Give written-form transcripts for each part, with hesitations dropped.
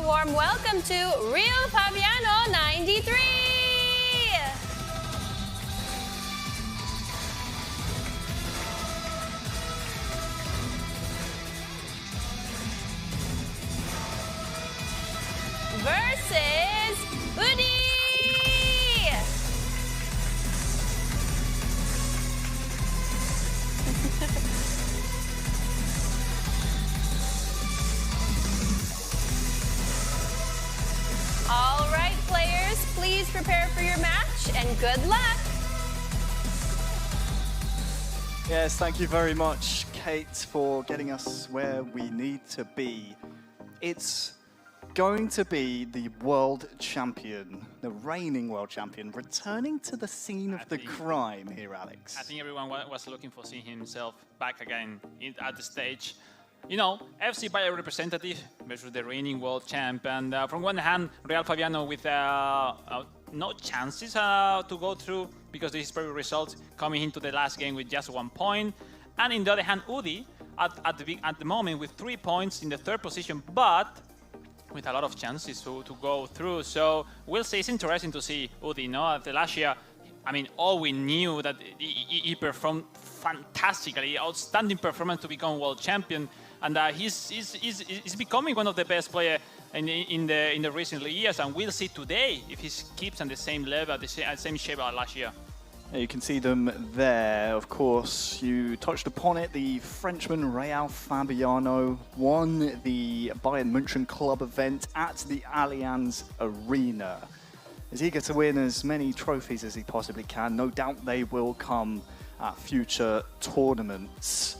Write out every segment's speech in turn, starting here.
warm welcome to Real Fabiano 93! Versus Udi! All right, players, please prepare for your match and good luck. Yes, thank you very much, Kate, for getting us where we need to be. It's going to be the world champion, the reigning world champion, returning to the scene of the crime here, Alex. I think everyone was looking for seeing himself back again at the stage. You know, FC Bayern representative versus the reigning world champ. And from one hand, Real Fabiano with no chances to go through because this is very results coming into the last game with just 1 point. And in the other hand, Udi at the moment with 3 points in the third position, but with a lot of chances to go through. So we'll see. It's interesting to see Udi. No, the last year, I mean, all we knew that he performed fantastically, outstanding performance to become world champion, and he's becoming one of the best players in the recent years. And we'll see today if he keeps on the same level, the same shape as last year. You can see them there, of course. You touched upon it. The Frenchman Real Fabiano won the Bayern München club event at the Allianz Arena. He's eager to win as many trophies as he possibly can. No doubt they will come at future tournaments.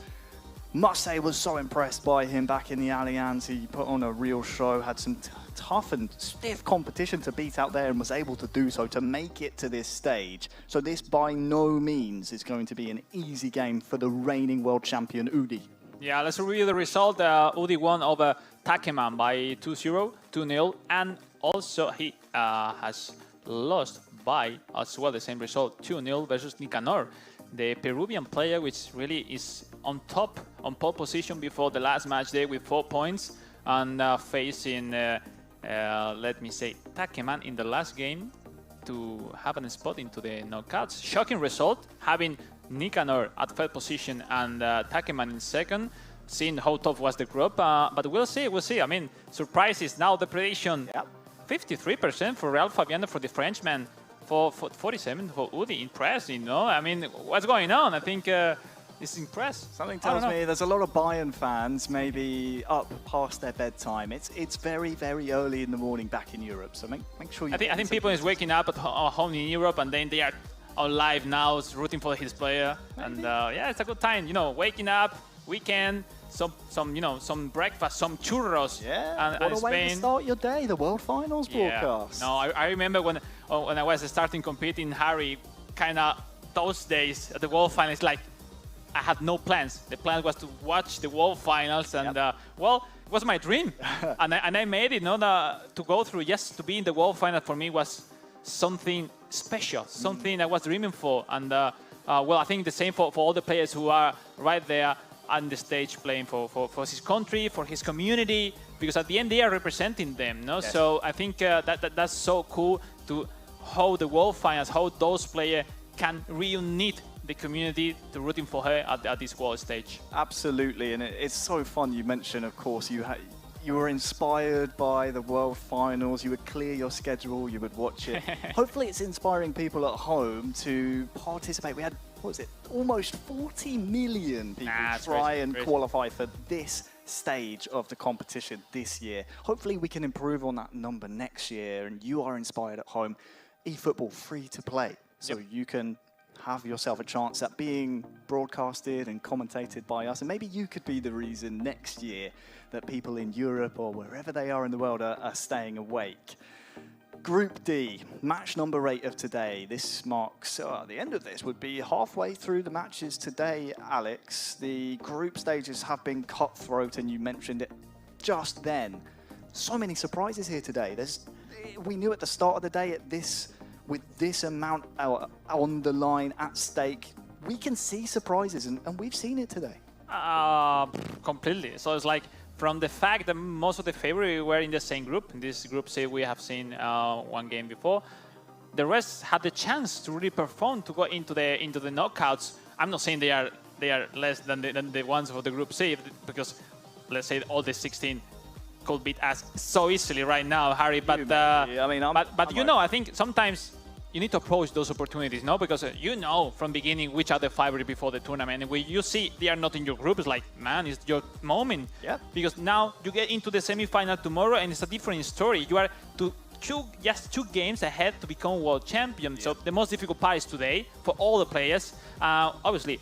Must say, was so impressed by him back in the Allianz. He put on a real show, had some tough and stiff competition to beat out there and was able to do so to make it to this stage. So this by no means is going to be an easy game for the reigning world champion Udi. Yeah, let's review the result. Udi won over Takeman by 2-0, 2-0, and also he has lost by as well the same result, 2-0 versus Nicanor, the Peruvian player, which really is on top, on pole position before the last match day with 4 points, and facing, let me say, Takeman in the last game to have a spot into the knockouts. Shocking result, having Nicanor at third position and Takeman in second, seeing how tough was the group, but we'll see. I mean, surprises now, the prediction, 53% for Real Fabiano for the Frenchman, for 47 for Udi. Impressed, you know. I mean, what's going on? I think it's impressed. Something tells me there's a lot of Bayern fans maybe up past their bedtime. It's very, very early in the morning back in Europe, so make sure you... I think people is waking up at home in Europe, and then they are on live now rooting for his player. Maybe. And yeah, it's a good time, you know, waking up, weekend, some breakfast, some churros. Yeah, what a way to start your day, the World Finals broadcast. No, I remember when I was starting competing, Harry, kind of those days at the World Finals, like, I had no plans. The plan was to watch the World Finals, and well, it was my dream, and I made it. To go through, just to be in the World Final for me was something special, something I was dreaming for, and well, I think the same for all the players who are right there on the stage playing for his country, for his community, because at the end they are representing them. No, yes. So I think that's so cool to how the World Finals, how those players can reunite the community to rooting for her at this world stage. Absolutely, and it's so fun. You mentioned, of course, you were inspired by the World Finals. You would clear your schedule, you would watch it. Hopefully it's inspiring people at home to participate. We had, what was it, almost 40 million people try and qualify for this stage of the competition this year. Hopefully we can improve on that number next year, and you are inspired at home. eFootball, free to play, so you can have yourself a chance at being broadcasted and commentated by us, and maybe you could be the reason next year that people in Europe or wherever they are in the world are staying awake. Group D, match number 8 of today. This marks, the end of this would be halfway through the matches today, Alex. The group stages have been cutthroat, and you mentioned it just then. So many surprises here today. We knew at the start of the day with this amount on the line at stake, we can see surprises, and we've seen it today. Completely. So it's like from the fact that most of the favorites were in the same group. In this group C, we have seen one game before. The rest had the chance to really perform to go into the knockouts. I'm not saying they are less than the ones of the group C, because let's say all the 16 could beat us so easily right now, Harry. But I mean, I think sometimes you need to approach those opportunities, no? Because you know from beginning which are the favorites before the tournament. And when you see they are not in your group, it's like, man, it's your moment. Yeah. Because now you get into the semi-final tomorrow, and it's a different story. You are just two games ahead to become world champion. Yeah. So the most difficult part is today for all the players. Obviously,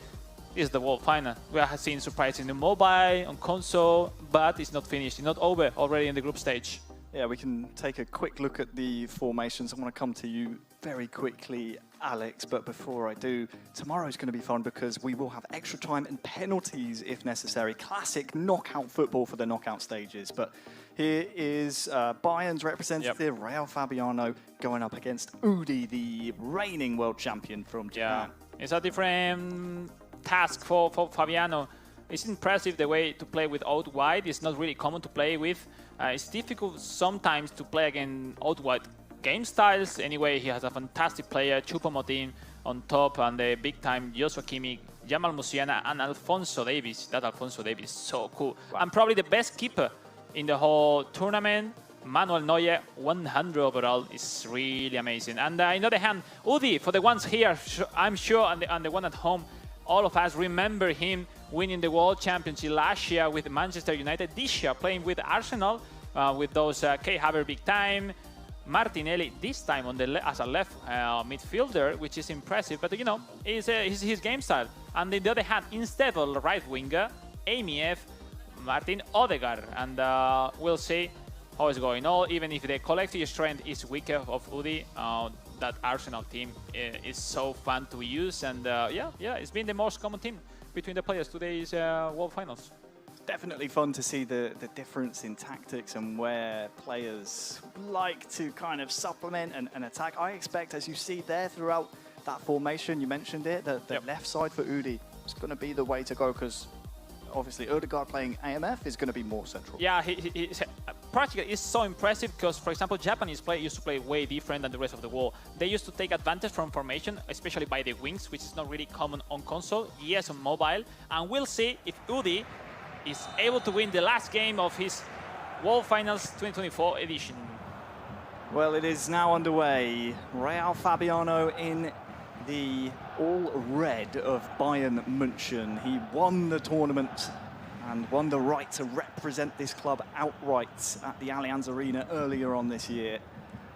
this is the world final. We are seeing surprises in the mobile, on console, but it's not finished. It's not over already in the group stage. Yeah, we can take a quick look at the formations. I want to come to you very quickly, Alex, but before I do, tomorrow's going to be fun because we will have extra time and penalties if necessary. Classic knockout football for the knockout stages. But here is Bayern's representative, Real Fabiano, going up against Udi, the reigning world champion from Japan. Yeah, it's a different task for Fabiano. It's impressive the way to play with out wide. It's not really common to play with. It's difficult sometimes to play against out wide game styles. Anyway, he has a fantastic player, Choupo-Moting on top, and the big time Joshua Kimmich, Jamal Musiala, and Alphonso Davies. That Alphonso Davies is so cool. Wow. And probably the best keeper in the whole tournament. Manuel Neuer, 100 overall, is really amazing. And on the other hand, Udi, for the ones here, I'm sure, and the one at home, all of us remember him winning the World Championship last year with Manchester United. This year, playing with Arsenal, with those Kai Havertz big time, Martinelli this time on as a left midfielder, which is impressive. But you know, it's his game style. And on the other hand, instead of right winger, AMF, Martin Odegaard, and we'll see how it's going on. Even if the collective strength is weaker of Udi, that Arsenal team is so fun to use, and yeah, it's been the most common team between the players today's World Finals. Definitely fun to see the difference in tactics and where players like to kind of supplement and attack. I expect, as you see there throughout that formation, you mentioned it, that the left side for Udi is going to be the way to go, because obviously Odegaard playing AMF is going to be more central. Yeah, he's practically is so impressive because, for example, Japanese players used to play way different than the rest of the world. They used to take advantage from formation, especially by the wings, which is not really common on console, yes, on mobile. And we'll see if Udi is able to win the last game of his World Finals 2024 edition. Well, it is now underway. Real Fabiano in the all red of Bayern München. He won the tournament and won the right to represent this club outright at the Allianz Arena earlier on this year.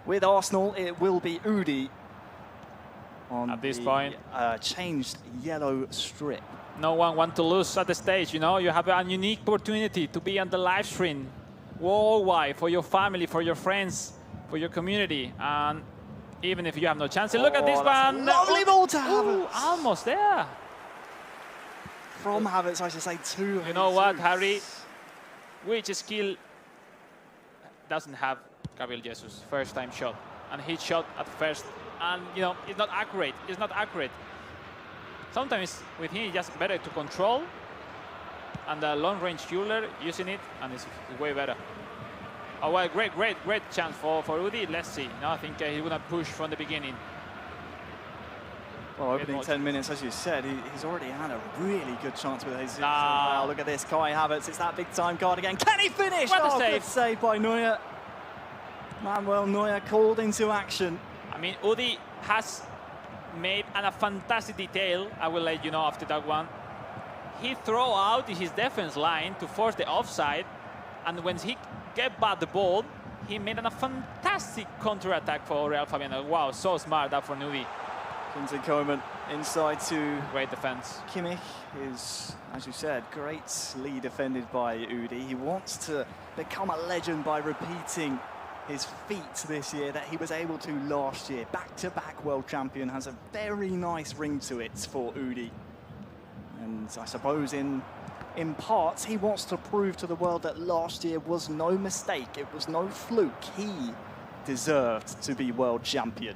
With Arsenal, it will be Udi on at this point changed yellow strip. No one wants to lose at the stage, you know. You have a unique opportunity to be on the live stream worldwide for your family, for your friends, for your community. And even if you have no chance, look at this one. Lovely ball to Havertz. Almost there. From Havertz, I should say, to You know what, Harry? Which skill doesn't have Gabriel Jesus? First time shot. And he shot at first. And, you know, it's not accurate. It's not accurate. Sometimes with him, it's just better to control. And the long-range shooter using it, and it's way better. Oh, well, great chance for Udi. Let's see. No, I think he's going to push from the beginning. Well, opening 10 minutes, as you said, he's already had a really good chance with Jesus. Wow, look at this, Kai Havertz. It's that big-time card again. Can he finish? What a save. Good save by Neuer. Manuel Neuer called into action. I mean, Udi has made a fantastic detail. I will let you know after that one. He throw out his defense line to force the offside, and when he get back the ball, he made a fantastic counter-attack for Real Fabiano. Wow, so smart that for Udi. Quinton Coman inside to great defense. Kimmich is, as you said, greatly defended by Udi. He wants to become a legend by repeating his feat this year that he was able to last year. Back-to-back world champion has a very nice ring to it for Udi. And I suppose in parts, he wants to prove to the world that last year was no mistake. It was no fluke. He deserved to be world champion.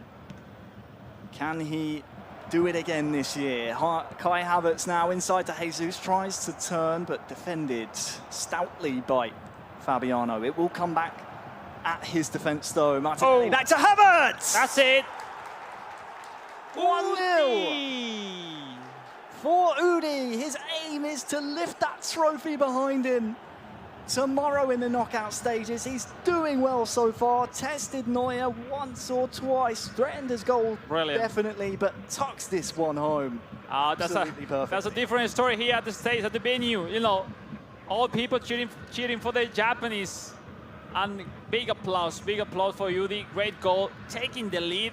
Can he do it again this year. Kai Havertz now inside to Jesus, tries to turn, but defended stoutly by Fabiano. It will come back at his defence though. Martinelli back to Havertz! That's it. 1-0 for Udi. His aim is to lift that trophy behind him tomorrow in the knockout stages. He's doing well so far. Tested Neuer once or twice. Threatened his goal, Brilliant. definitely, but tucks this one home. That's a different story here at the stage, at the venue. You know, all people cheering for the Japanese. And big applause for Udi. Great goal, taking the lead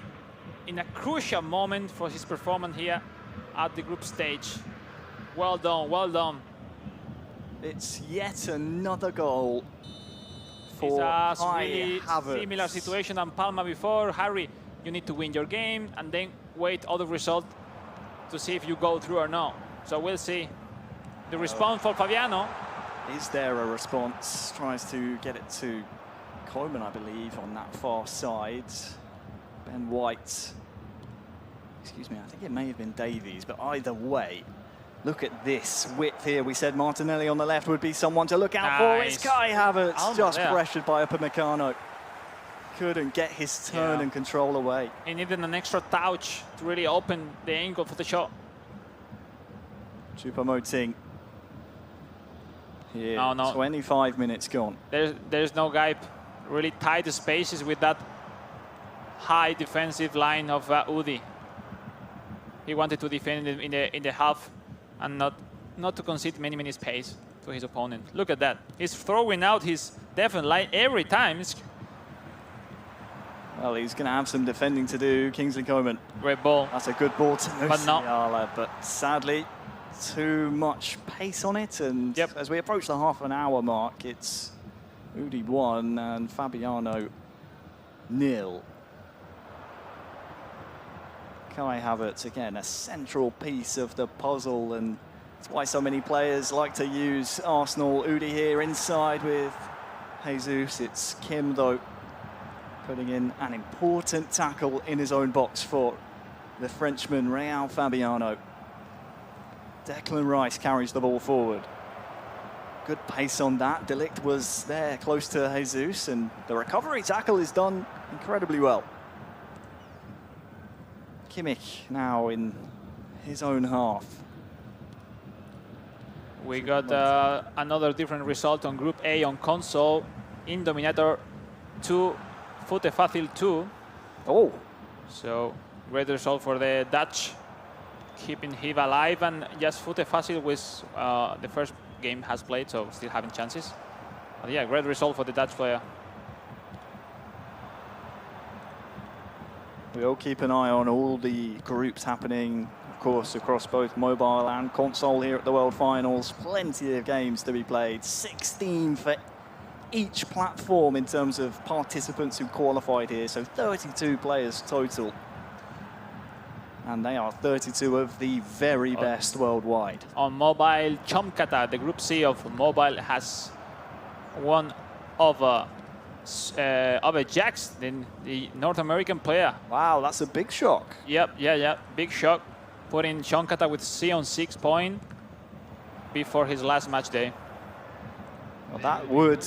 in a crucial moment for his performance here at the group stage. Well done, well done. It's yet another goal for It's a Kai really Havertz. similar situation than Palma before. Harry, you need to win your game and then wait other result to see if you go through or not. So we'll see. The response for Fabiano. Is there a response? Tries to get it to Coleman, I believe, on that far side. Ben White. Excuse me, I think it may have been Davies, but either way, look at this width here. We said Martinelli on the left would be someone to look out for. It's Kai Havertz, just pressured by Upamecano. Couldn't get his turn and control away. He needed an extra touch to really open the angle for the shot. Choupo-Moting. Here, No. 25 minutes gone. There's no guy really tight the spaces with that high defensive line of Udi. He wanted to defend in the half and not to concede many space to his opponent. Look at that. He's throwing out his defense line every time. Well, he's going to have some defending to do, Kingsley Coman. Great ball. That's a good ball to Musiala, but sadly, too much pace on it. And as we approach the half-an-hour mark, it's Udi 1 and Fabiano 0. Kai Havertz, again, a central piece of the puzzle, and that's why so many players like to use Arsenal. Udi here inside with Jesus. It's Kim, though, putting in an important tackle in his own box for the Frenchman, Real Fabiano. Declan Rice carries the ball forward. Good pace on that. De Ligt was there close to Jesus, and the recovery tackle is done incredibly well. Kimmich now in his own half. We got another different result on Group A on console. Indominator 2, Fute Fácil 2. Oh. So great result for the Dutch, keeping him alive, and just Fute Fácil was the first game has played, so still having chances. But yeah, great result for the Dutch player. We'll keep an eye on all the groups happening, of course, across both mobile and console here at the World Finals. Plenty of games to be played. 16 for each platform in terms of participants who qualified here, so 32 players total. And they are 32 of the very best worldwide. On mobile, Chomkata, the Group C of mobile, has one of Jax, the North American player. Wow, that's a big shock. Yep, big shock. Putting Chomkata with C on 6 point before his last match day. Well, that would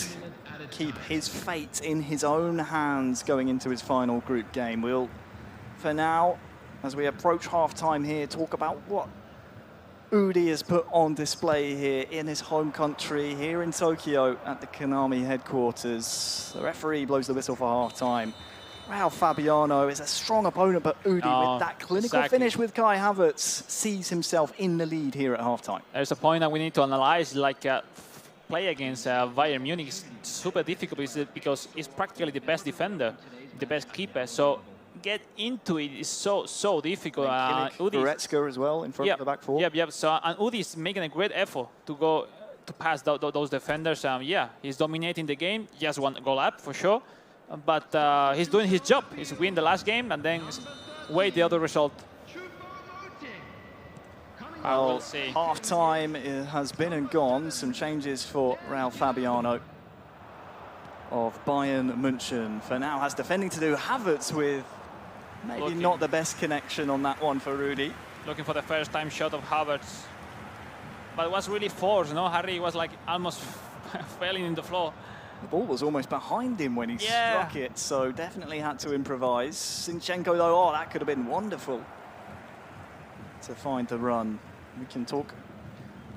keep his fate in his own hands going into his final group game. We'll, for now, as we approach half-time here, talk about what Udi has put on display here in his home country, here in Tokyo at the Konami headquarters. The referee blows the whistle for half-time. Wow, Fabiano is a strong opponent, but Udi with that clinical finish with Kai Havertz sees himself in the lead here at half-time. There's a point that we need to analyze, like play against Bayern Munich is super difficult because he's practically the best defender, the best keeper. So get into it is so difficult. Goretzka as well in front of the back four. Yep. So and Udi is making a great effort to go to pass those defenders. He's dominating the game. Just one goal up for sure, but he's doing his job. He's win the last game and then wait the other result. Well, half-time has been and gone. Some changes for Real Fabiano of Bayern München. For now, has defending to do. Havertz with Maybe not the best connection on that one for Rudy. Looking for the first time shot of Havertz. But it was really forced, no? Harry was like almost falling in the floor. The ball was almost behind him when he struck it, so definitely had to improvise. Zinchenko, though, oh, that could have been wonderful to find the run. We can talk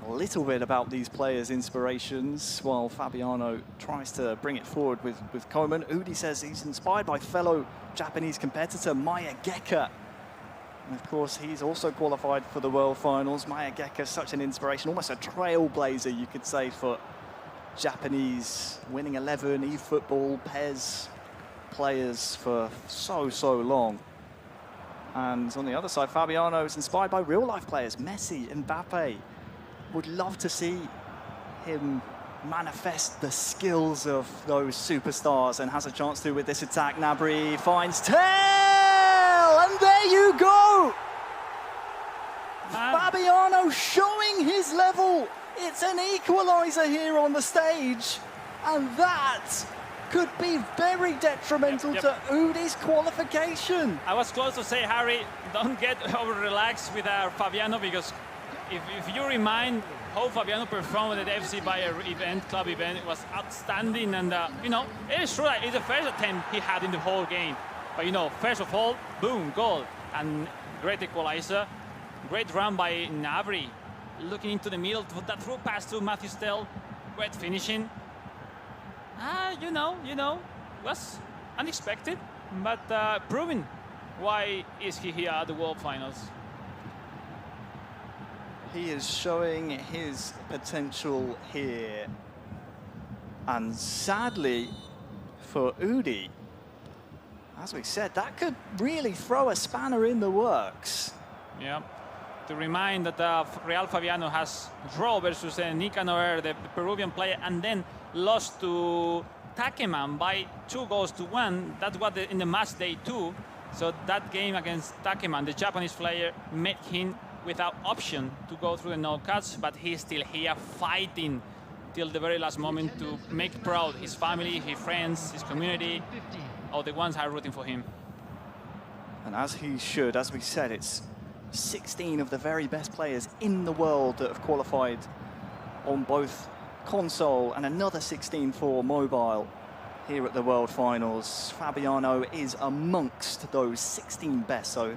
a little bit about these players' inspirations while Fabiano tries to bring it forward with Koeman. Udi says he's inspired by fellow Japanese competitor Maya Geka. And of course, he's also qualified for the World Finals. Maya Geka, such an inspiration, almost a trailblazer, you could say, for Japanese winning 11 eFootball PES players for so long. And on the other side, Fabiano is inspired by real-life players, Messi, Mbappe. Would love to see him manifest the skills of those superstars, and has a chance to with this attack. Gnabry finds Tell, and there you go! Fabiano showing his level. It's an equaliser here on the stage, and that could be very detrimental to Udi's qualification. I was close to say, Harry, don't get over-relaxed with Fabiano, because if you remind how Fabiano performed at the FC Bayer club event, it was outstanding. And, you know, it is true that it's the first attempt he had in the whole game. But, you know, first of all, boom, goal. And great equalizer. Great run by Gnabry. Looking into the middle, that through pass to Matthew Stell. Great finishing. You know, was unexpected, but proving why is he here at the World Finals. He is showing his potential here. And sadly for Udi, as we said, that could really throw a spanner in the works. Yeah. To remind that Real Fabiano has draw versus Nicanor, the Peruvian player, and then lost to Takeman by 2-1. That was in the match day 2. So that game against Takeman, the Japanese player, made him without option to go through the knockouts, but he's still here fighting till the very last moment to make proud his family, his friends, his community, all the ones who are rooting for him. And as he should, as we said, it's 16 of the very best players in the world that have qualified on both console, and another 16 for mobile here at the World Finals. Fabiano is amongst those 16 best, so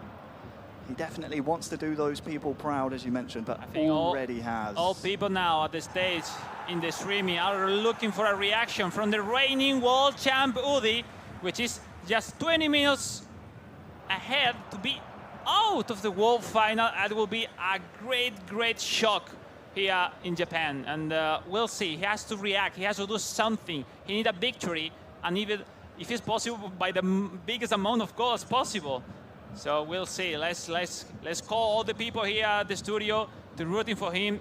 he definitely wants to do those people proud, as you mentioned, but already has. All people now at the stage in the streaming are looking for a reaction from the reigning world champ Udi, which is just 20 minutes ahead to be out of the World Final. It will be a great shock here in Japan, and we'll see. He has to react. He has to do something. He needs a victory, and even if it's possible, by the biggest amount of goals possible. So we'll see. Let's call all the people here at the studio to rooting for him.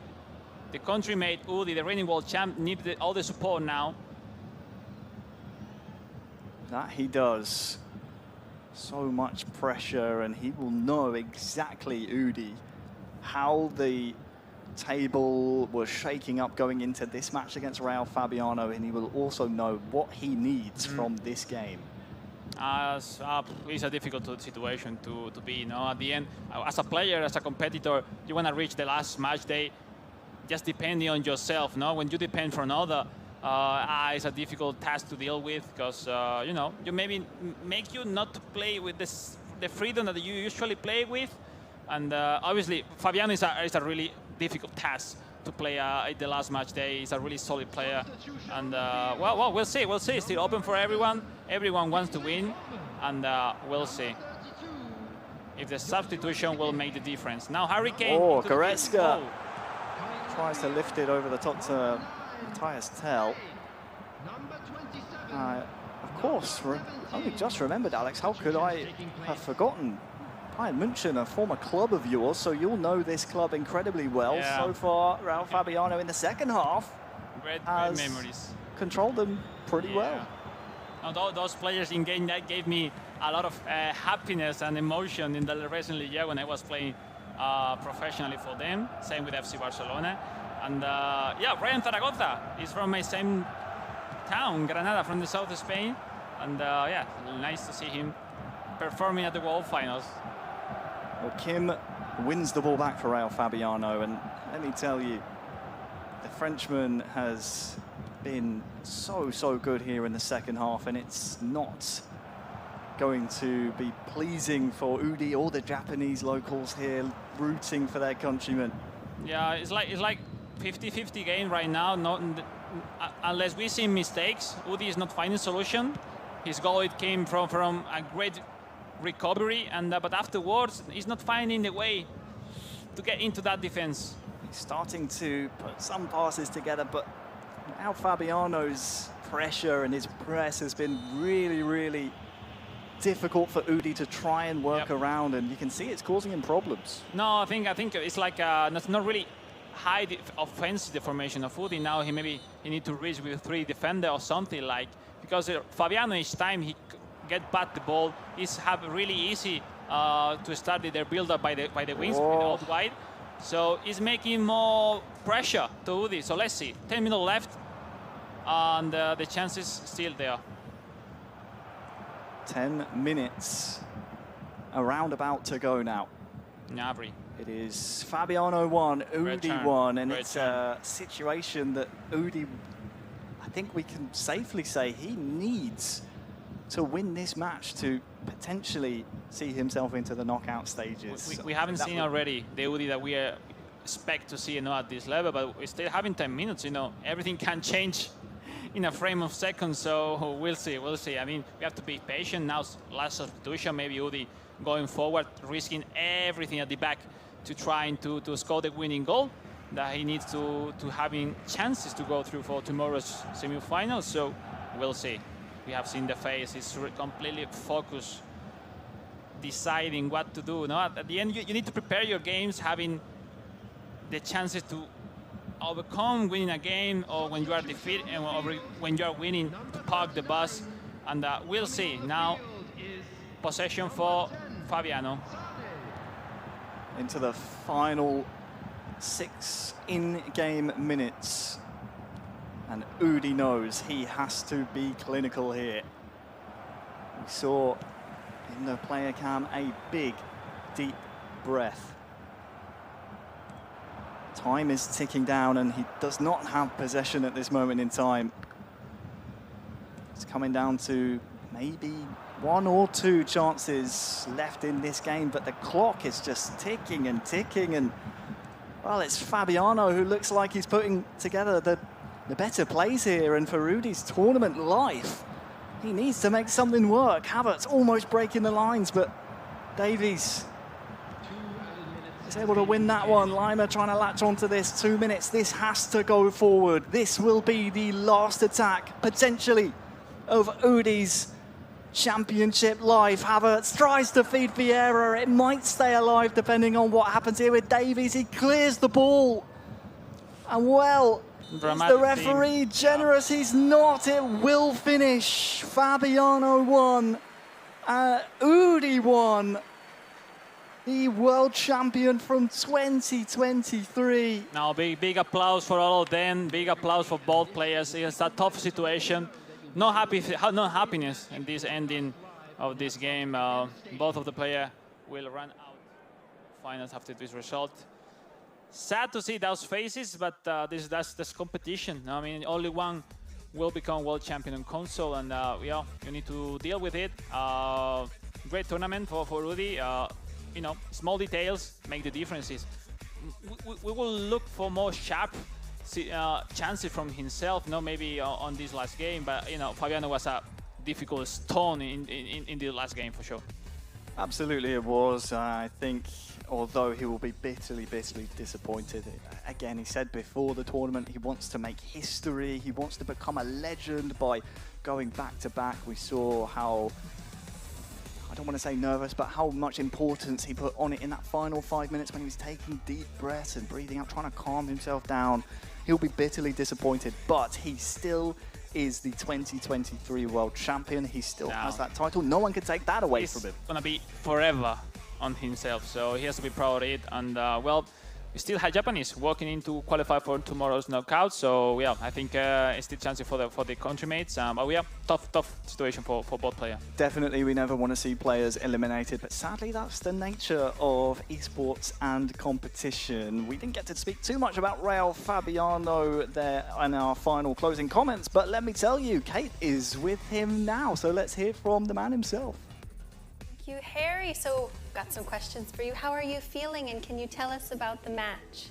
The country-mate Udi, the reigning world champ, needs all the support now. That he does. So much pressure, and he will know exactly, Udi, how the table was shaking up going into this match against Real Fabiano, and he will also know what he needs from this game. It's a difficult situation to be, you know, at the end. As a player, as a competitor, you want to reach the last match day just depending on yourself, no? When you depend for another, it's a difficult task to deal with, because, you know, you maybe make you not to play with the freedom that you usually play with. And obviously, Fabiano is a really difficult task to play at the last match day. He's a really solid player. And, well, we'll see. We'll see. It's still open for everyone. Everyone wants to win. And we'll see if the substitution will make the difference. Now, Harry Kane. Oh, Goretzka tries to lift it over the top to Matthias Tell. Of course, only just remembered, Alex, how could I have forgotten? Bayern München, a former club of yours, so you'll know this club incredibly well. Yeah. So far, Real Fabiano in the second half Great has memories. Controlled them pretty well. Now, those players in game that gave me a lot of happiness and emotion in the recent year when I was playing professionally for them. Same with FC Barcelona. And yeah, Ryan Zaragoza is from my same town, Granada, from the south of Spain. And yeah, nice to see him performing at the World Finals. Well, Kim wins the ball back for Raul Fabiano, and let me tell you, the Frenchman has been so good here in the second half, and it's not going to be pleasing for Udi or the Japanese locals here rooting for their countrymen. Yeah, it's like 50-50 game right now. Not unless we see mistakes, Udi is not finding solution. His goal, it came from a great recovery, and but afterwards he's not finding the way to get into that defense. He's starting to put some passes together, but now Fabiano's pressure and his press has been really difficult for Udi to try and work around, and you can see it's causing him problems. No, I think it's like not really high offensive formation of Udi. Now he need to reach with 3 defender or something, like, because Fabiano each time he get back the ball is have really easy to start their build up by the wings out wide. So it's making more pressure to Udi. So let's see, 10 minutes left, and the chance is still there. 10 minutes around about to go now. Navri. It is Fabiano 1, Udi 1, and it's a situation that Udi, I think we can safely say he needs to win this match to potentially see himself into the knockout stages. We haven't seen already the Udi that we expect to see, at this level, but we're still having 10 minutes, everything can change in a frame of seconds, so we'll see. I mean, we have to be patient. Now, last substitution, maybe Udi going forward, risking everything at the back to trying to score the winning goal, that he needs to having chances to go through for tomorrow's semi-final, so we'll see. We have seen the face, he's completely focused, deciding what to do. At the end, you need to prepare your games, having the chances to overcome winning a game, or when you are defeated, or when you are winning, to park the bus. And we'll see. Now, possession for Fabiano. Into the final 6 in-game minutes. And Udi knows he has to be clinical here. We saw in the player cam a big, deep breath. Time is ticking down, and he does not have possession at this moment in time. It's coming down to maybe 1 or 2 chances left in this game, but the clock is just ticking and ticking, and well, it's Fabiano who looks like he's putting together the better plays here, and for Udi's tournament life, he needs to make something work. Havertz almost breaking the lines, but Davies is able to win that one. Lima trying to latch onto this. 2 minutes. This has to go forward. This will be the last attack, potentially, of Udi's championship life. Havertz tries to feed Vieira. It might stay alive depending on what happens here with Davies. He clears the ball. And well, is the referee generous? He's not. It will finish. Fabiano won. Udi won. The world champion from 2023. Now, big applause for all of them. Big applause for both players. It's a tough situation. No happiness in this ending of this game. Both of the players will run out finals after this result. Sad to see those faces, but that's competition. I mean, only one will become world champion on console, and yeah, you need to deal with it. Great tournament for Udi. Small details make the differences. We will look for more sharp chances from himself, maybe on this last game, but Fabiano was a difficult stone in the last game for sure. Absolutely it was. I think although he will be bitterly disappointed. Again, he said before the tournament he wants to make history, he wants to become a legend by going back to back. We saw how, I don't want to say nervous, but how much importance he put on it in that final 5 minutes when he was taking deep breaths and breathing out, trying to calm himself down. He'll be bitterly disappointed, but he still is the 2023 world champion. He still has that title. No one can take that away from him. It's going to be forever on himself, so he has to be proud of it. And well, we still have Japanese walking in to qualify for tomorrow's knockout. So yeah, I think it's still chance for the country mates. But yeah, tough situation for both players. Definitely, we never want to see players eliminated, but sadly that's the nature of esports and competition. We didn't get to speak too much about Raul Fabiano there in our final closing comments, but let me tell you, Kate is with him now, so let's hear from the man himself. Thank you, Harry. So, got some questions for you. How are you feeling, and can you tell us about the match?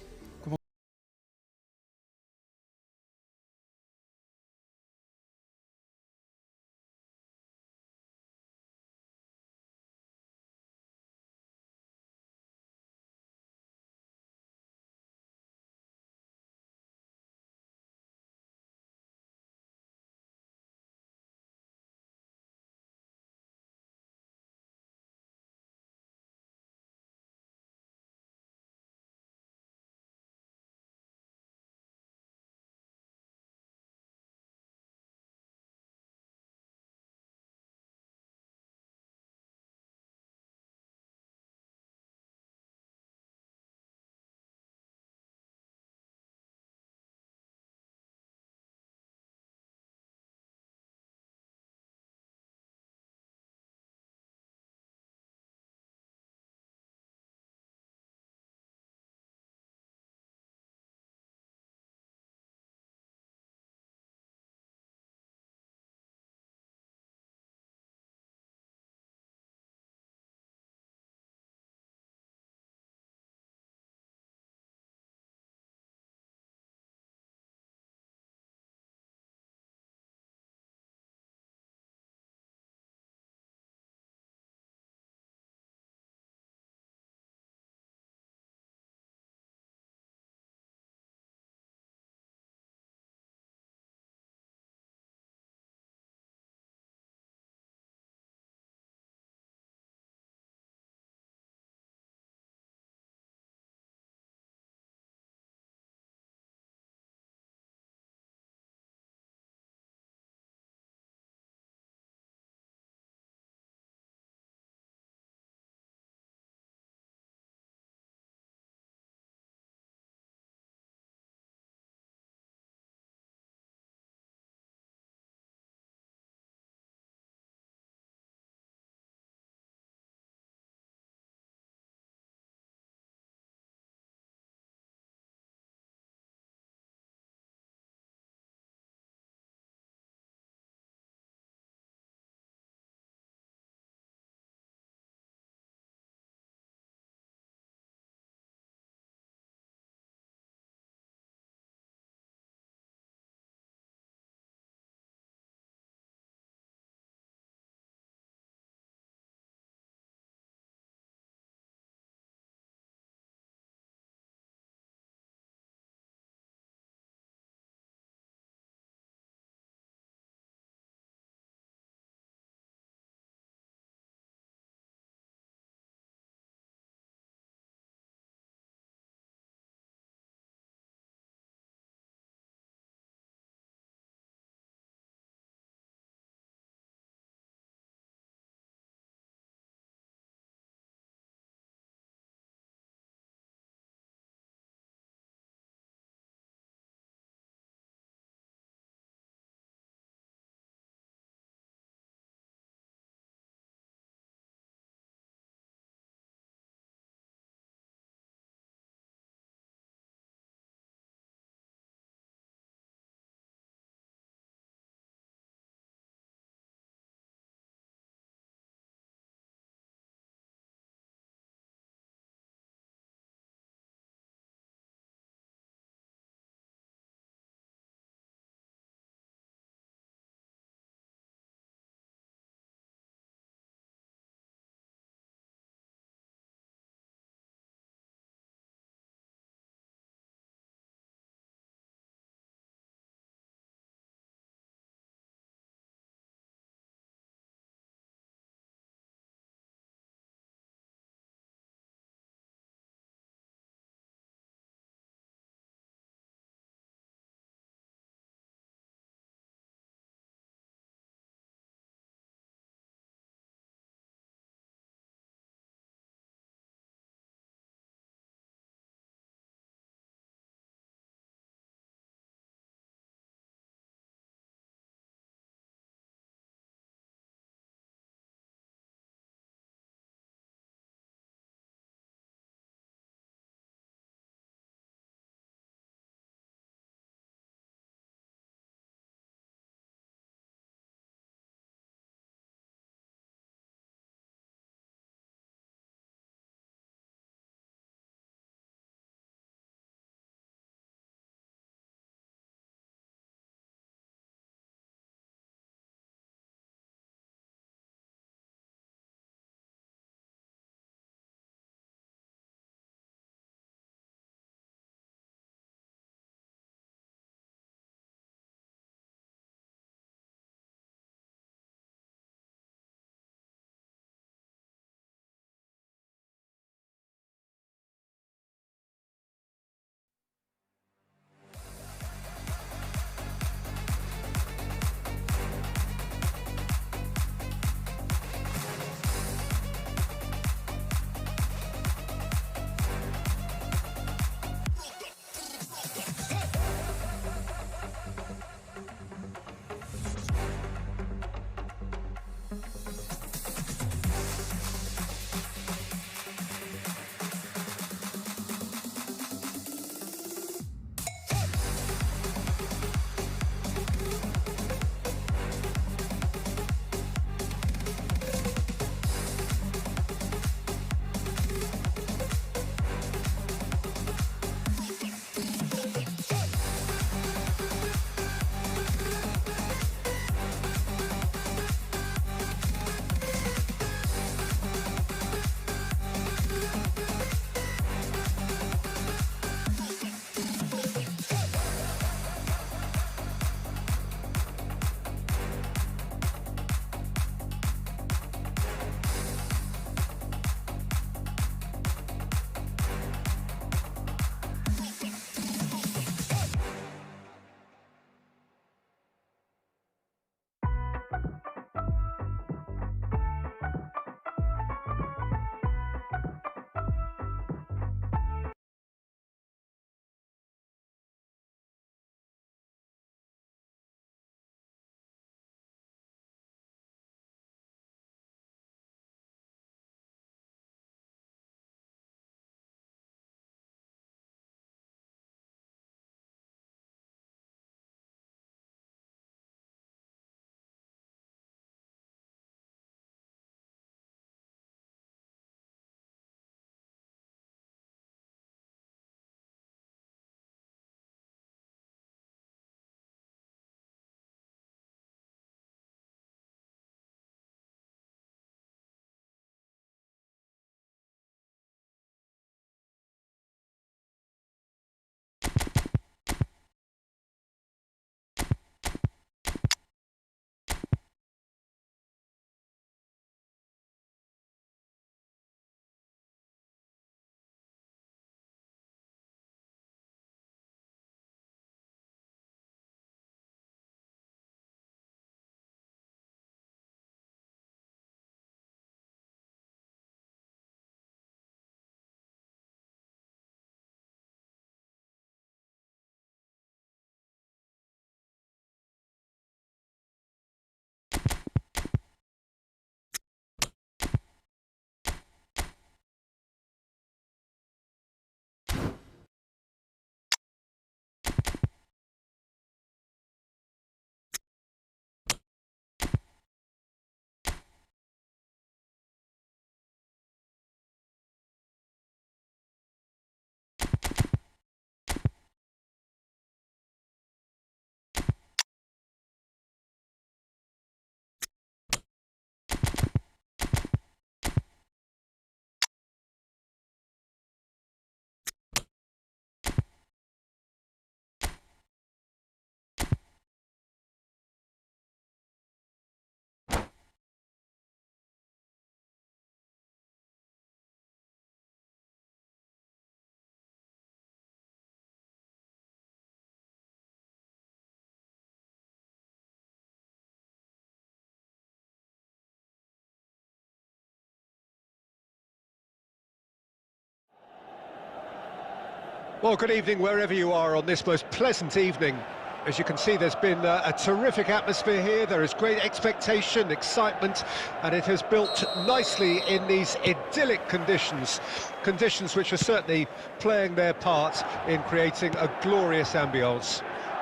Well, good evening wherever you are on this most pleasant evening. As you can see, there's been a terrific atmosphere here. There is great expectation, excitement, and it has built nicely in these idyllic conditions. Conditions which are certainly playing their part in creating a glorious ambience.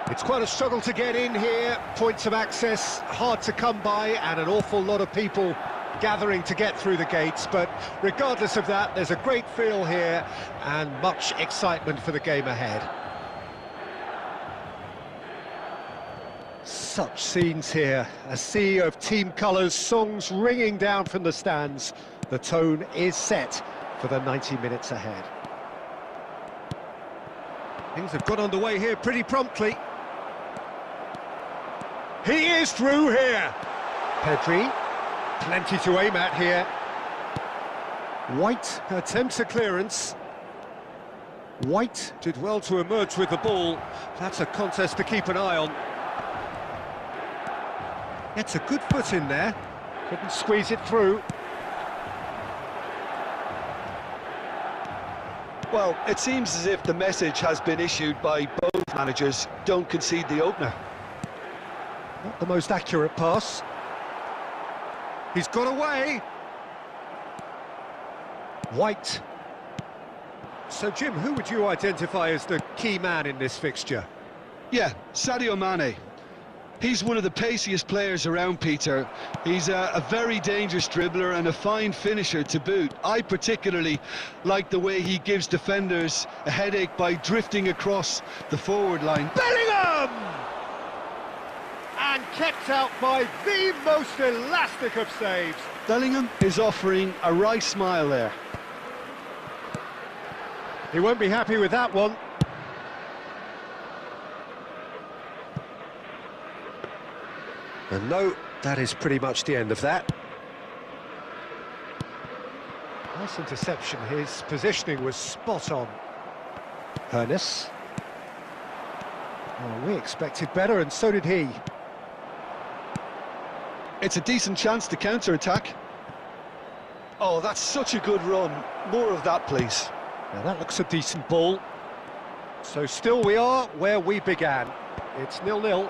It's quite a struggle to get in here, points of access hard to come by, and an awful lot of people gathering to get through the gates, but regardless of that, there's a great feel here and much excitement for the game ahead. Such scenes here, a sea of team colours, songs ringing down from the stands. The tone is set for the 90 minutes ahead. Things have got underway here pretty promptly. He is through here. Pedri, plenty to aim at here. White attempts a clearance. White did well to emerge with the ball. That's a contest to keep an eye on. Gets a good foot in there. Couldn't squeeze it through. Well, it seems as if the message has been issued by both managers: don't concede the opener. Not the most accurate pass. He's got away. White. So, Jim, who would you identify as the key man in this fixture? Yeah, Sadio Mane. He's one of the paciest players around, Peter. He's a very dangerous dribbler and a fine finisher to boot. I particularly like the way he gives defenders a headache by drifting across the forward line. Bellingham! And kept out by the most elastic of saves. Bellingham is offering a right smile there. He won't be happy with that one. And no, that is pretty much the end of that. Nice interception, his positioning was spot on. Ernest. Oh, we expected better, and so did he. It's a decent chance to counter-attack. Oh, that's such a good run. More of that, please. Now that looks a decent ball. So still we are where we began. It's 0-0.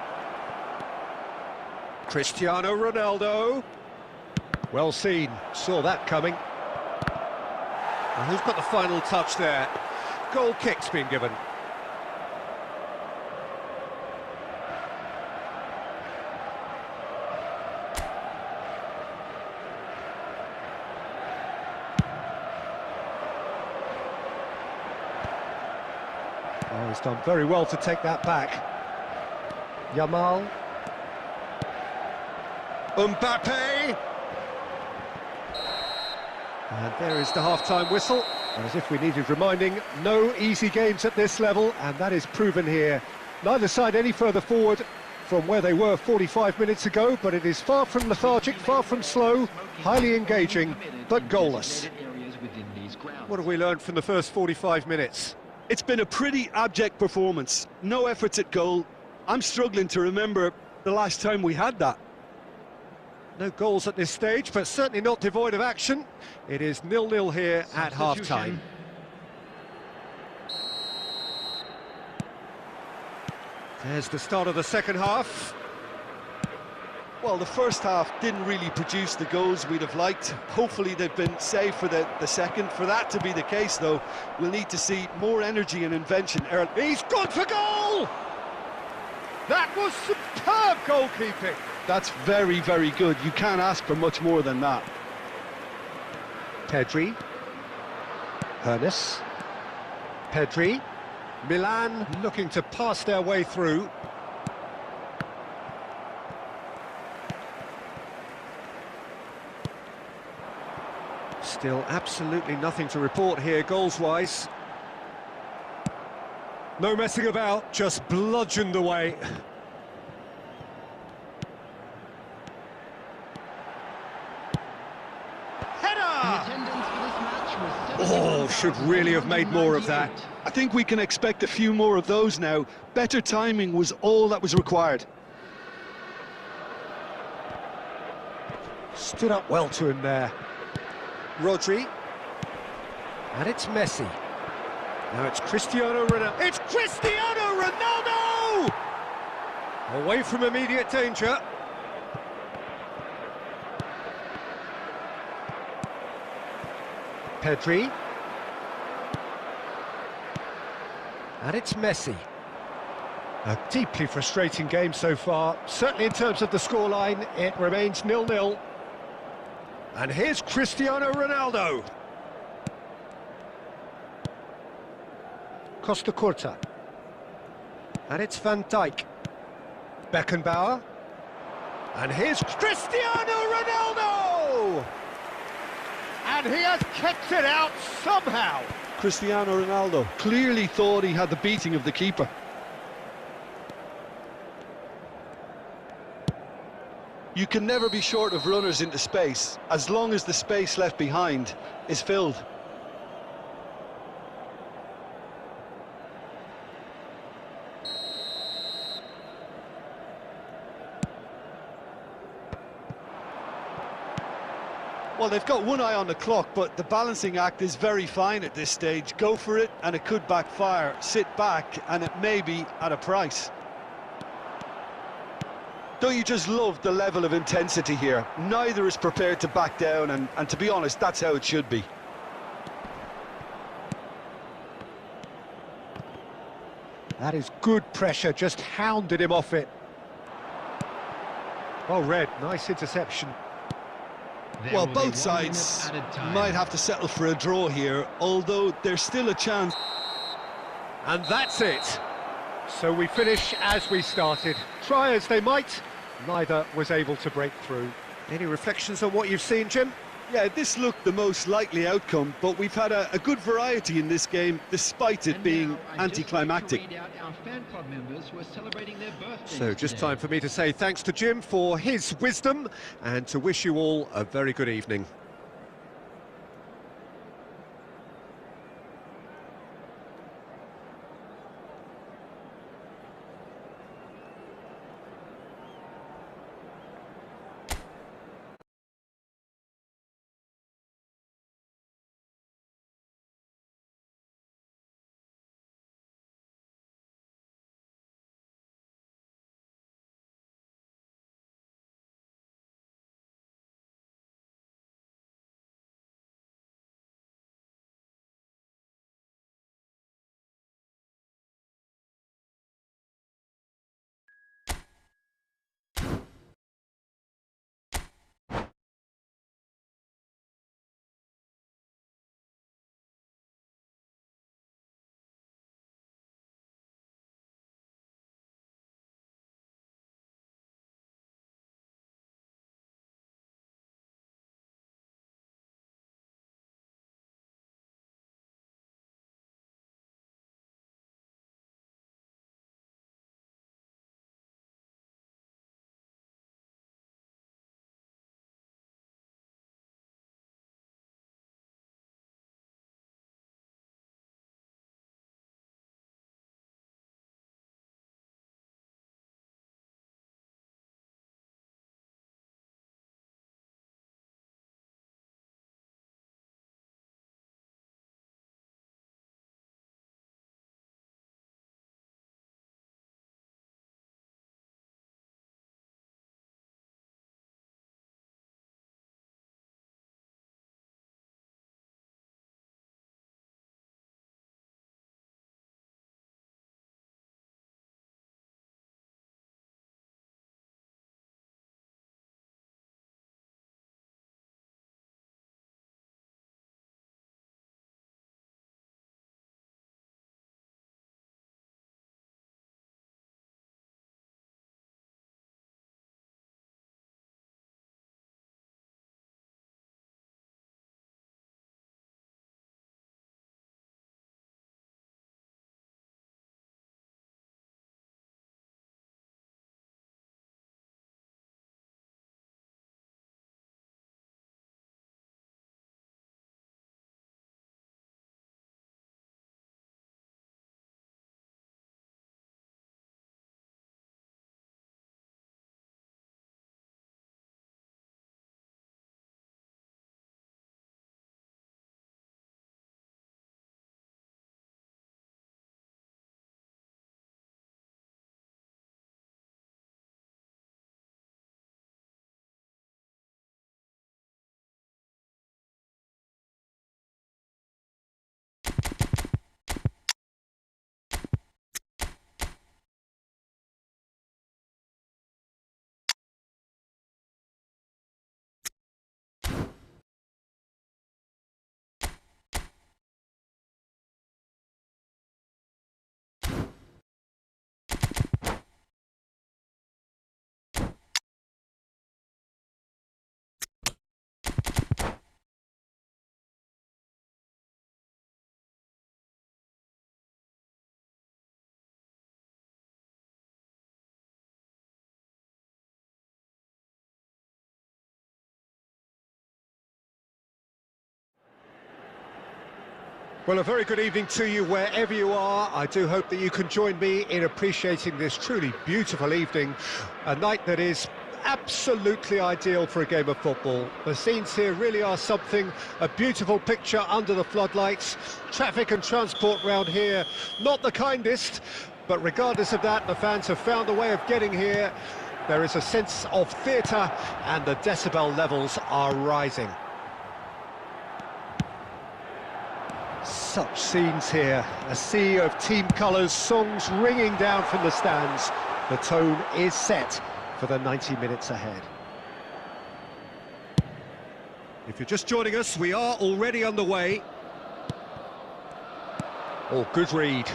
Cristiano Ronaldo. Well seen, saw that coming. And who's got the final touch there? Goal kick's been given. Oh, he's done very well to take that back. Yamal. Mbappe! And there is the half-time whistle. And as if we needed reminding, no easy games at this level, and that is proven here. Neither side any further forward from where they were 45 minutes ago, but it is far from lethargic, far from slow, highly engaging, but goalless. What have we learned from the first 45 minutes? It's been a pretty abject performance. No efforts at goal. I'm struggling to remember the last time we had that. No goals at this stage, but certainly not devoid of action. It is 0-0 here at half-time. There's the start of the second half. Well, the first half didn't really produce the goals we'd have liked. Hopefully they've been saved for the second. For that to be the case, though, we'll need to see more energy and invention early. He's gone for goal! That was superb goalkeeping. That's very, very good. You can't ask for much more than that. Pedri. Ernest. Pedri. Milan looking to pass their way through. Still absolutely nothing to report here goals-wise. No messing about, just bludgeoned away. Oh, should really have made more of that. I think we can expect a few more of those now. Better timing was all that was required. Stood up well to him there. Rodri. And it's Messi. Now it's Cristiano Ronaldo. It's Cristiano Ronaldo! Away from immediate danger. Pedri. And it's Messi. A deeply frustrating game so far. Certainly in terms of the scoreline, it remains 0-0. And here's Cristiano Ronaldo. Costa Curta. And it's Van Dijk. Beckenbauer. And here's Cristiano Ronaldo! And he has kept it out somehow. Cristiano Ronaldo clearly thought he had the beating of the keeper. You can never be short of runners into space, as long as the space left behind is filled. Well, they've got one eye on the clock, but the balancing act is very fine at this stage. Go for it, and it could backfire. Sit back, and it may be at a price. Don't you just love the level of intensity here? Neither is prepared to back down, and to be honest, that's how it should be. That is good pressure, just hounded him off it. Well read, nice interception. Well, both sides might have to settle for a draw here, although there's still a chance. And that's it. So we finish as we started. Try as they might, neither was able to break through. Any reflections on what you've seen, Jim? Yeah, this looked the most likely outcome, but we've had a good variety in this game, despite it being anticlimactic. So just time for me to say thanks to Jim for his wisdom and to wish you all a very good evening. Well, a very good evening to you wherever you are. I do hope that you can join me in appreciating this truly beautiful evening, a night that is absolutely ideal for a game of football. The scenes here really are something, a beautiful picture under the floodlights. Traffic and transport round here, not the kindest, but regardless of that, the fans have found a way of getting here. There is a sense of theatre and the decibel levels are rising. Such scenes here, a sea of team colours, songs ringing down from the stands. The tone is set for the 90 minutes ahead. If you're just joining us, we are already underway. Oh, good read.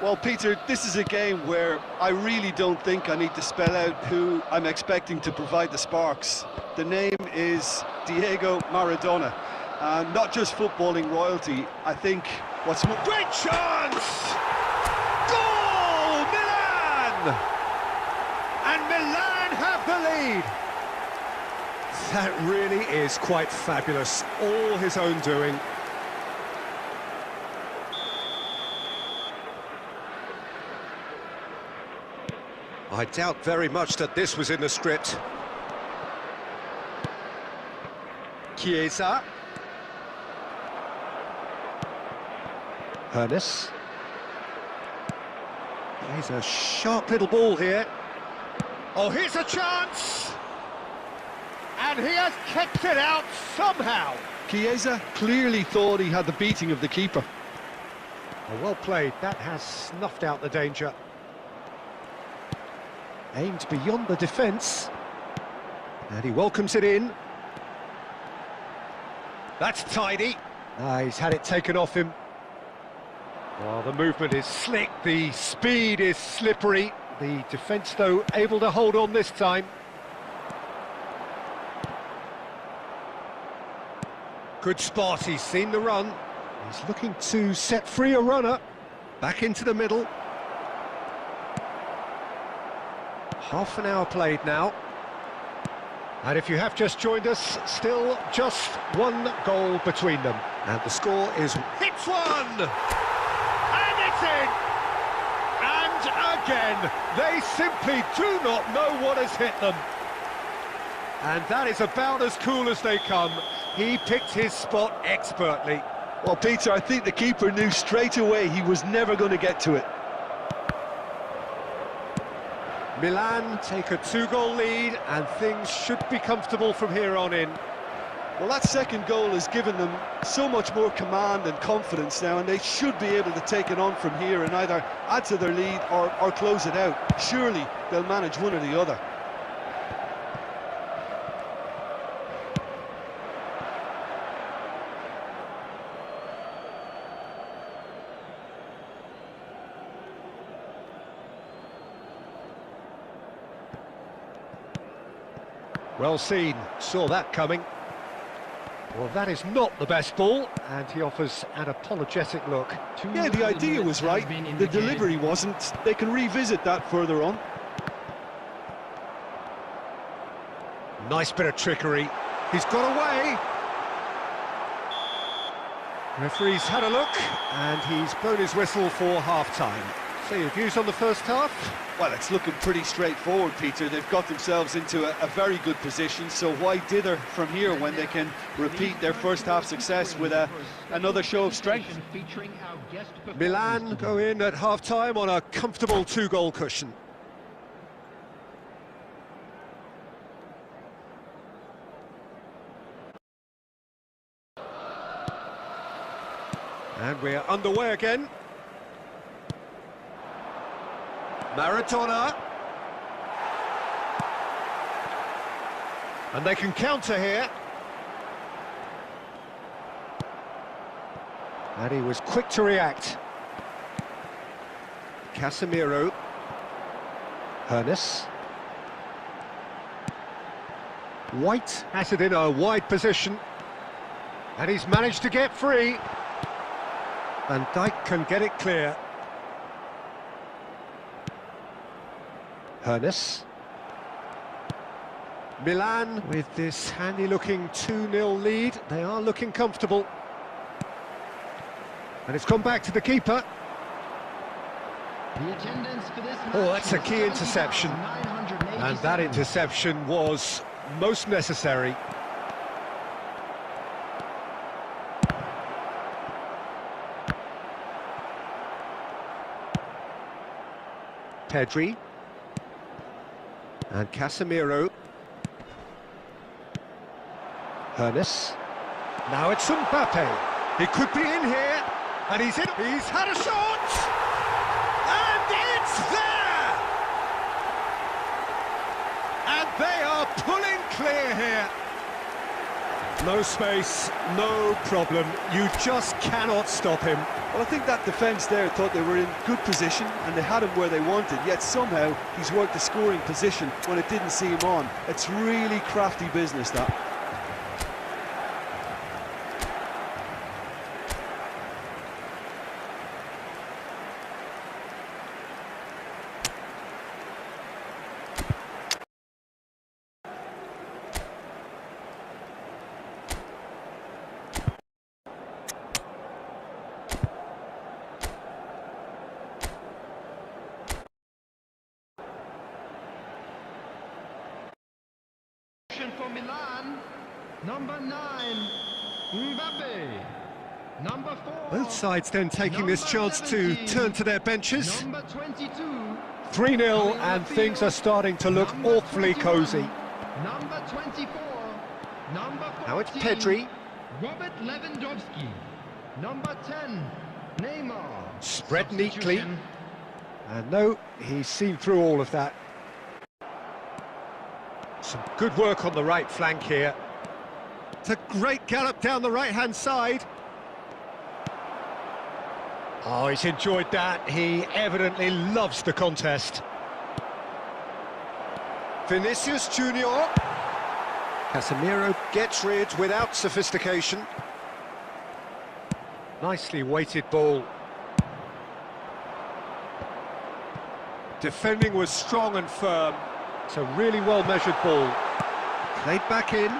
Well, Peter, this is a game where I really don't think I need to spell out who I'm expecting to provide the sparks. The name is Diego Maradona. Not just footballing royalty, I think what's more... Great chance! Goal! Milan! And Milan have the lead. That really is quite fabulous. All his own doing. I doubt very much that this was in the script. Chiesa. Hernes. He's a sharp little ball here. Oh, here's a chance! And he has kept it out somehow. Chiesa clearly thought he had the beating of the keeper. Oh, well played. That has snuffed out the danger. Aimed beyond the defence. And he welcomes it in. That's tidy. He's had it taken off him. Well, the movement is slick, the speed is slippery. The defence, though, able to hold on this time. Good spot, he's seen the run. He's looking to set free a runner. Back into the middle. Half an hour played now. And if you have just joined us, still just one goal between them. And the score is... Hits one! And it's in! And again, they simply do not know what has hit them. And that is about as cool as they come. He picked his spot expertly. Well, Peter, I think the keeper knew straight away he was never going to get to it. Milan take a 2-goal lead, and things should be comfortable from here on in. Well, that second goal has given them so much more command and confidence now, and they should be able to take it on from here and either add to their lead or close it out. Surely they'll manage one or the other. Well seen, saw that coming. Well, that is not the best ball, and he offers an apologetic look. Yeah, the idea was right, the delivery wasn't. They can revisit that further on. Nice bit of trickery. He's got away. Referee's had a look, and he's blown his whistle for half-time. So your views on the first half? Well, it's looking pretty straightforward, Peter. They've got themselves into a very good position, so why dither from here when they can repeat their first half success with another show of strength? Milan go in at half-time on a comfortable 2-goal cushion. And we're underway again. Maradona. And they can counter here. And he was quick to react. Casemiro. Hernes. White has it in a wide position. And he's managed to get free. Van Dijk can get it clear. Hernes. Milan with this handy-looking 2-0 lead. They are looking comfortable. And it's gone back to the keeper. The attendance for this match, Oh, that's a key interception. And that interception was most necessary. Pedri. And Casemiro. Ernest. Now it's Mbappe. He could be in here. And he's in. He's had a shot! And it's there! And they are pulling clear here. No space, no problem. You just cannot stop him. Well, I think that defence there thought they were in good position and they had him where they wanted, yet somehow he's worked the scoring position when it didn't see him on. It's really crafty business, that. For Milan, number 9, Mbappe. Number 4. Both sides then taking this chance to turn to their benches. Number 22. 3-0 and things are starting to look awfully cosy. Number 24. Number 14. Now it's Pedri. Robert Lewandowski. Number 10. Neymar. Spread neatly. Substitution. And no, he's seen through all of that. Some good work on the right flank here. It's a great gallop down the right-hand side. Oh, he's enjoyed that. He evidently loves the contest. Vinicius Junior. Casemiro gets rid without sophistication. Nicely weighted ball. Defending was strong and firm. It's a really well-measured ball. Played back in.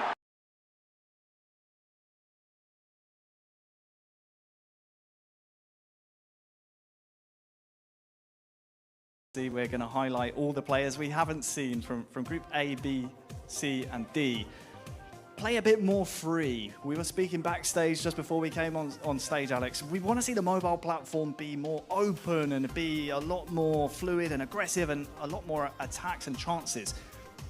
We're going to highlight all the players we haven't seen from Group A, B, C and D. Play a bit more free. We were speaking backstage just before we came on stage, Alex. We want to see the mobile platform be more open and be a lot more fluid and aggressive and a lot more attacks and chances.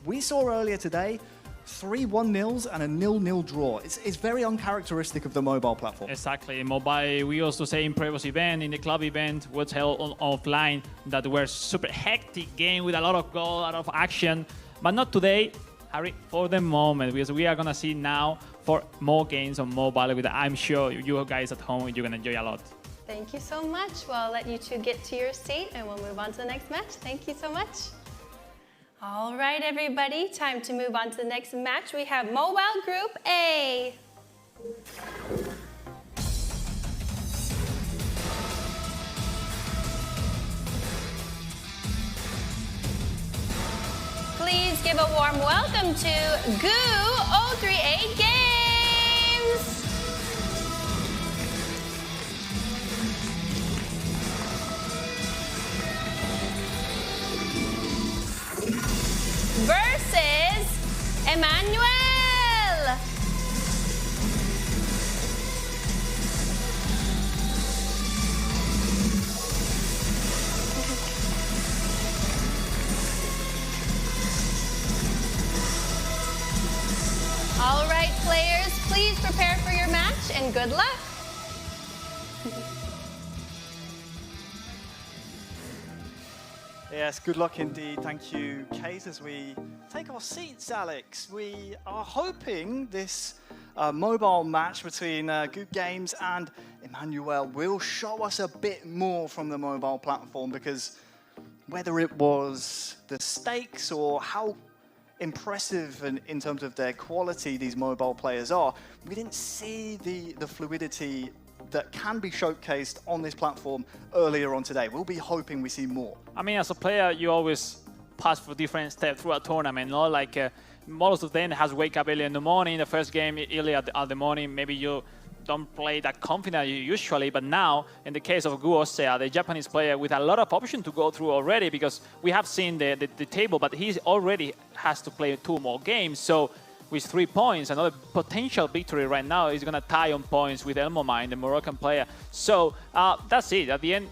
We saw earlier today 3 1-0s and a 0-0 draw. It's very uncharacteristic of the mobile platform. Exactly. In mobile, we also say in previous event, in the club event, what's held offline, that were super hectic game with a lot of goal, a lot of action, but not today. Harry, for the moment, because we are going to see now for more games on mobile, with I'm sure you guys at home, you're going to enjoy a lot. Thank you so much. Well, I'll let you two get to your seat and we'll move on to the next match. Thank you so much. All right, everybody, time to move on to the next match. We have Mobile Group A. Please give a warm welcome to GU 038 Games. Versus Emmanuel. All right, players, please prepare for your match and good luck. Yes, good luck indeed. Thank you, Kate. As we take our seats, Alex, we are hoping this mobile match between Good Games and Emmanuel will show us a bit more from the mobile platform, because whether it was the stakes or how impressive in terms of their quality these mobile players are, we didn't see the fluidity that can be showcased on this platform earlier on today. We'll be hoping we see more. I mean, as a player, you always pass through different steps through a tournament. Not like most of them has wake up early in the morning, the first game early at the morning. Maybe you don't play that confident usually, but now in the case of Gu Osea, the Japanese player with a lot of options to go through already, because we have seen the table, but he already has to play 2 more games. So with 3 points, another potential victory right now is going to tie on points with El Momain, the Moroccan player. So that's it. At the end,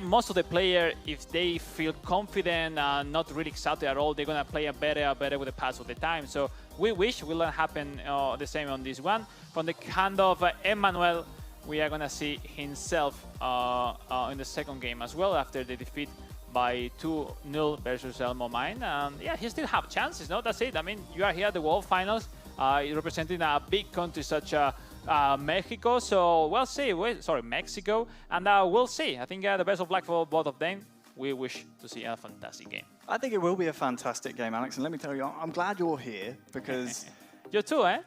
most of the players, if they feel confident and not really excited at all, they're going to play better with the pass of the time. So we wish will happen the same on this one. From the hand of Emmanuel, we are going to see himself in the second game as well after the defeat by 2-0 versus El Momain. And yeah, he still have chances, no? That's it. I mean, you are here at the World Finals, representing a big country such as Mexico. So we'll see. Mexico. And we'll see. I think the best of luck for both of them. We wish to see a fantastic game. I think it will be a fantastic game, Alex. And let me tell you, I'm glad you're here because... You too, eh?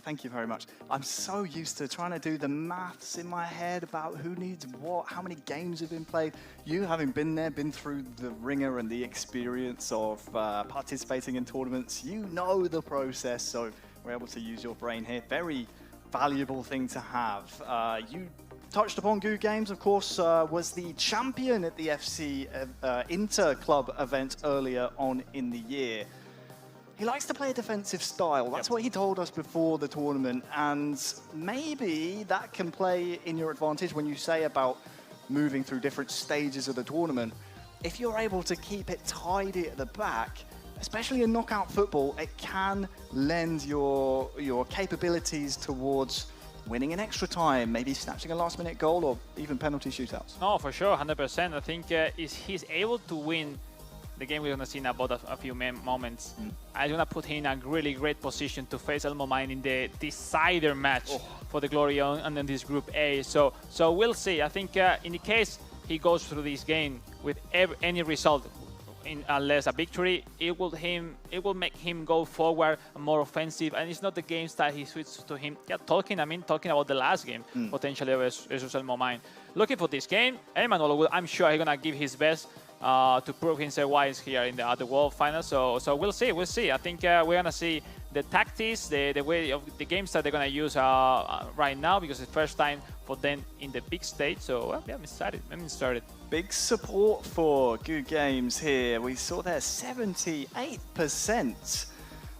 Thank you very much. I'm so used to trying to do the maths in my head about who needs what, how many games have been played. You, having been there, been through the ringer and the experience of participating in tournaments, you know the process, so we're able to use your brain here. Very valuable thing to have. You touched upon Gu Games, of course, was the champion at the FC Inter-Club event earlier on in the year. He likes to play a defensive style. That's what he told us before the tournament. And maybe that can play in your advantage when you say about moving through different stages of the tournament. If you're able to keep it tidy at the back, especially in knockout football, it can lend your capabilities towards winning in extra time, maybe snatching a last-minute goal or even penalty shootouts. No, for sure, 100%. I think he's able to win the game we're going to see in about a few moments. I'm going to put him in a really great position to face El Momain in the decider match for the glory and in this Group A. So we'll see. I think in the case he goes through this game with any result, unless a victory, it will make him go forward and more offensive. And it's not the game style he switches to him. Yeah, talking about the last game, potentially versus El Momain. Looking for this game, Emmanuel, I'm sure he's going to give his best to prove himself why he's here in the World Final. So we'll see. I think we're gonna see the tactics, the way of the games that they're gonna use right now, because it's the first time for them in the big stage. So yeah, I'm excited. Big support for Gu Games here. We saw there 78%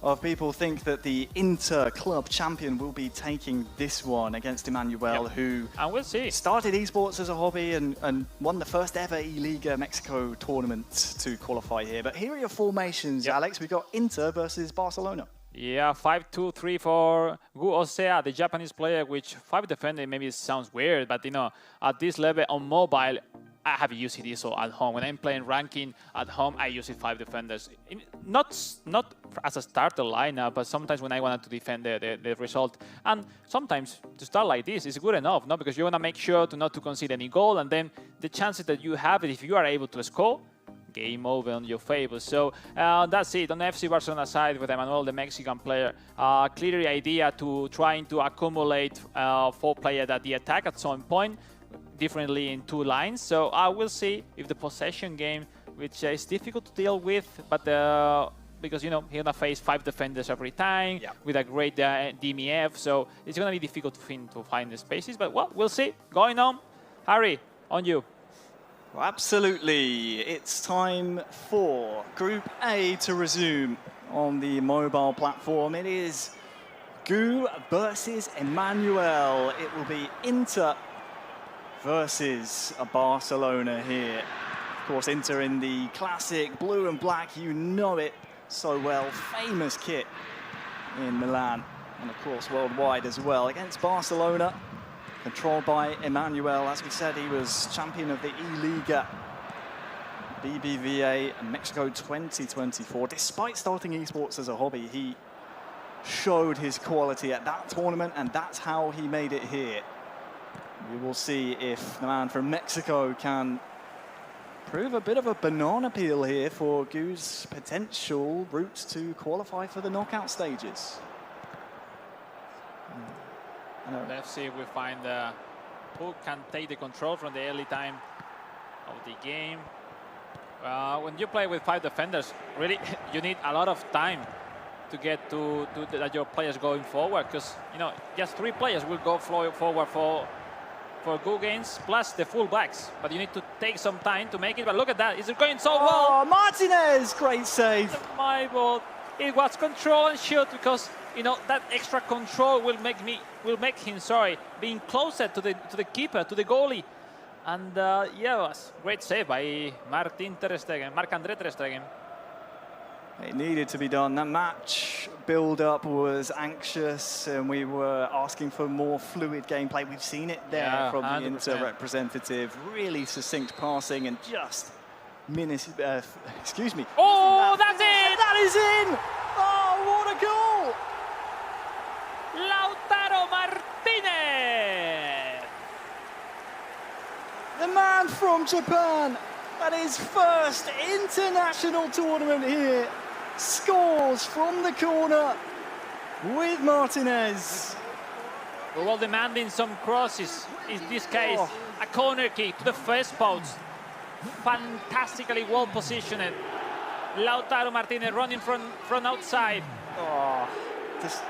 of people think that the Inter-Club champion will be taking this one against Emmanuel, who and we'll see. Started esports as a hobby and won the first ever E-Liga Mexico tournament to qualify here. But here are your formations, Alex. We got Inter versus Barcelona. Yeah, 5-2-3 for Gu Osea, the Japanese player, which 5 defender maybe sounds weird, but you know, at this level on mobile, I have used it also at home. When I'm playing ranking at home, I use it 5 defenders. Not as a starter lineup, but sometimes when I wanted to defend the result. And sometimes to start like this is good enough, no? Because you want to make sure not to concede any goal, and then the chances that you have, if you are able to score, game over on your favor. So that's it. On the FC Barcelona side with Emmanuel, the Mexican player, clear idea to trying to accumulate 4 players at the attack at some point, differently in 2 lines. So I will see if the possession game, which is difficult to deal with, but because, you know, he's gonna face 5 defenders every time with a great DMF, so it's gonna be difficult for him to find the spaces. But well, we'll see. Going on, Harry, on you. Well, absolutely. It's time for Group A to resume on the mobile platform. It is Gu versus Emmanuel. It will be Inter versus Barcelona here. Of course, Inter in the classic blue and black, you know it so well. Famous kit in Milan and, of course, worldwide as well. Against Barcelona, controlled by Emmanuel. As we said, he was champion of the E-Liga BBVA Mexico 2024. Despite starting esports as a hobby, he showed his quality at that tournament, and that's how he made it here. We will see if the man from Mexico can prove a bit of a banana peel here for Gu's potential route to qualify for the knockout stages. Let's see if we find who can take the control from the early time of the game. When you play with 5 defenders, really, you need a lot of time to get to your players going forward, because just 3 players will go forward for good gains, plus the full backs. But you need to take some time to make it. But look at that, it's going so well. Oh, Martinez, great save. My ball, it was control and shoot, because that extra control will make him being closer to the keeper, to the goalie. And yeah, it was great save by Marc-André Ter Stegen. It needed to be done. That match build-up was anxious, and we were asking for more fluid gameplay. We've seen it there from 100%. The Inter representative. Really succinct passing and just excuse me. Oh, that's it! That is in! Oh, what a goal! Lautaro Martinez! The man from Japan, at his first international tournament here, scores from the corner with Martinez. We were demanding some crosses. In this case, a corner kick to the first post. Fantastically well positioned. Lautaro Martinez running from outside. Oh,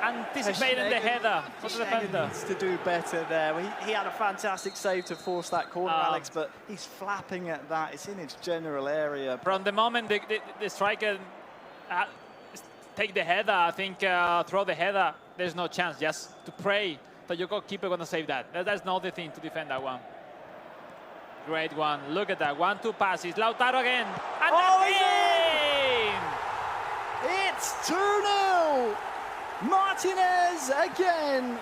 anticipating the header for the defender. Needs to do better there. He had a fantastic save to force that corner, Alex, but he's flapping at that. It's in his general area. From the moment the striker take the header, I think throw the header, there's no chance. Just to pray that your goalkeeper gonna save that. That's not the thing to defend that one. Great one. Look at that. 1-2 passes. Lautaro again. And it's 2-0. Martinez again.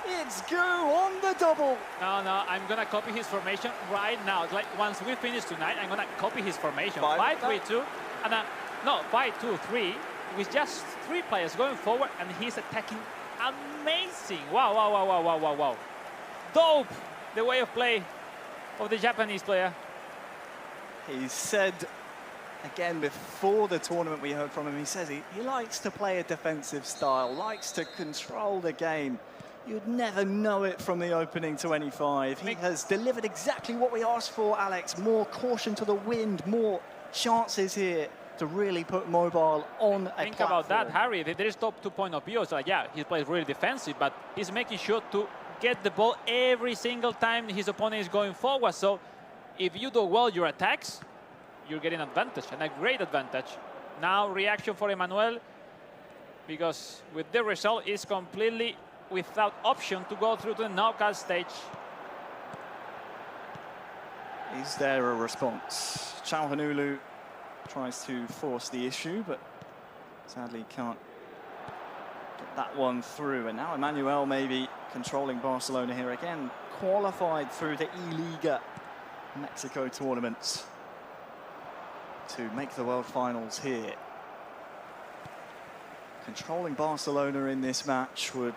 It's Gu on the double. No, I'm gonna copy his formation right now. Like once we finish tonight, I'm gonna copy his formation. 5-3-2, and 5-2-3 with just 3 players going forward, and he's attacking amazing. Wow. Dope, the way of play of the Japanese player. He said again before the tournament, we heard from him, he says he likes to play a defensive style, likes to control the game. You'd never know it from the opening 25. He has delivered exactly what we asked for, Alex. More caution to the wind, more chances here to really put Mobile on a platform. Think about that, Harry. There is top 2 point of view. So yeah, he plays really defensive, but he's making sure to get the ball every single time his opponent is going forward. So if you do well your attacks, you're getting advantage, and a great advantage. Now reaction for Emmanuel, because with the result is completely without option to go through to the knockout stage. Is there a response? Çalhanoğlu tries to force the issue, but sadly can't get that one through. And now Emmanuel maybe controlling Barcelona here again. Qualified through the E-Liga Mexico tournament to make the World Finals here. Controlling Barcelona in this match, would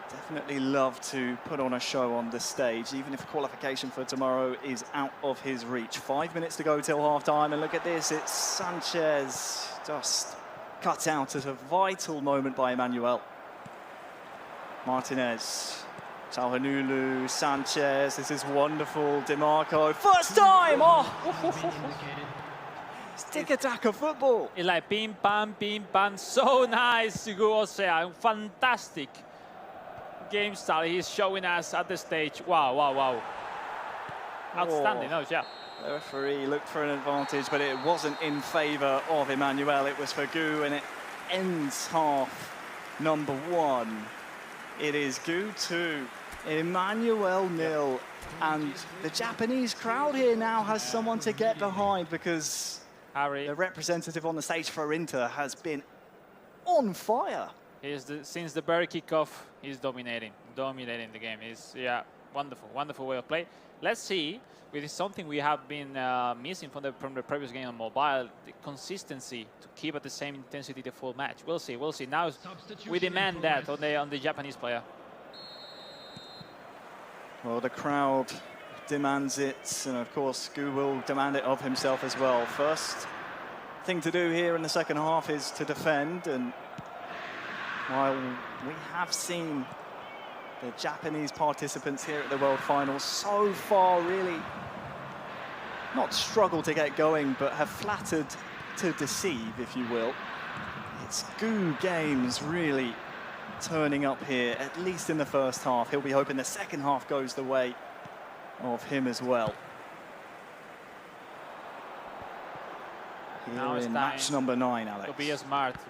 definitely love to put on a show on the stage, even if qualification for tomorrow is out of his reach. 5 minutes to go till half-time, and look at this, it's Sanchez just cut out at a vital moment by Emmanuel. Martinez, Çalhanoğlu, Sanchez, this is wonderful, DiMarco, first time! Oh! Stick-attack of football. It's like ping pong, so nice, Osea, fantastic game style he's showing us at the stage. Wow. Outstanding, yeah. The referee looked for an advantage, but it wasn't in favour of Emmanuel. It was for Gu, and it ends half number 1. It is Gu 2, Emmanuel 0, and the Japanese crowd here now has someone to get behind, because Harry, the representative on the stage for Inter has been on fire. Since the very kickoff, he's dominating the game. It's wonderful way of play. Let's see, with something we have been missing from the previous game on mobile, the consistency to keep at the same intensity the full match. We'll see. Now we demand that on the Japanese player. Well, the crowd demands it, and of course Gu will demand it of himself as well. First thing to do here in the second half is to defend, and while we have seen the Japanese participants here at the World Finals so far really not struggled to get going, but have flattered to deceive, if you will. It's Gu Games really turning up here, at least in the first half. He'll be hoping the second half goes the way of him as well. Now Here it's in time match number 9, Alex. to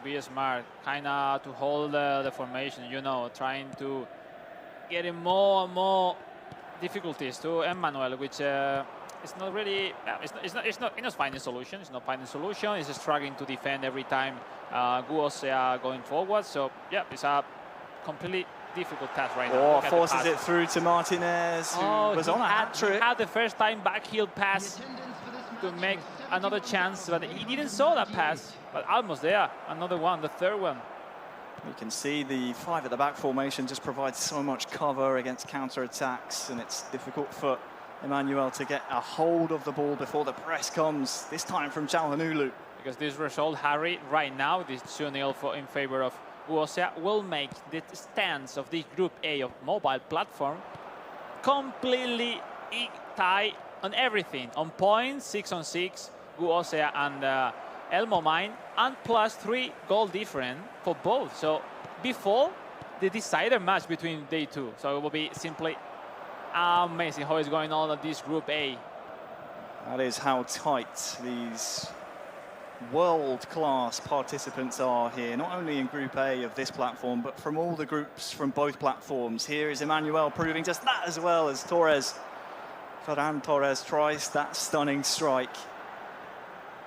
be smart, kind of to hold the formation, you know, trying to get in more and more difficulties to Emmanuel, which is not really, it's not finding solution. It's not finding solution. It's struggling to defend every time Guosea going forward. So yeah, it's a completely difficult task right now. Forces it through to Martinez, who was on a hat-trick. He had the first time backheel pass to make another chance, but he didn't saw that pass, but almost there. Another one, the third one. You can see the 5 at the back formation just provides so much cover against counter-attacks, and it's difficult for Emmanuel to get a hold of the ball before the press comes, this time from Calhanoglu. Because this result, Harry, right now, this 2-0 in favor of Guosea, will make the stance of the Group A of mobile platform completely tied on everything. On points, 6-on-6, Guosea and Elmo Mine, and +3 goal difference for both. So before the decider match between they two. So it will be simply amazing how it's going on at this Group A. That is how tight these world-class participants are here, not only in Group A of this platform, but from all the groups from both platforms. Here is Emmanuel proving just that, as well as Torres. Ferran Torres tries that stunning strike.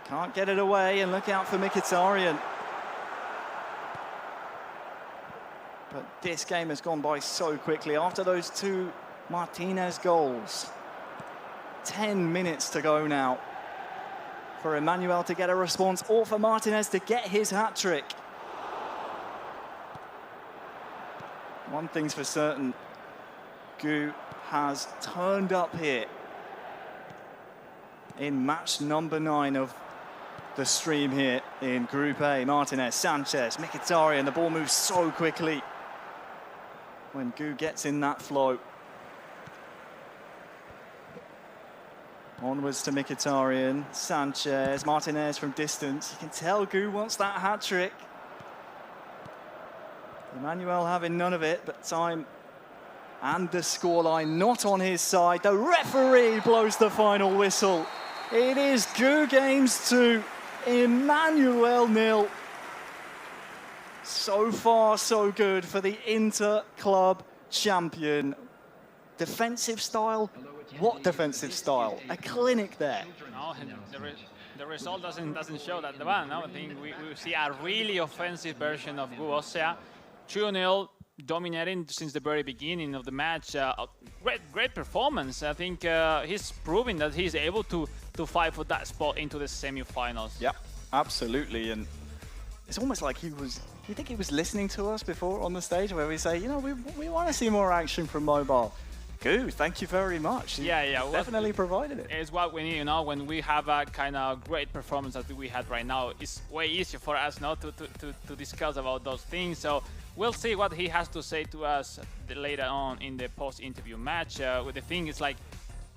Can't get it away, and look out for Mkhitaryan. But this game has gone by so quickly after those 2 Martinez goals. 10 minutes to go now for Emmanuel to get a response, or for Martinez to get his hat-trick. One thing's for certain, Gu has turned up here in match number 9 of the stream here in Group A. Martinez, Sanchez, Mkhitaryan, the ball moves so quickly when Gu gets in that flow. Onwards to Mkhitaryan, Sanchez, Martinez from distance. You can tell Gu wants that hat-trick. Emmanuel having none of it, but time and the scoreline not on his side. The referee blows the final whistle. It is Gu Games 2, Emmanuel 0. So far, so good for the inter-club champion. Defensive style? What defensive style? A clinic there. No, the result doesn't show that one. No, I think we see a really offensive version of Guosea. 2-0, dominating since the very beginning of the match. Great performance. I think he's proving that he's able to fight for that spot into the semi-finals. Yeah, absolutely. And it's almost like you think he was listening to us before on the stage, where we say, you know, we want to see more action from mobile. Gu, thank you very much. Yeah. Definitely provided it. It's what we need, you know, when we have a kind of great performance that we had right now. It's way easier for us now to discuss about those things. So we'll see what he has to say to us later on in the post-interview match. With the thing is, like,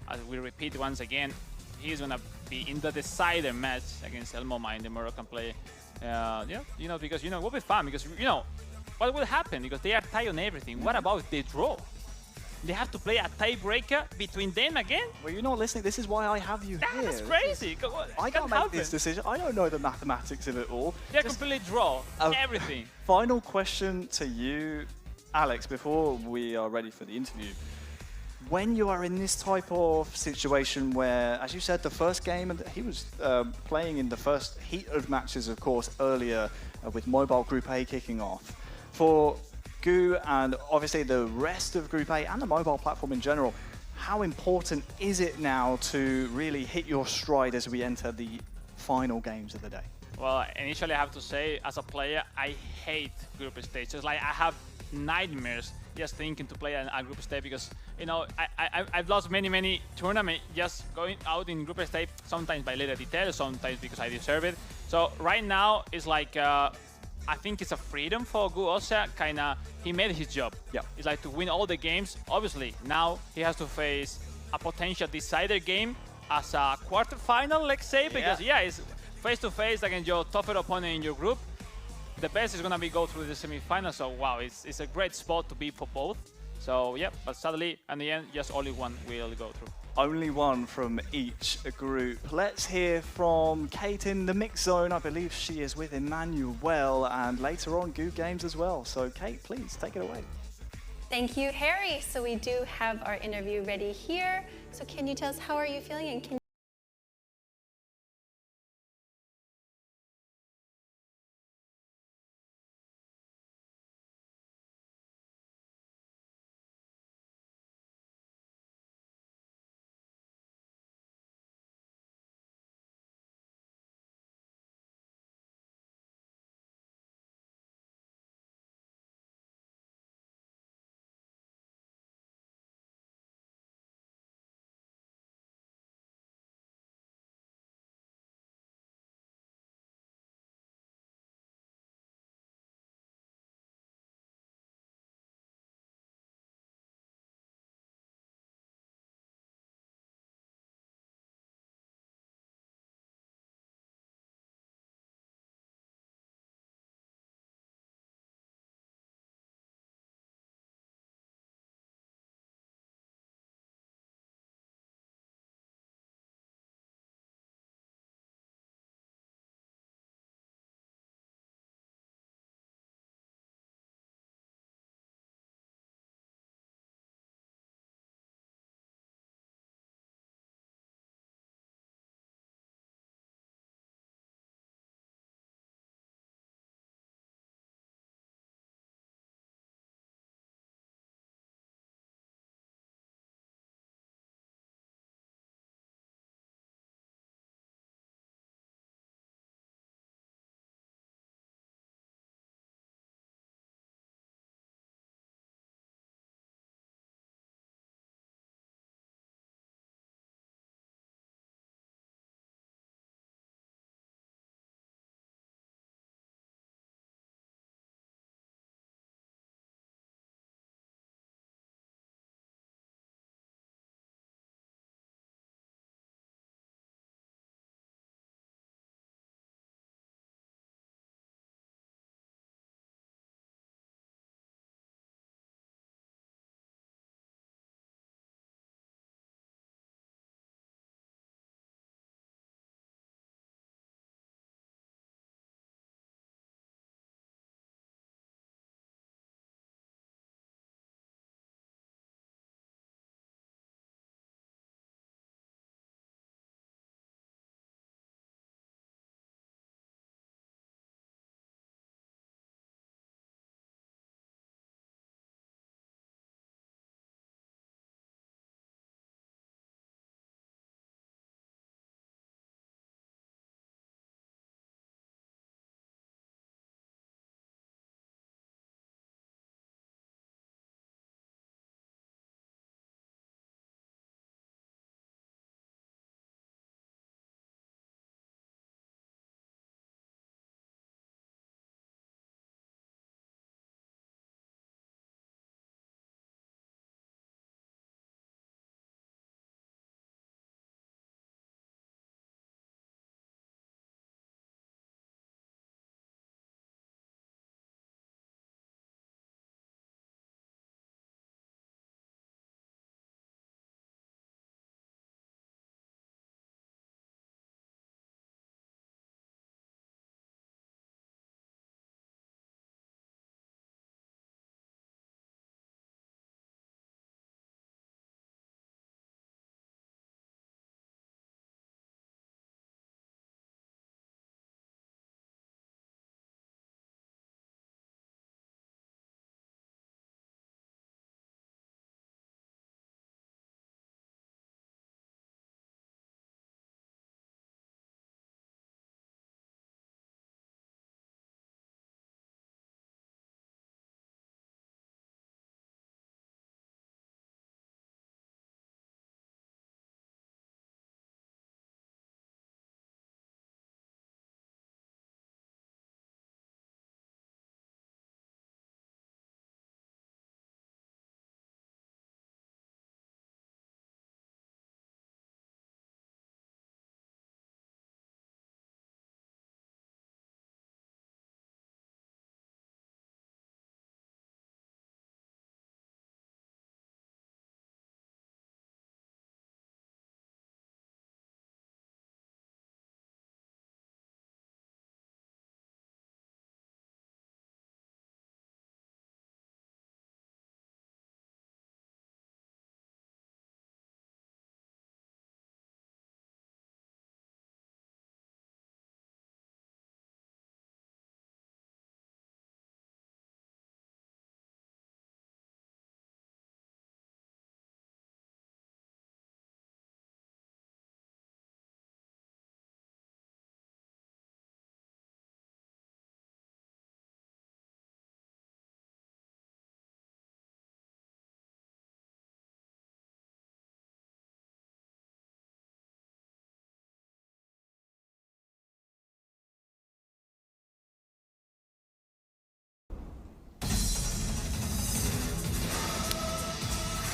as we repeat once again, he's gonna be in the decider match against El Moma, the Moroccan player. Yeah, you know, because, you know, will be fun, because, you know, what will happen? Because they are tied on everything. What about if they draw? They have to play a tiebreaker between them again? Well, you're not listening. This is why I have you here. That's crazy. I can't make this decision. I don't know the mathematics of it all. They completely draw everything. Final question to you, Alex, before we are ready for the interview. When you are in this type of situation where, as you said, the first game, and he was playing in the first heat of matches, of course, earlier with Mobile Group A kicking off. For Gu and obviously the rest of Group A and the mobile platform in general, how important is it now to really hit your stride as we enter the final games of the day? Well, initially I have to say, as a player, I hate group stages. Like, I have nightmares just thinking to play a group stage, because, you know, I've lost many tournaments just going out in group stage, sometimes by little detail, sometimes because I deserve it. So right now it's like, I think it's a freedom for Guosea. Kinda, he made his job. Yeah. It's like to win all the games. Obviously, now he has to face a potential decider game as a quarterfinal, let's say, because yeah, it's face-to-face against your tougher opponent in your group. The best is going to be go through the semi-final, so wow, it's a great spot to be for both. So yeah, but sadly, in the end, just only one will go through. Only one from each group. Let's hear from Kate in the mix zone. I believe she is with Emmanuel, and later on, Goo Games as well. So Kate, please take it away. Thank you, Harry. So we do have our interview ready here. So can you tell us how are you feeling, and can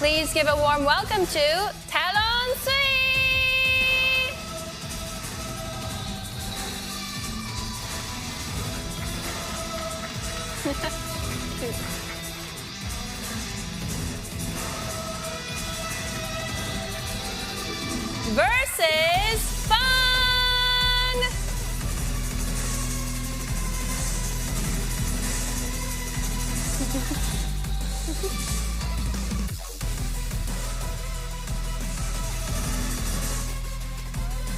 Please give a warm welcome to Talon Sui! Versus Fang!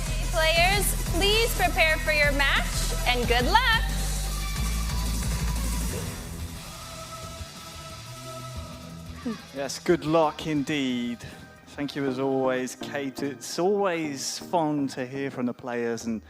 Okay, players, please prepare for your match and good luck! Yes, good luck indeed. Thank you as always, Kate. It's always fun to hear from the players, and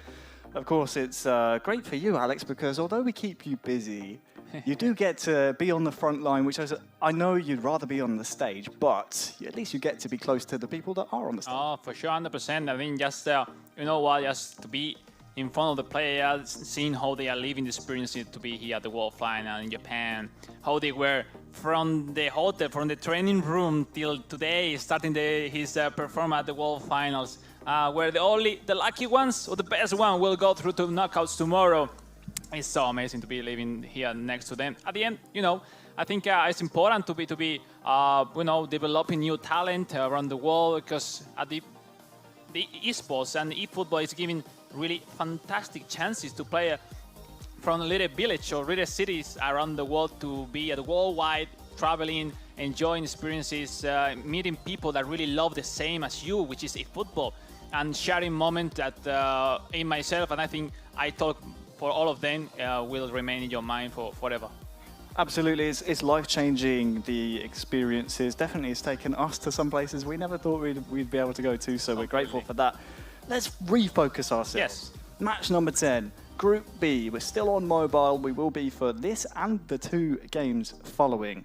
of course it's great for you, Alex, because although we keep you busy, you do get to be on the front line, which I know you'd rather be on the stage, but at least you get to be close to the people that are on the stage. Oh, for sure, 100%. I think just, you know what, just to be in front of the players, seeing how they are living the experience to be here at the World Final in Japan, how they were from the hotel, from the training room till today, starting his performance at the World Finals, where the lucky ones or the best one will go through to knockouts tomorrow. It's so amazing to be living here next to them. At the end, you know, I think it's important to be you know, developing new talent around the world, because at the esports and eFootball is giving really fantastic chances to play from a little village or little cities around the world to be at worldwide, traveling, enjoying experiences, meeting people that really love the same as you, which is eFootball, and sharing moments that in myself, and I think I talk for all of them, will remain in your mind for forever. Absolutely, it's life-changing, the experiences. Definitely it's taken us to some places we never thought we'd be able to go to, so we're grateful for that. Let's refocus ourselves. Yes. Match number 10, Group B. We're still on mobile. We will be for this and the 2 games following.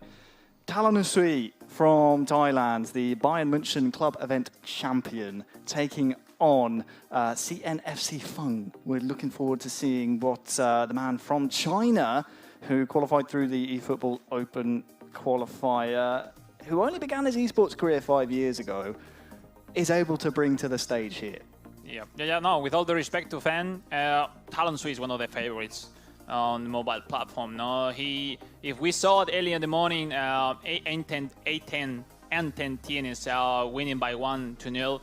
Talon Sui from Thailand, the Bayern München Club Event champion, taking on CNFC Feng. We're looking forward to seeing what the man from China, who qualified through the eFootball Open qualifier, who only began his esports career 5 years ago, is able to bring to the stage here. Yeah, no, with all the respect to Fan, Talon Sui is one of the favorites on the mobile platform. No, if we saw it early in the morning, 8-10 and 10 Tienes winning by 1-0,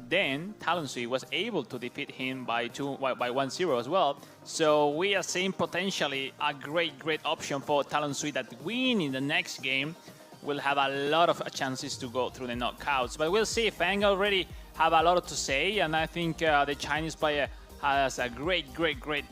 then Talon Sui was able to defeat him by 1-0 as well. So we are seeing potentially a great option for Talon Sui that winning the next game will have a lot of chances to go through the knockouts. But we'll see. Fang already have a lot to say, and I think the Chinese player has a great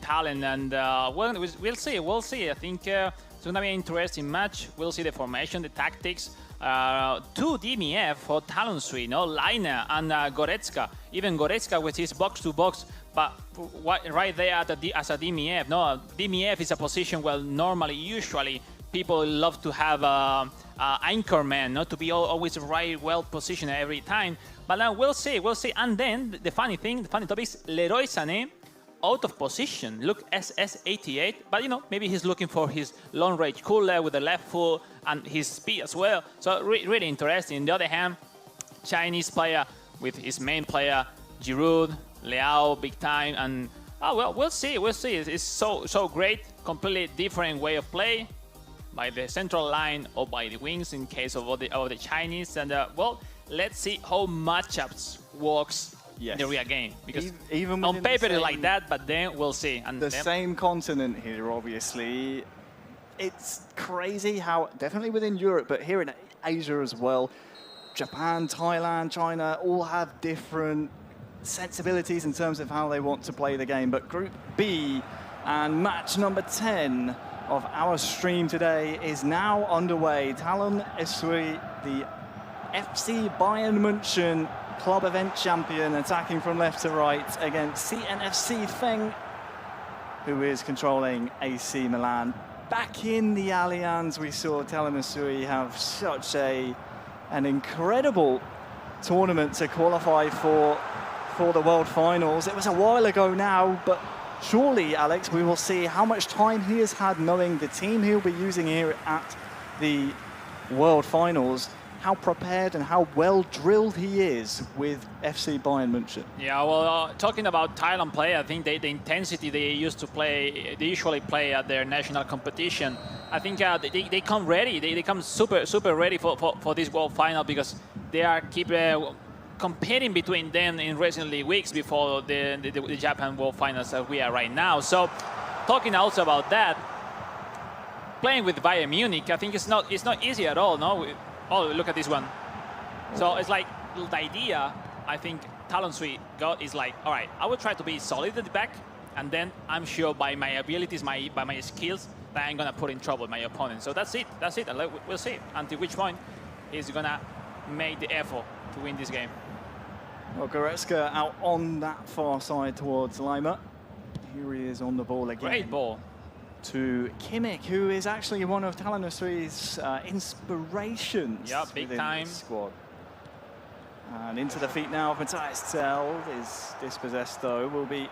talent, and we'll see. I think it's going to be an interesting match. We'll see the formation, the tactics. 2 DMF for Talon Sui, no? Laina and Goretzka. Even Goretzka with his box-to-box, but right there as a DMF. No, DMF is a position where usually people love to have anchorman, not to be always right, well positioned every time. But now we'll see. And then the funny topic is Leroy Sané out of position. Look, SS88, but you know, maybe he's looking for his long range cooler with the left foot and his speed as well. So really interesting. On the other hand, Chinese player with his main player Giroud, Leao, big time, and we'll see. It's so great. Completely different way of play by the central line or by the wings in case of the Chinese. And let's see how matchups works in the real game, because even on paper it's like that, but then we'll see. And the same continent here, obviously. It's crazy how, definitely within Europe, but here in Asia as well, Japan, Thailand, China all have different sensibilities in terms of how they want to play the game. But Group B and match number 10 of our stream today is now underway. Talon Sui, the FC Bayern München Club Event champion, attacking from left to right against CNFC Feng, who is controlling AC Milan. Back in the Allianz, we saw Talon Sui have such an incredible tournament to qualify for the World Finals. It was a while ago now, but surely, Alex, we will see how much time he has had knowing the team he'll be using here at the World Finals. how prepared and how well drilled he is with FC Bayern München. Yeah, well, talking about Thailand play, I think the intensity they usually play at their national competition, I think they come ready. They come super ready for this World Final, because they are competing between them in recently weeks before the Japan World Finals that we are right now. So, talking also about that, playing with Bayern Munich, I think it's not easy at all. No, oh, look at this one. So it's like the idea, I think Talon Sui got is like, all right, I will try to be solid at the back, and then I'm sure by my abilities, by my skills, that I'm gonna put in trouble my opponent. So that's it. And we'll see until which point he's gonna make the effort to win this game. Well, Goretzka out on that far side towards Lima. Here he is on the ball again. Great ball. To Kimmich, who is actually one of Talon Sui's inspirations. Yeah, big time. This squad. And into the feet now of Matthias Tell is dispossessed though. Will be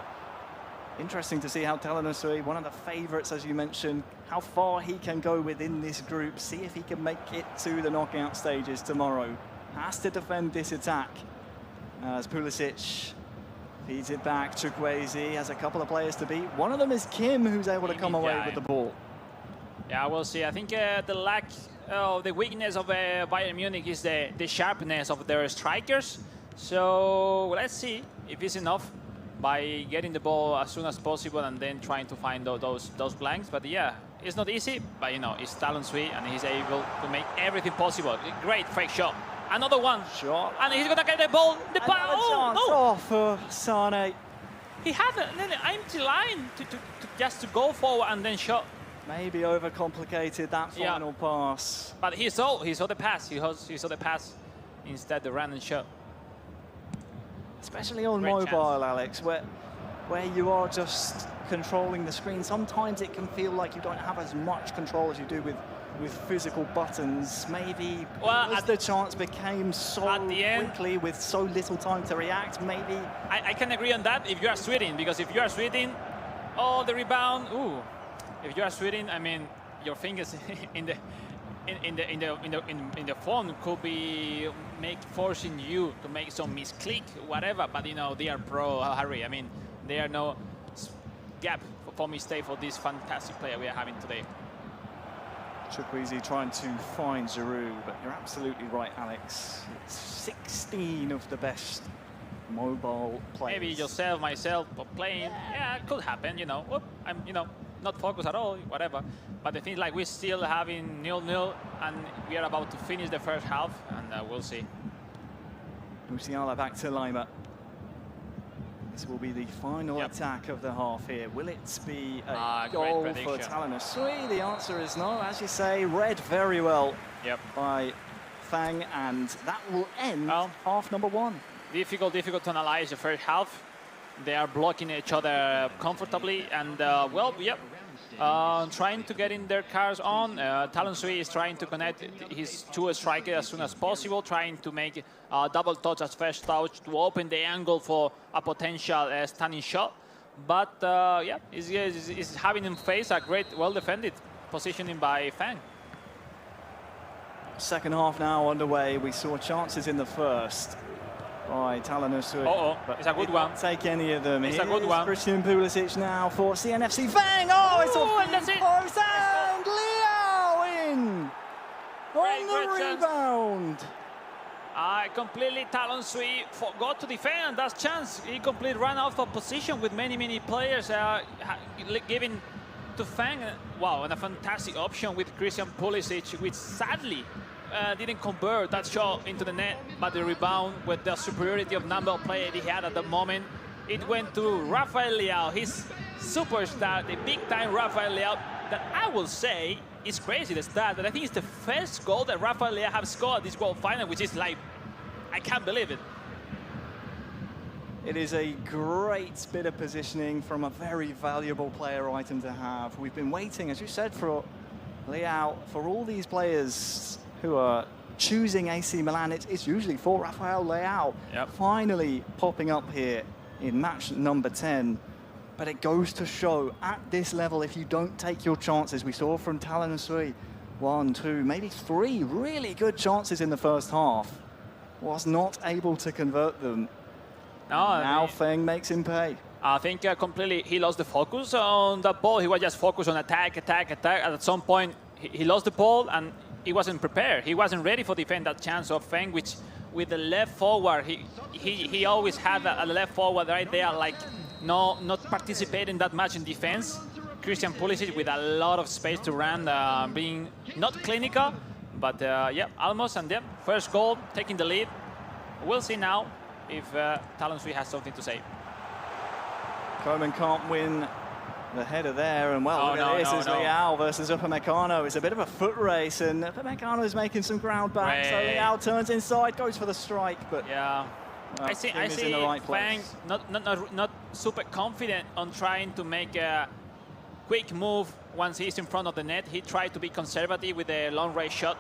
interesting to see how Talon Sui, one of the favourites as you mentioned, how far he can go within this group. See if he can make it to the knockout stages tomorrow. Has to defend this attack as Pulisic feeds it back. Chukwueze has a couple of players to beat. One of them is Kim, who's able to come away with the ball. Yeah, we'll see. I think the weakness of Bayern Munich is the sharpness of their strikers. So let's see if it's enough by getting the ball as soon as possible and then trying to find those blanks. But yeah, it's not easy. But you know, it's Talon Sui and he's able to make everything possible. Great fake shot. Another one. Shot. And he's gonna get the ball. The ball. Oh, no. Oh, for Sane. He had an empty line to just to go forward and then shot. Maybe overcomplicated that final pass. But he saw the pass. He saw the pass instead the random shot. Especially on Great mobile, chance. Alex, where you are just controlling the screen. Sometimes it can feel like you don't have as much control as you do with physical buttons. Maybe as the chance became so quickly with so little time to react, maybe. I can agree on that if you are sweating, because if you are sweating, oh, the rebound, ooh. If you are sweating, I mean, your fingers in the phone could be forcing you to make some misclick, whatever. But you know, they are pro, Harry. I mean, there are no gap for mistake for this fantastic player we are having today. Chukwueze trying to find Giroud, but you're absolutely right, Alex. It's 16 of the best mobile players. Maybe yourself, myself, but playing, yeah, it could happen, you know. Whoop, I'm, you know, not focused at all, whatever. But the thing is, like, we're still having 0-0, and we are about to finish the first half, and we'll see. Musiala back to Lima. This will be the final attack of the half here. Will it be a goal for Talon Sui? The answer is no. As you say, read very well by Fang, and that will end half number one. Difficult to analyze the first half. They are blocking each other comfortably, and trying to get in their cars on. Talon Sui is trying to connect his two strikers as soon as possible, trying to make a double touch as first touch to open the angle for a potential stunning shot. But he's having him face a great, well-defended positioning by Fang. Second half now underway. We saw chances in the first by Talon Sui. It's a good one. Take any of them. It's a good one. Christian Pulisic now for CNFC. Fang! Oh, it's off the post, and Liao in on the rebound. Completely Talon Sui forgot to defend that chance. He completely ran out of position with many players giving to Fang. Wow, and a fantastic option with Christian Pulisic, which sadly didn't convert that shot into the net, but the rebound with the superiority of number of players he had at the moment, it went to Rafael Leao, his superstar, the big-time Rafael Leao, that I will say is crazy, the stat, that I think it's the first goal that Rafael Leao have scored this World Final, which is like, I can't believe it. It is a great bit of positioning from a very valuable player item to have. We've been waiting, as you said, for Leao, for all these players who are choosing AC Milan. It's usually for Rafael Leao. Finally popping up here in match number 10. But it goes to show, at this level, if you don't take your chances, we saw from Talon Sui, 1, 2, maybe 3 really good chances in the first half. Was not able to convert them. No, Now Feng makes him pay. I think completely he lost the focus on that ball. He was just focused on attack. At some point, he lost the ball and he wasn't prepared. He wasn't ready for defend that chance of Feng, which with the left forward, he always had a left forward right there, like not participating that much in defense. Christian Pulisic with a lot of space to run, being not clinical, but yeah, almost. And then first goal, taking the lead. We'll see now if Talon Sui has something to say. Coleman can't win the header there, and well, look at this, it's Leao versus Upamecano. It's a bit of a foot race, and Upamecano is making some ground back, so Leao turns inside, goes for the strike, but yeah. well, I see in the right Fang place. not super confident on trying to make a quick move once he's in front of the net. He tried to be conservative with a long range shot,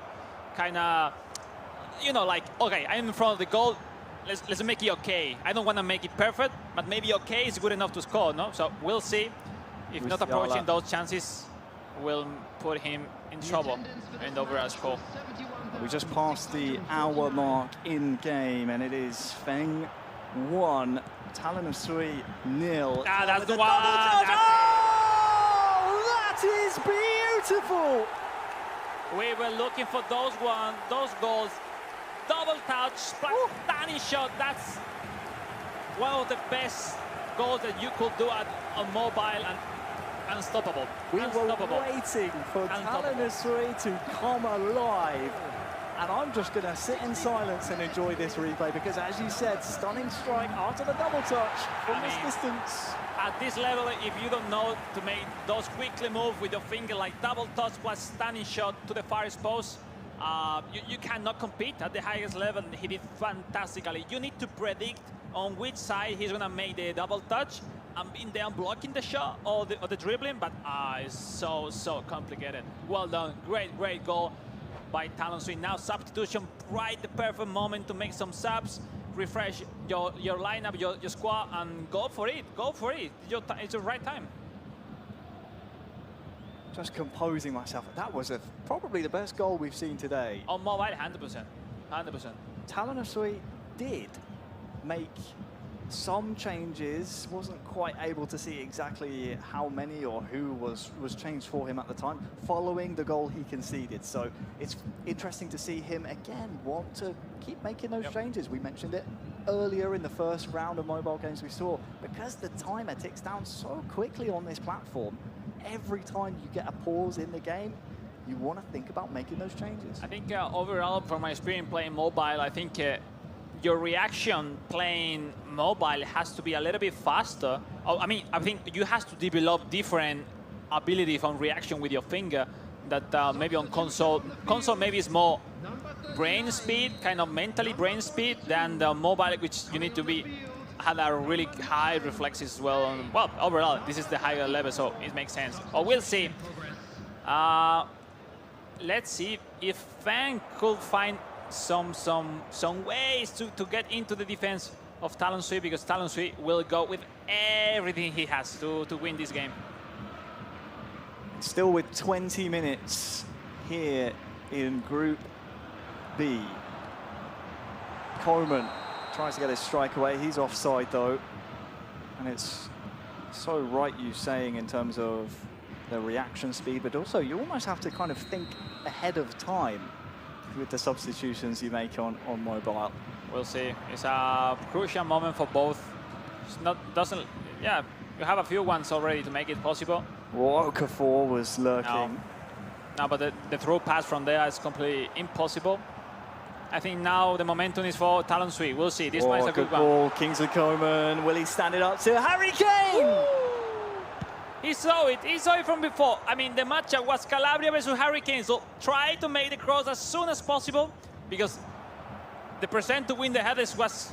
kind of, you know, like, okay, I'm in front of the goal, let's make it okay. I don't want to make it perfect, but maybe okay is good enough to score, no? So we'll see. If not approaching those chances, will put him in trouble and over a score. We just passed the hour mark in game, and it is Feng 1, Talon of Sui 0. Ah, that's the one. That is beautiful. We were looking for those goals. Double touch, stunning shot. That's one of the best goals that you could do on mobile, and unstoppable. We were waiting for Talon of Sui to come alive. And I'm just going to sit in silence and enjoy this replay because, as you said, stunning strike after the double touch from this distance. At this level, if you don't know to make those quickly move with your finger, like double touch plus stunning shot to the farthest post, you cannot compete at the highest level. He did fantastically. You need to predict on which side he's going to make the double touch and being there blocking the shot or the dribbling, but it's so complicated. Well done. Great goal by Talon Sui. Now substitution, right the perfect moment to make some subs, refresh your lineup, your squad, and go for it. It's the right time. Just composing myself. That was probably the best goal we've seen today. On mobile, 100%. Talon of Sui did make some changes, wasn't quite able to see exactly how many or who was changed for him at the time, following the goal he conceded. So it's interesting to see him again want to keep making those changes. We mentioned it earlier in the first round of mobile games we saw. Because the timer ticks down so quickly on this platform, every time you get a pause in the game, you want to think about making those changes. I think overall, from my experience playing mobile, I think your reaction playing mobile has to be a little bit faster. I think you have to develop different ability from reaction with your finger that maybe on console maybe is more brain speed, kind of mentally brain speed, than the mobile, which you need to have a really high reflexes as well. Well, overall, this is the higher level, so it makes sense. But we'll see. Let's see if Fang could find some ways to get into the defense of Talon Sui, because Talon Sui will go with everything he has to win this game. Still with 20 minutes here in Group B. Coleman tries to get his strike away. He's offside though, and it's so right you saying in terms of the reaction speed, but also you almost have to kind of think ahead of time with the substitutions you make on mobile. We'll see. It's a crucial moment for both. You have a few ones already to make it possible. Okafor was lurking. No, but the through pass from there is completely impossible. I think now the momentum is for Talon Sui. We'll see. This one is a good ball. one. Kingsley Coman, will he stand it up to Harry Kane? Woo! He saw it from before. I mean, the matchup was Calabria versus Hurricane, so try to make the cross as soon as possible, because the percent to win the headers was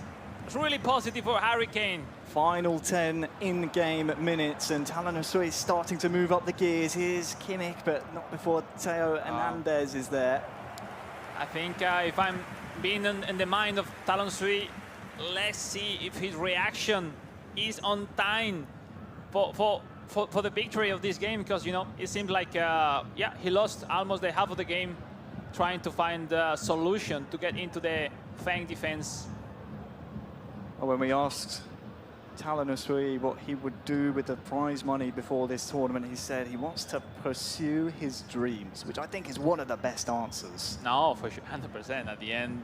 really positive for Hurricane. Final 10 in-game minutes, and Talon of Sui is starting to move up the gears. Here's Kimmich, but not before Theo Hernandez is there. I think if I'm being in the mind of Talon Sui, let's see if his reaction is on time for for the victory of this game, because you know it seems like yeah, he lost almost the half of the game trying to find a solution to get into the Fang defense. Well, when we asked Talon Usui what he would do with the prize money before this tournament, he said he wants to pursue his dreams, which I think is one of the best answers. No, for sure, 100%. At the end,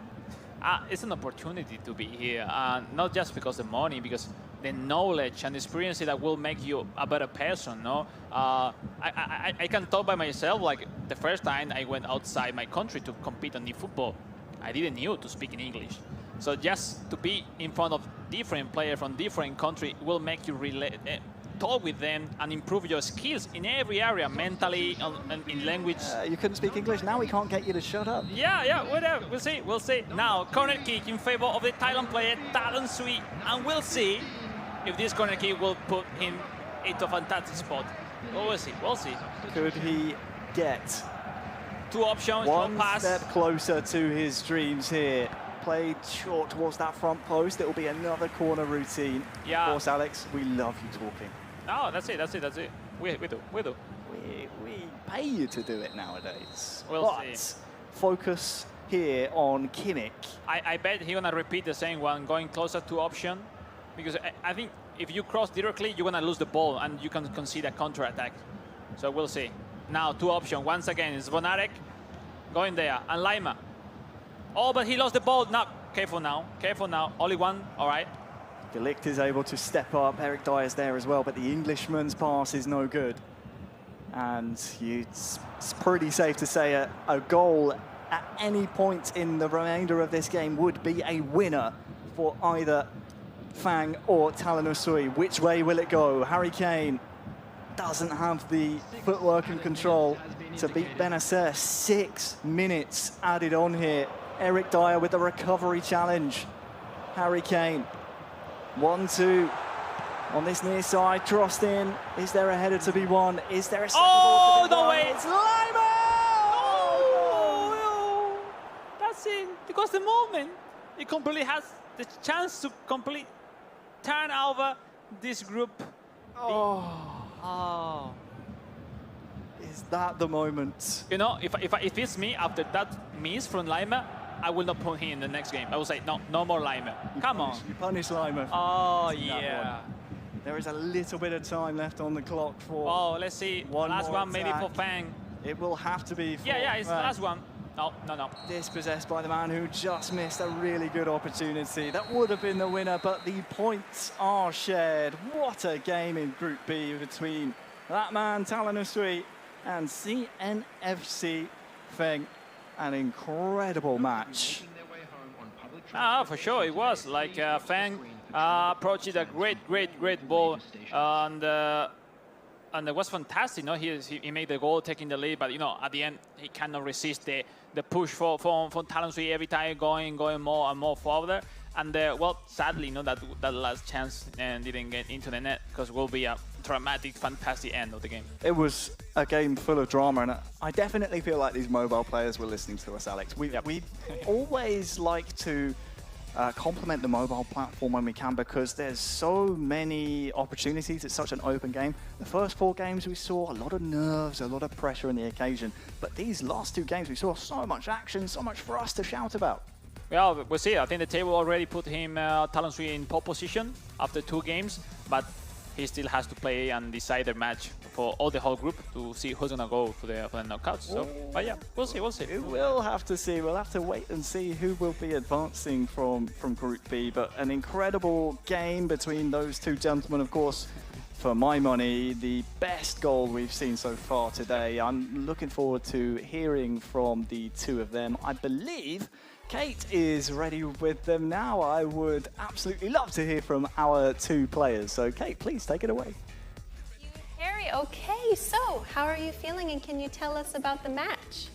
it's an opportunity to be here, not just because of the money, because the knowledge and experience that will make you a better person. No, I can talk by myself. Like the first time I went outside my country to compete on efootball, I didn't know to speak in English. So just to be in front of different players from different countries will make you talk with them and improve your skills in every area, mentally, in language. You couldn't speak English, now we can't get you to shut up. Yeah, whatever. We'll see. Now, corner kick in favor of the Thailand player, Talon Usui, and we'll see if this corner kick will put him into a fantastic spot. We'll see. Could he get two options, one pass. step closer to his dreams here? Played short towards that front post. It will be another corner routine. Yeah. Of course, Alex, we love you talking. Oh, that's it. We do. We pay you to do it nowadays. We'll but see. Focus here on Kimmich. I bet he's gonna repeat the same one, going closer to option, because I think if you cross directly, you're gonna lose the ball and you can concede a counter attack. So we'll see. Now two options. Once again, it's Zvonarek going there, and Lima. Oh, but he lost the ball. Now, careful now. Only one, all right. De Ligt is able to step up. Eric Dyer's there as well, but the Englishman's pass is no good. And it's pretty safe to say a goal at any point in the remainder of this game would be a winner for either Fang or Talon Usui. Which way will it go? Harry Kane doesn't have the footwork and control to beat Benacer. 6 minutes added on here. Eric Dyer with the recovery challenge. Harry Kane. 1-2 on this near side. Crossed in. Is there a header to be won? Is there a second ball to be won? way! It's Lima! No! That's it. Because the moment he completely has the chance to complete turn over this group. Oh. Is that the moment? You know, if it's me after that miss from Lima, I will not put him in the next game. I will say, no more Lima. Come on. You punish Lima. Oh, That yeah. one. There is a little bit of time left on the clock for Oh, let's see. Last more one maybe for attack. Fang. It will have to be for Yeah, it's the Fang. last one. No. Dispossessed by the man who just missed a really good opportunity. That would have been the winner, but the points are shared. What a game in Group B between that man, Talon Usui, and CNFC Feng. An incredible match. For sure it was. Like Fang approached a great ball, and it was fantastic. You know, he made the goal, taking the lead, but you know, at the end he cannot resist the push from Talon Usui every time going more and more further. And well, sadly, you know, that last chance didn't get into the net, because it will be a dramatic, fantastic end of the game. It was a game full of drama, and I definitely feel like these mobile players were listening to us, Alex. We always like to compliment the mobile platform when we can, because there's so many opportunities. It's such an open game. The first 4 games we saw a lot of nerves, a lot of pressure on the occasion, but these last 2 games we saw so much action, so much for us to shout about. Well, we'll see. I think the table already put him, Talon Usui, in pole position after 2 games, but he still has to play and decide their match for all the whole group to see who's gonna go for the knockouts. So, but yeah, we'll see. We'll have to see. We'll have to wait and see who will be advancing from Group B. But an incredible game between those 2 gentlemen, of course. For my money, the best goal we've seen so far today. I'm looking forward to hearing from the 2 of them. I believe Kate is ready with them now. I would absolutely love to hear from our 2 players. So Kate, please take it away. Harry, okay, so how are you feeling, and can you tell us about the match?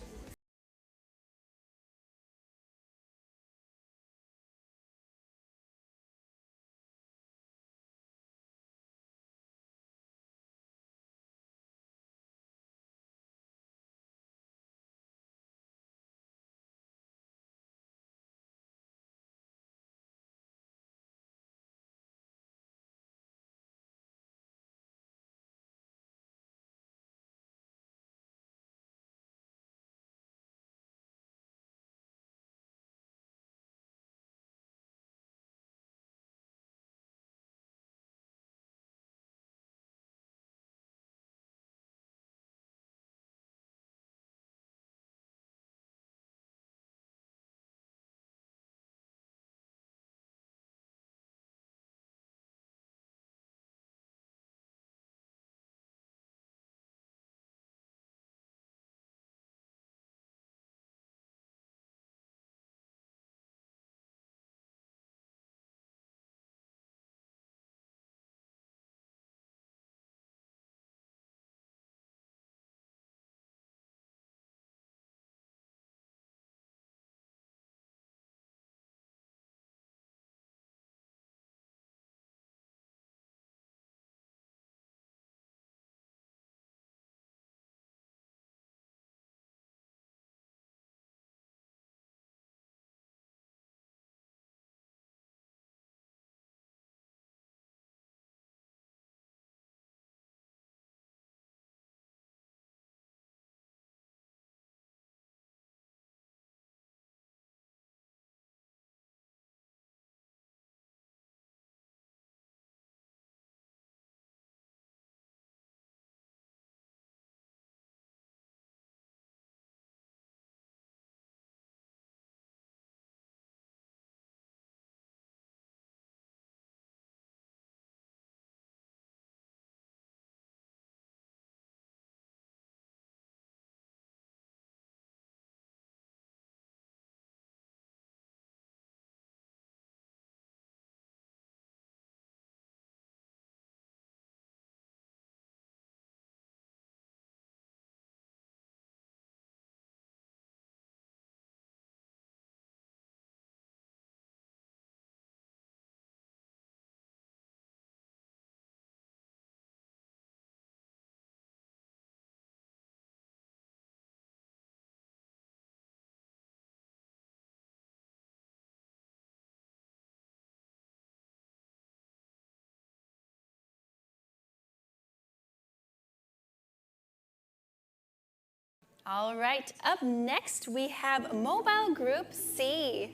All right, up next we have Mobile Group C.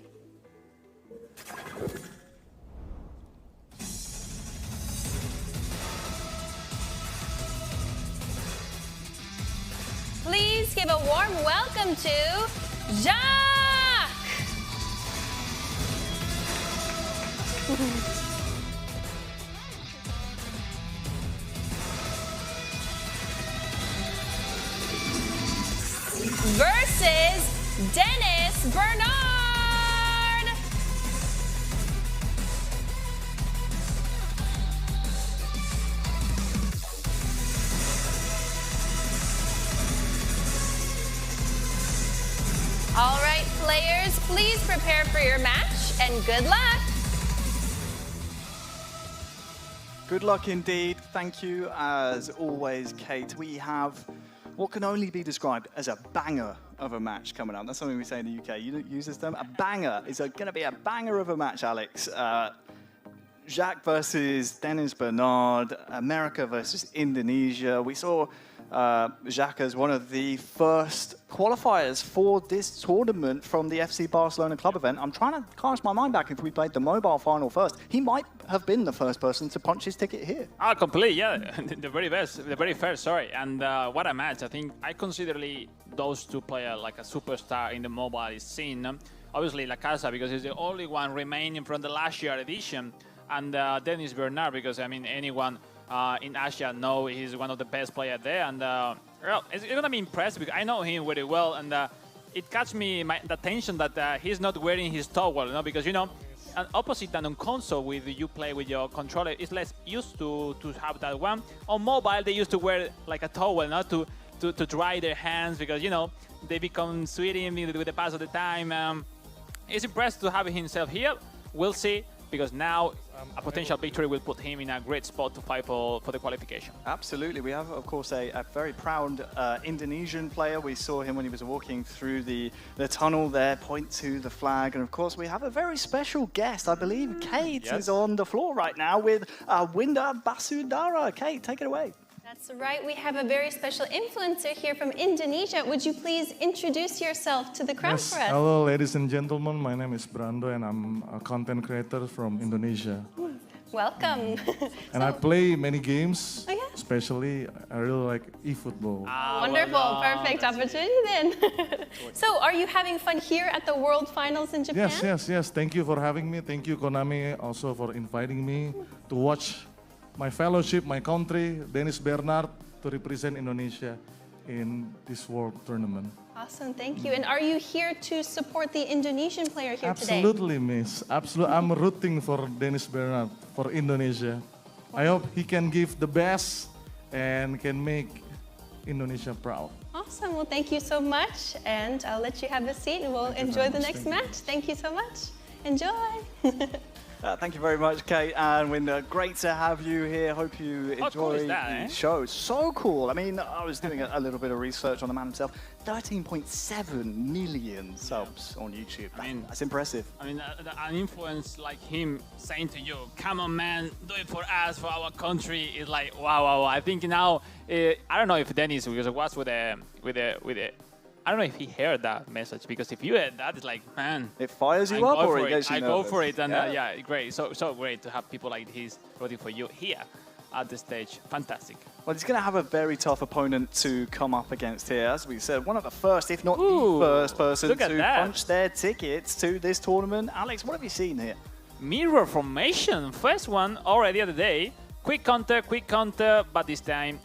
Please give a warm welcome to Jacques! Versus Dennis Bernard! All right, players, please prepare for your match and good luck. Good luck indeed. Thank you, as always, Kate. We have what can only be described as a banger of a match coming up. That's something we say in the UK. You don't use this term? A banger. It's going to be a banger of a match, Alex. Jacques versus Dennis Bernard, America versus Indonesia. We saw Jacques as one of the first qualifiers for this tournament from the FC Barcelona club event. I'm trying to cast my mind back if we played the mobile final first. He might have been the first person to punch his ticket here. Ah, completely, yeah. The very best, the very first, sorry. And what a match. I think I consider those two players like a superstar in the mobile scene. Obviously, La Casa, because he's the only one remaining from the last year edition. And Dennis Bernard, because, I mean, anyone in Asia know he's one of the best players there. And well, it's going to be impressive because I know him very well. And it catch me the attention that he's not wearing his towel, you know, because, you know, opposite than on console, with you play with your controller, it's less used to have that one. On mobile, they used to wear like a towel, not to dry their hands, because, you know, they become sweaty with the pass of the time. It's impressive to have himself here. We'll see, because now a potential victory will put him in a great spot to fight for the qualification. Absolutely. We have, of course, a very proud Indonesian player. We saw him when he was walking through the tunnel there, point to the flag. And, of course, we have a very special guest. I believe Kate is on the floor right now with Winda Basudara. Kate, take it away. That's right. We have a very special influencer here from Indonesia. Would you please introduce yourself to the crowd for us? Hello, ladies and gentlemen. My name is Brando, and I'm a content creator from Indonesia. Welcome. And I play many games. Oh, yeah? Especially, I really like efootball. Wonderful. well, Perfect opportunity then. So, are you having fun here at the World Finals in Japan? Yes. Thank you for having me. Thank you, Konami, also for inviting me to watch my fellowship, my country, Dennis Bernard, to represent Indonesia in this World Tournament. Awesome, thank you. And are you here to support the Indonesian player here today? Absolutely, miss. Absolutely. I'm rooting for Dennis Bernard, for Indonesia. I hope he can give the best and can make Indonesia proud. Awesome, well thank you so much. And I'll let you have a seat and we'll enjoy the next match. Thank you so much. Enjoy. Thank you very much, Kate and Winda. Great to have you here. Hope you enjoy cool is that, the show. So cool. I mean, I was doing a little bit of research on the man himself. 13.7 million subs on YouTube. That's impressive. I mean, an influence like him saying to you, "Come on, man, do it for us, for our country," is like, wow. I think now, I don't know if Dennis, because it was with a. I don't know if he heard that message, because if you heard that, it's like, man, it fires you up, or it gets you I nervous. go for it, and yeah, great. So great to have people like this rooting for you here at the stage. Fantastic. Well, he's going to have a very tough opponent to come up against here. As we said, one of the first, if not the first person to punch their tickets to this tournament. Alex, what have you seen here? Mirror formation, first one already of the day. Quick counter, but this time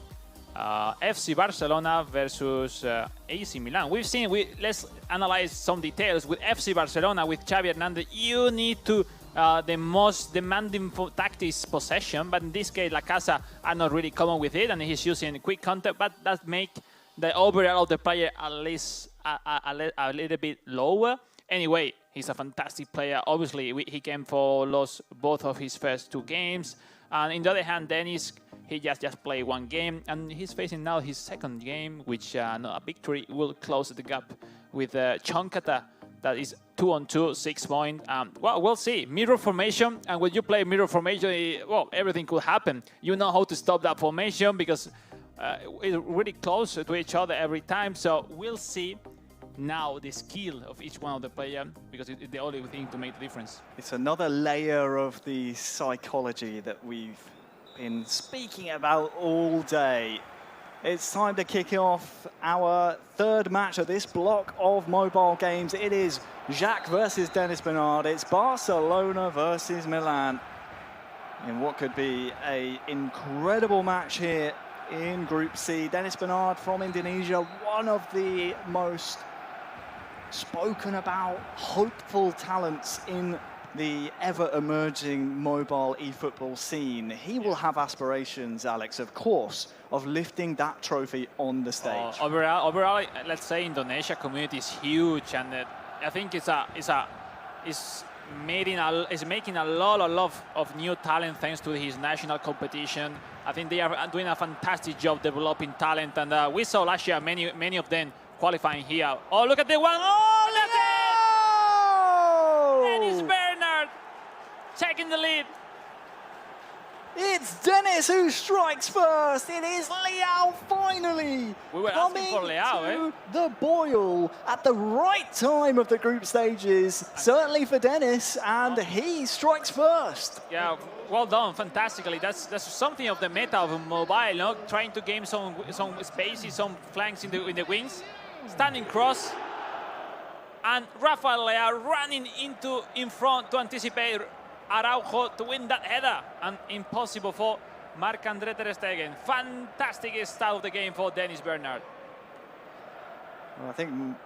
FC Barcelona versus AC Milan. Let's analyze some details. With FC Barcelona, with Xavi Hernandez, you need to the most demanding tactics possession, but in this case, La Casa are not really common with it, and he's using quick counter, but that make the overall of the player at least a little bit lower. Anyway, he's a fantastic player. Obviously, he came for lost both of his first two games, and on the other hand, Dennis, he just played one game, and he's facing now his second game, which a victory will close the gap with Chonkata. That is 2-on-2, 6 points. Well, we'll see. Mirror formation, and when you play mirror formation, well, everything could happen. You know how to stop that formation, because really close to each other every time. So we'll see now the skill of each one of the players, because it's the only thing to make the difference. It's another layer of the psychology that we've been speaking about all day. It's time to kick off our third match of this block of mobile games. It is Jacques versus Dennis Bernard. It's Barcelona versus Milan in what could be an incredible match here in Group C. Dennis Bernard from Indonesia, one of the most spoken about, hopeful talents in the ever-emerging mobile eFootball scene. He will have aspirations, Alex, of course, of lifting that trophy on the stage. Overall, let's say Indonesia community is huge, and I think it's making a lot of new talent thanks to his national competition. I think they are doing a fantastic job developing talent, and we saw last year many of them qualifying here. Oh, look at the one! Oh, that's it! Dennis Bernard taking the lead. It's Dennis who strikes first. It is Leao finally We were asking for Leao, the boil at the right time of the group stages. Certainly for Dennis, and he strikes first. Yeah, well done, fantastically. That's something of the meta of mobile, no? Trying to gain some spaces, some flanks in the wings, standing cross, and Rafael Leao running in front to anticipate Araujo to win that header, and impossible for Marc-André ter Stegen. Fantastic start of the game for Dennis Bernard. Well, I think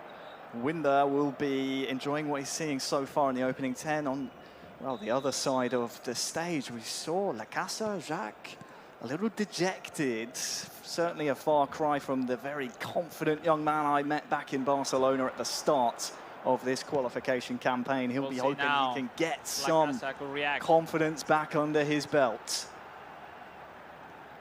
Winder will be enjoying what he's seeing so far in the opening 10. On, well, the other side of the stage, we saw La Casa, Jacques, a little dejected. Certainly a far cry from the very confident young man I met back in Barcelona at the start of this qualification campaign. He'll be hoping he can get some confidence back under his belt.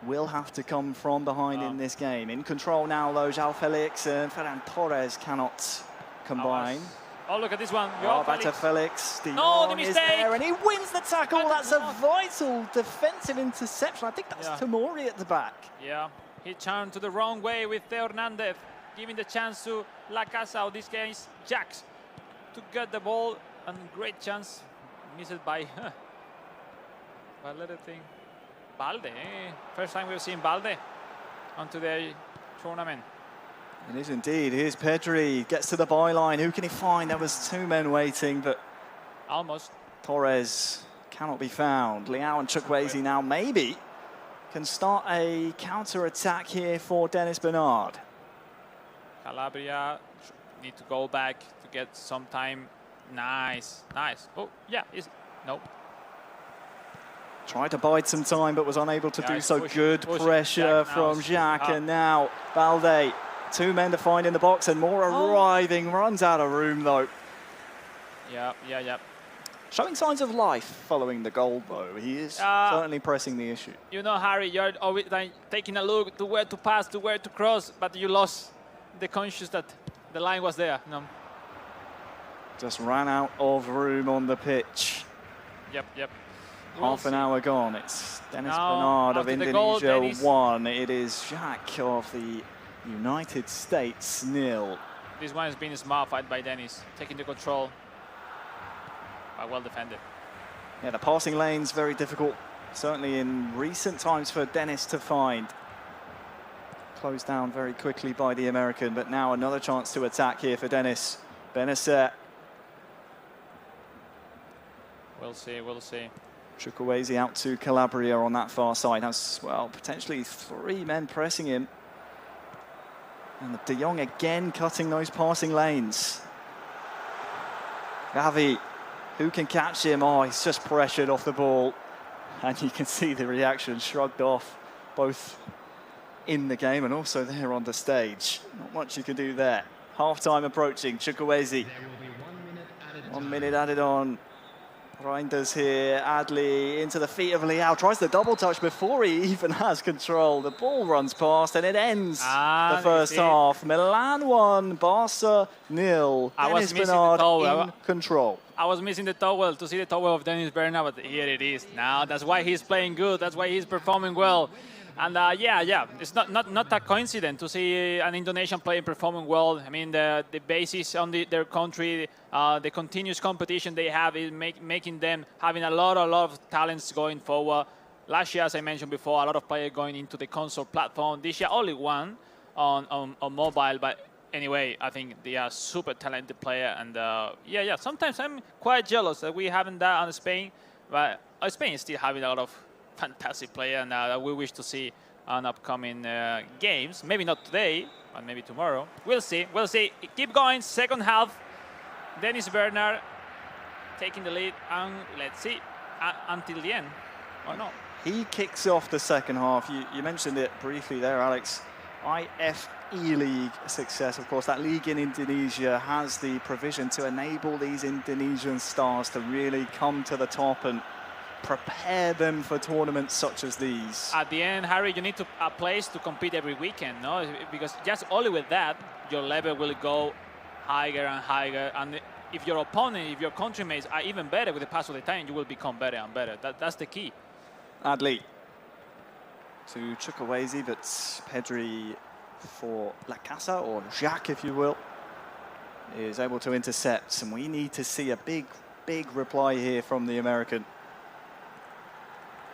Will have to come from behind in this game. In control now, though, João Felix and Ferran Torres cannot combine. Oh, look at this one. Back to Felix. No, the mistake. Is there, and he wins the tackle. That's a vital defensive interception. I think that's Tomori at the back. Yeah, he turned to the wrong way with Theo Hernandez, giving the chance to La Casa, or this case, Jax, to get the ball, and great chance, missed by little thing. Balde, first time we've seen Balde on today's tournament. It is indeed. Here's Pedri, gets to the byline. Who can he find? There was two men waiting, but almost. Torres cannot be found. Leao and Chukwueze now maybe can start a counter-attack here for Dennis Bernard. Calabria need to go back to get some time. Nice. Oh, yeah, nope. Tried to bide some time, but was unable to do so. Good pushing pressure from Jacques, and now Balde. Two men to find in the box, and more arriving. Runs out of room, though. Yeah. Showing signs of life following the goal, though. He is certainly pressing the issue. You know, Harry, you're always taking a look to where to pass, to where to cross, but you lost the conscious that the line was there. No. Just ran out of room on the pitch. Yep. Half an hour gone. It's Dennis Bernard of Indonesia 1. It is Jacques of the United States 0. This one has been a smart fight by Dennis, taking the control. Well defended. Yeah, the passing lane's very difficult, certainly in recent times, for Dennis to find. Closed down very quickly by the American, but now another chance to attack here for Dennis. Benacer. We'll see. Chukwueze out to Calabria on that far side. Has, well, potentially three men pressing him. And De Jong again cutting those passing lanes. Gavi, who can catch him? Oh, he's just pressured off the ball. And you can see the reaction, shrugged off, both in the game and also there on the stage. Not much you can do there. Half-time approaching, Chukwueze. 1 minute added on. Reinders here, Adli into the feet of Leao, tries the double touch before he even has control. The ball runs past and it ends the first half. Milan 1, Barca 0. Dennis Bernard in control. I was missing the towel to see the towel of Dennis Bernard, but here it is. Now that's why he's playing good, that's why he's performing well. And yeah, it's not a coincidence to see an Indonesian player performing well. I mean, the basis on their country, the continuous competition they have is making them having a lot of talents going forward. Last year, as I mentioned before, a lot of players going into the console platform. This year, only one on mobile, but anyway, I think they are super talented player. And yeah, sometimes I'm quite jealous that we haven't that on Spain, but Spain is still having a lot of fantastic player, and we wish to see on upcoming games. Maybe not today, but maybe tomorrow. We'll see. Keep going. Second half. Dennis Bernard taking the lead, and let's see until the end, or not. He kicks off the second half. You mentioned it briefly there, Alex. IFE League success. Of course, that league in Indonesia has the provision to enable these Indonesian stars to really come to the top and prepare them for tournaments such as these. At the end, Harry, you need a place to compete every weekend, no? Because just only with that, your level will go higher and higher. And if your opponent, if your countrymates are even better with the pass of the time, you will become better and better. That's the key. Adli to Chukwueze, but Pedri for La Casa, or Jacques, if you will, is able to intercept. And we need to see a big reply here from the American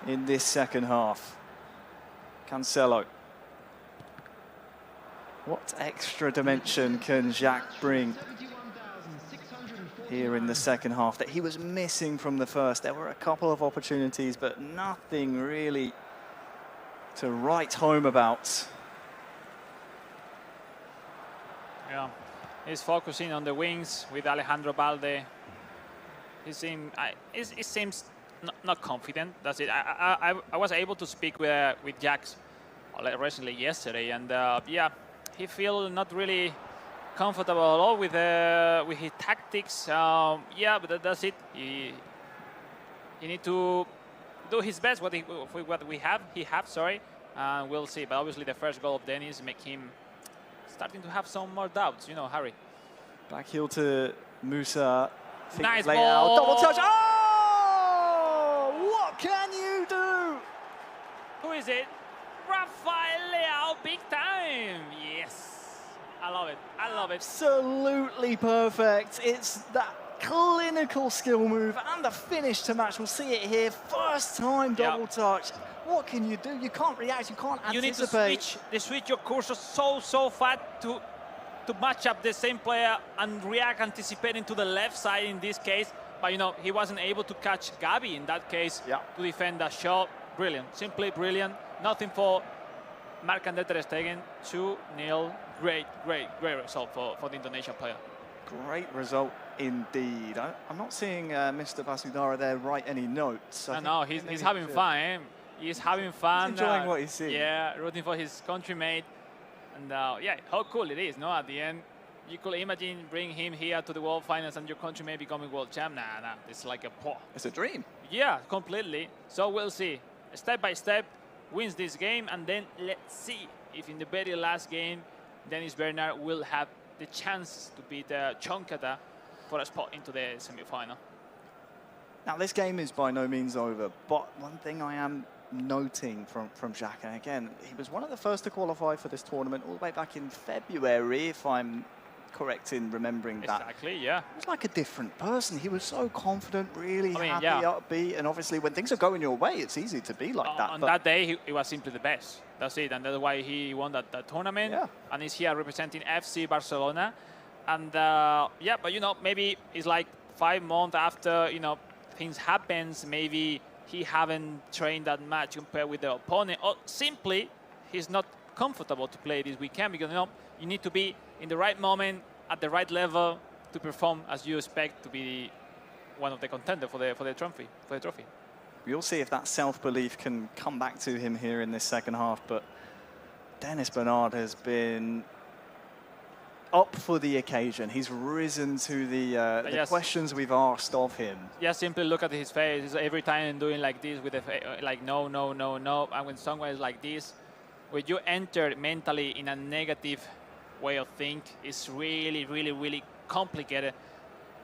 in this second half. Cancelo. What extra dimension can Jacques bring here in the second half that he was missing from the first? There were a couple of opportunities, but nothing really to write home about. Yeah, he's focusing on the wings with Alejandro Balde. He seems not confident. That's it. I was able to speak with Jacques recently yesterday, and yeah, he feels not really comfortable at all with his tactics. Yeah, but that's it. He need to do his best with what he have. Sorry, we'll see. But obviously, the first goal of Dennis make him starting to have some more doubts. You know, Harry. Back heel to Musa. Nice layout. ball. Double touch. Oh! What can you do? Who is it? Rafael Leao, big time. Yes. I love it. Absolutely perfect. It's that clinical skill move and the finish to match. We'll see it here. First time double touch. What can you do? You can't react. You can't anticipate. You need to switch your cursor so fast to match up the same player and react anticipating to the left side in this case. But, you know, he wasn't able to catch Gabi in that case to defend that shot. Brilliant. Simply brilliant. Nothing for Marc-André ter Stegen. 2-0. Great result for the Indonesian player. Great result indeed. I'm not seeing Mr. Basudara there write any notes. No, he's having fun. Eh? He's having fun. He's enjoying what he's seeing. Yeah, rooting for his countrymate. And yeah, how cool it is, no? At the end, you could imagine bring him here to the World Finals and your country becoming world champ. Nah, it's like it's a dream. Yeah, completely. So we'll see. Step by step, wins this game, and then let's see if in the very last game, Dennis Bernard will have the chance to beat Chonkata for a spot into the semi-final. Now, this game is by no means over, but one thing I am noting from Jacques, and again, he was one of the first to qualify for this tournament all the way back in February, if I'm correct in remembering that. Exactly, yeah. He was like a different person. He was so confident, really happy, upbeat, and obviously when things are going your way, it's easy to be like that. On that day, he was simply the best. That's it, and that's why he won that tournament. Yeah. And he's here representing FC Barcelona. And yeah, but you know, maybe it's like 5 months after, you know, things happens, maybe he haven't trained that much compared with the opponent, or simply he's not comfortable to play this weekend, because you know you need to be in the right moment at the right level to perform as you expect to be one of the contenders for the trophy. We'll see if that self-belief can come back to him here in this second half. But Dennis Bernard has been up for the occasion. He's risen to the questions we've asked of him. Just simply look at his face. Every time doing like this with the like no. And when someone is like this, when you enter mentally in a negative way of think, it's really complicated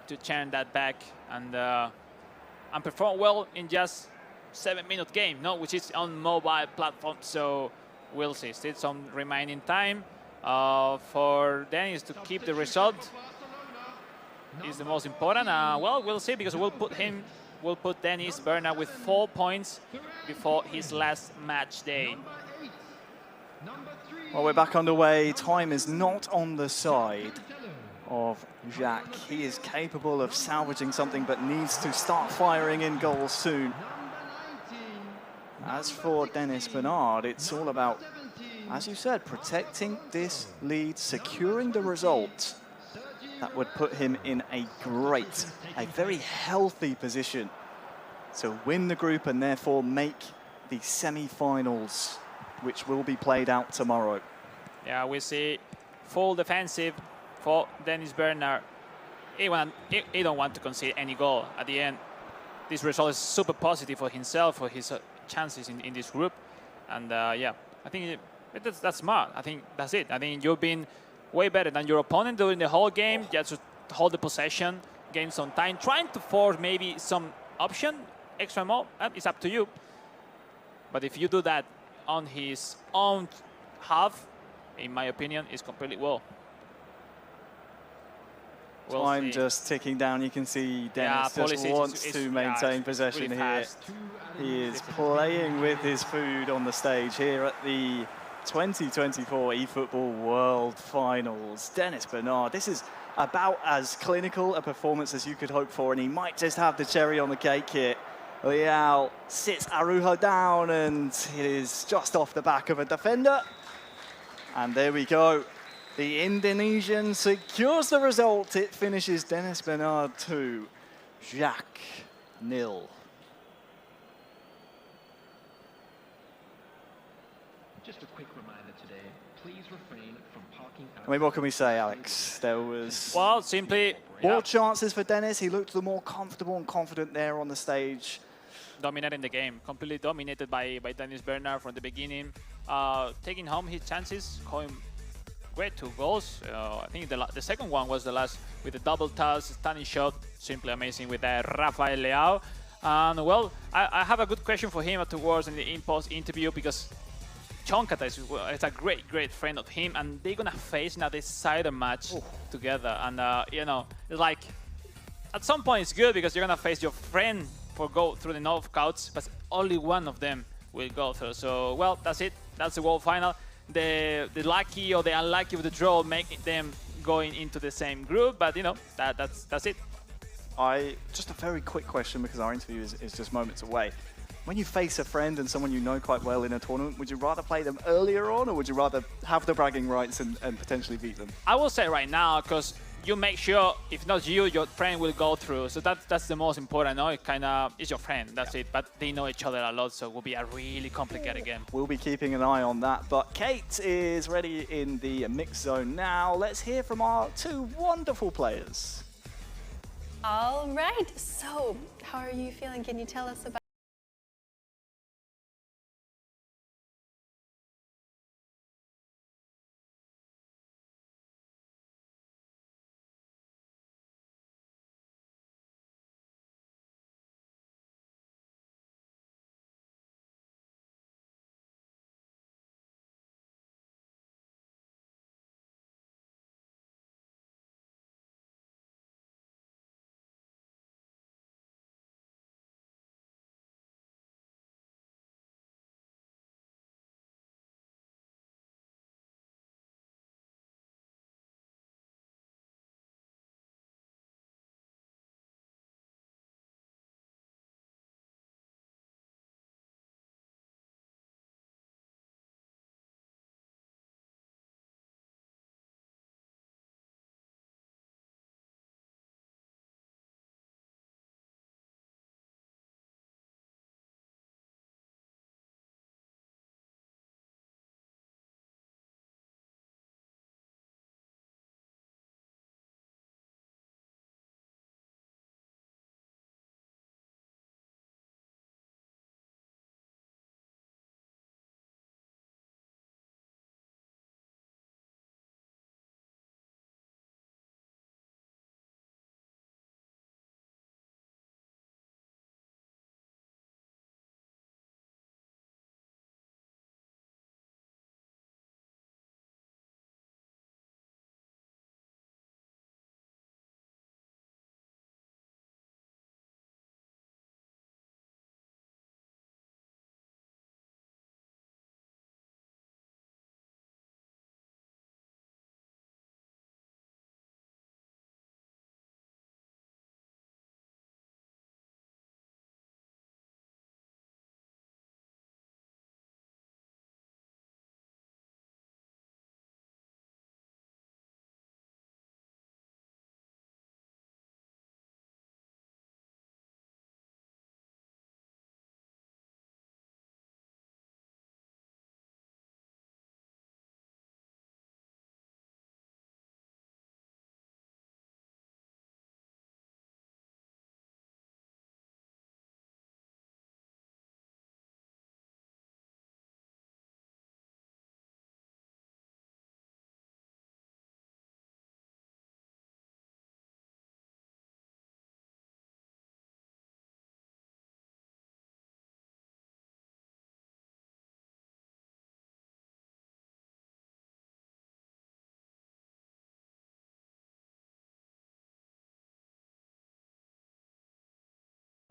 to turn that back and perform well in just 7-minute game, no, which is on mobile platform. So we'll see. Still some remaining time for Dennis to keep the result. Is the most important. Well, we'll see, because we'll put Dennis Bernard with 4 points before his last match day. Well, we're back underway. Time is not on the side of Jacques. He is capable of salvaging something, but needs to start firing in goals soon. As for Dennis Bernard, it's all about, as you said, protecting this lead, securing the result that would put him in a very healthy position to win the group and therefore make the semi-finals, which will be played out tomorrow. Yeah, we see full defensive for Dennis Bernard. He don't want to concede any goal at the end. This result is super positive for himself, for his chances in this group. And yeah, I think that's smart. I think that's it. I think you've been way better than your opponent during the whole game. Just to hold the possession, gain some time, trying to force maybe some option, extra more. It's up to you. But if you do that on his own half, in my opinion, it's completely well. Time just ticking down. You can see Dennis just wants to maintain possession here. He is playing with his food on the stage here at the 2024 eFootball World Finals. Dennis Bernard, this is about as clinical a performance as you could hope for, and he might just have the cherry on the cake here. Leao sits Arujo down, and it is just off the back of a defender. And there we go. The Indonesian secures the result. It finishes Dennis Bernard 2, Jacques 0. Just a quick reminder today, please refrain from parking. I mean, what can we say, Alex? There was simply more chances for Dennis. He looked the more comfortable and confident there on the stage. Dominating the game, completely dominated by Dennis Bernard from the beginning, taking home his chances, going great 2 goals. I think the second one was the last with the double toss, stunning shot, simply amazing with Rafael Leao. And well, I have a good question for him towards in the in-post interview, because Chonkata is a great friend of him, and they're gonna face now this decider match together. And you know, it's like at some point it's good because you're gonna face your friend for go through the knockouts, but only one of them will go through. So well, that's it. That's the world final. The lucky or the unlucky of the draw make them going into the same group, but you know, that's it. Just a very quick question, because our interview is just moments away. When you face a friend and someone you know quite well in a tournament, would you rather play them earlier on, or would you rather have the bragging rights and potentially beat them? I will say right now, because you make sure, if not you, your friend will go through. So that's the most important. No, it kind of is your friend. That's it. But they know each other a lot, so it will be a really complicated game. We'll be keeping an eye on that. But Kate is ready in the mix zone now. Let's hear from our 2 wonderful players. All right. So, how are you feeling? Can you tell us about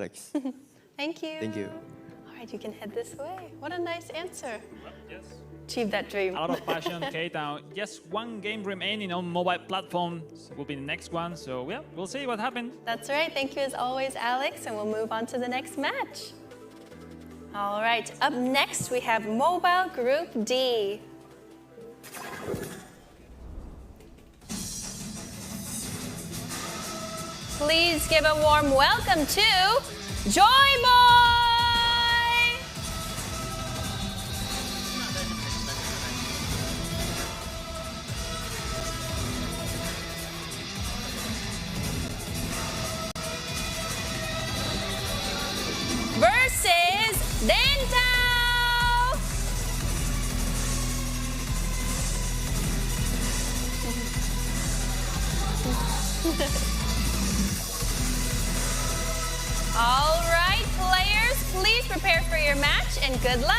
Alex. Thank you. Thank you. All right, you can head this way. What a nice answer. Yes. Achieve that dream. A lot of passion, Kate. Just one game remaining on mobile platforms will be the next one. So yeah, we'll see what happens. That's right. Thank you as always, Alex, and we'll move on to the next match. All right, up next we have Mobile Group D. Please give a warm welcome to Joy Boy! Versus Dentao! All right, players, please prepare for your match and good luck.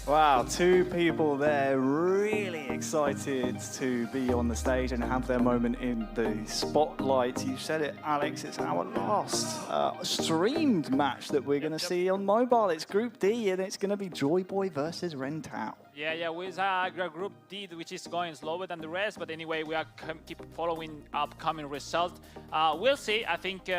Wow, two people there really excited to be on the stage and have their moment in the spotlight. You said it, Alex, it's our last streamed match that we're going to see on mobile. It's Group D and it's going to be Joy Boy versus Rentao. Yeah, with Group D, which is going slower than the rest, but anyway, we are keep following upcoming results. We'll see. I think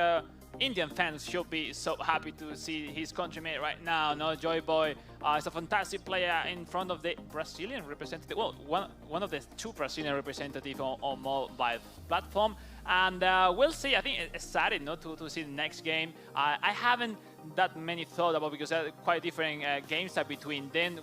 Indian fans should be so happy to see his countryman right now. No, Joy Boy is a fantastic player in front of the Brazilian representative. Well, one of the two Brazilian representatives on mobile platform. And we'll see. I think it's exciting to see the next game. I haven't that many thought about because there are quite different games are between them.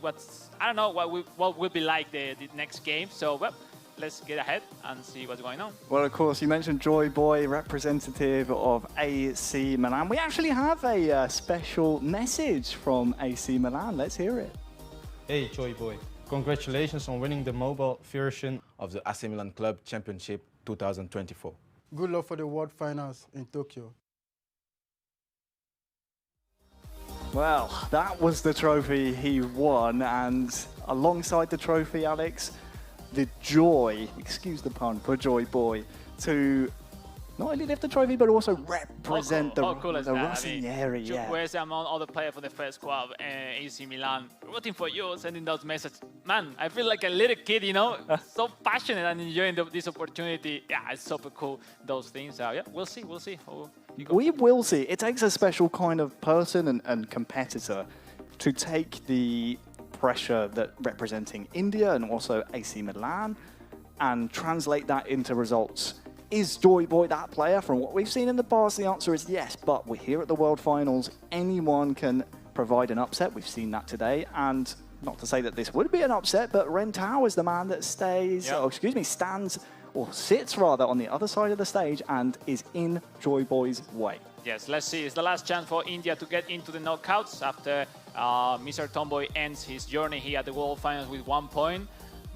I don't know what will be like the next game. So well, let's get ahead and see what's going on. Well, of course, you mentioned Joy Boy, representative of AC Milan. We actually have a special message from AC Milan. Let's hear it. Hey, Joy Boy. Congratulations on winning the mobile version of the AC Milan Club Championship 2024. Good luck for the World Finals in Tokyo. Well, that was the trophy he won, and alongside the trophy, Alex, the joy, excuse the pun, for Joy Boy to not only lift the trophy, but also represent the Rossinieri. Yeah. Where's among all the players for the first squad, AC Milan, rooting for you, sending those messages. Man, I feel like a little kid, you know, so passionate and enjoying this opportunity. Yeah, it's super cool, those things. Yeah, we'll see. We will see. It takes a special kind of person and competitor to take the pressure that representing India and also AC Milan and translate that into results. Is Joy Boy that player? From what we've seen in the past, the answer is yes, but we're here at the World Finals. Anyone can provide an upset. We've seen that today, and not to say that this would be an upset, but Rentao is the man that stands or sits rather on the other side of the stage and is in Joy Boy's way. Yes, let's see. It's the last chance for India to get into the knockouts after Mr. Tomboy ends his journey here at the World Finals with 1 point.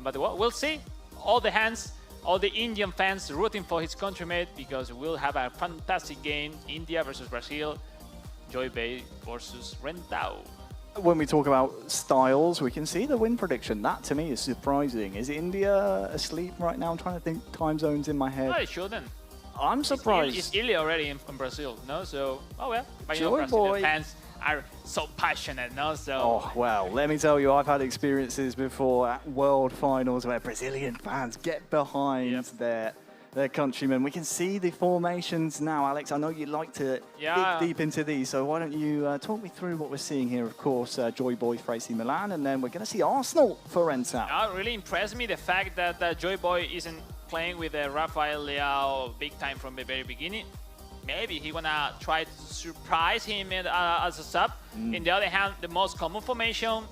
But we'll see. All the Indian fans rooting for his countrymen because we'll have a fantastic game. India versus Brazil, Joy Boy versus Rentao. When we talk about styles, we can see the win prediction. That, to me, is surprising. Is India asleep right now? I'm trying to think time zones in my head. No, it shouldn't. I'm surprised. It's early already in Brazil, no? So, oh well. But you know, Joy Boy fans are so passionate, no? So. Oh, well, let me tell you, I've had experiences before at World Finals where Brazilian fans get behind their countrymen. We can see the formations now. Alex, I know you like to dig deep into these, so why don't you talk me through what we're seeing here? Of course, Joy Boy for AC Milan, and then we're going to see Arsenal for Rentao. Really impressed me the fact that Joy Boy isn't playing with Rafael Leao big time from the very beginning. Maybe he wanna try to surprise him as a sub. On the other hand, the most common formation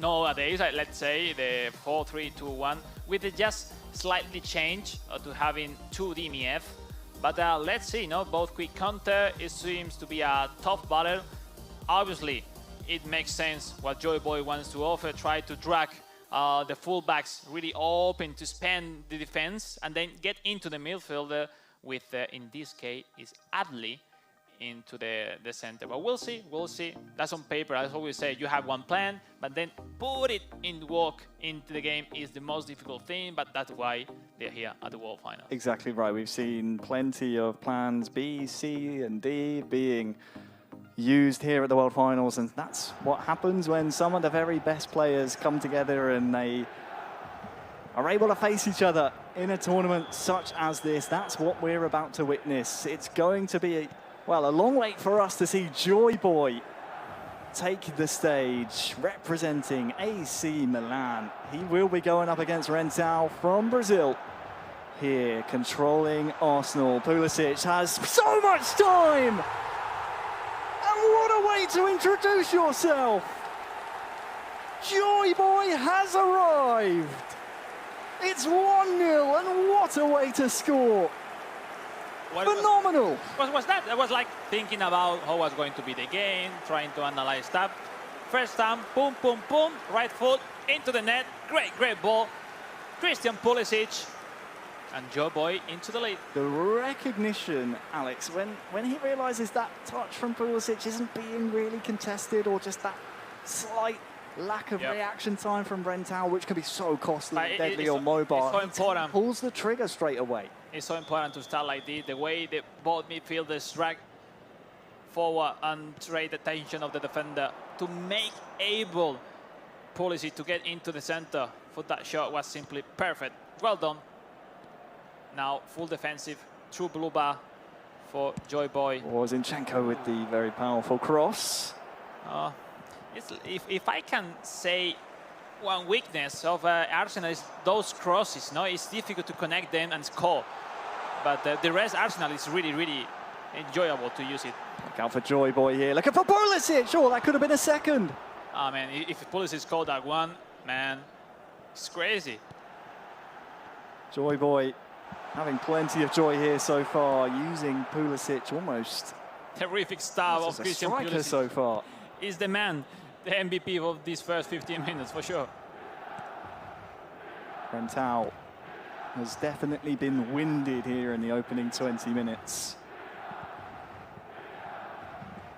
nowadays, let's say the 4-3-2-1, with the just slightly change to having 2 DMF. But let's see, both quick counter. It seems to be a tough battle. Obviously, it makes sense what Joy Boy wants to offer. Try to drag the fullbacks really open to span the defense and then get into the midfield with, in this case, is Adley into the center. But we'll see, we'll see. That's on paper. As I always say, you have one plan, but then put it in work into the game is the most difficult thing, but that's why they're here at the World Final. Exactly right. We've seen plenty of plans B, C, and D being used here at the World Finals, and that's what happens when some of the very best players come together and they are able to face each other in a tournament such as this. That's what we're about to witness. It's going to be, a long wait for us to see Joy Boy take the stage, representing AC Milan. He will be going up against Rentao from Brazil. Here, controlling Arsenal. Pulisic has so much time! And what a way to introduce yourself! Joy Boy has arrived! It's 1-0, and what a way to score! Phenomenal! What was that? I was like thinking about how was going to be the game, trying to analyze that. First time, boom, boom, boom, right foot into the net. Great ball. Christian Pulisic and Joy Boy into the lead. The recognition, Alex, when he realises that touch from Pulisic isn't being really contested, or just that slight lack of reaction time from Rentao, which can be so costly, deadly or mobile. It's so important. He pulls the trigger straight away. It's so important to start like this. The way the both midfielders drag forward and trade the attention of the defender to make able Pulisic to get into the center for that shot was simply perfect. Well done. Now full defensive, true blue bar for Joy Boy. Or Zinchenko with the very powerful cross. If I can say one weakness of Arsenal is those crosses. No, it's difficult to connect them and score. But the rest, Arsenal is really enjoyable to use it. Look out for Joy Boy here. Looking for Pulisic. Oh, that could have been a second. Oh man, if Pulisic scored that one, man, it's crazy. Joy Boy having plenty of joy here so far, using Pulisic almost. Terrific style of Christian Pulisic. So far. Is the man, the MVP of these first 15 minutes for sure. Rentao has definitely been winded here in the opening 20 minutes.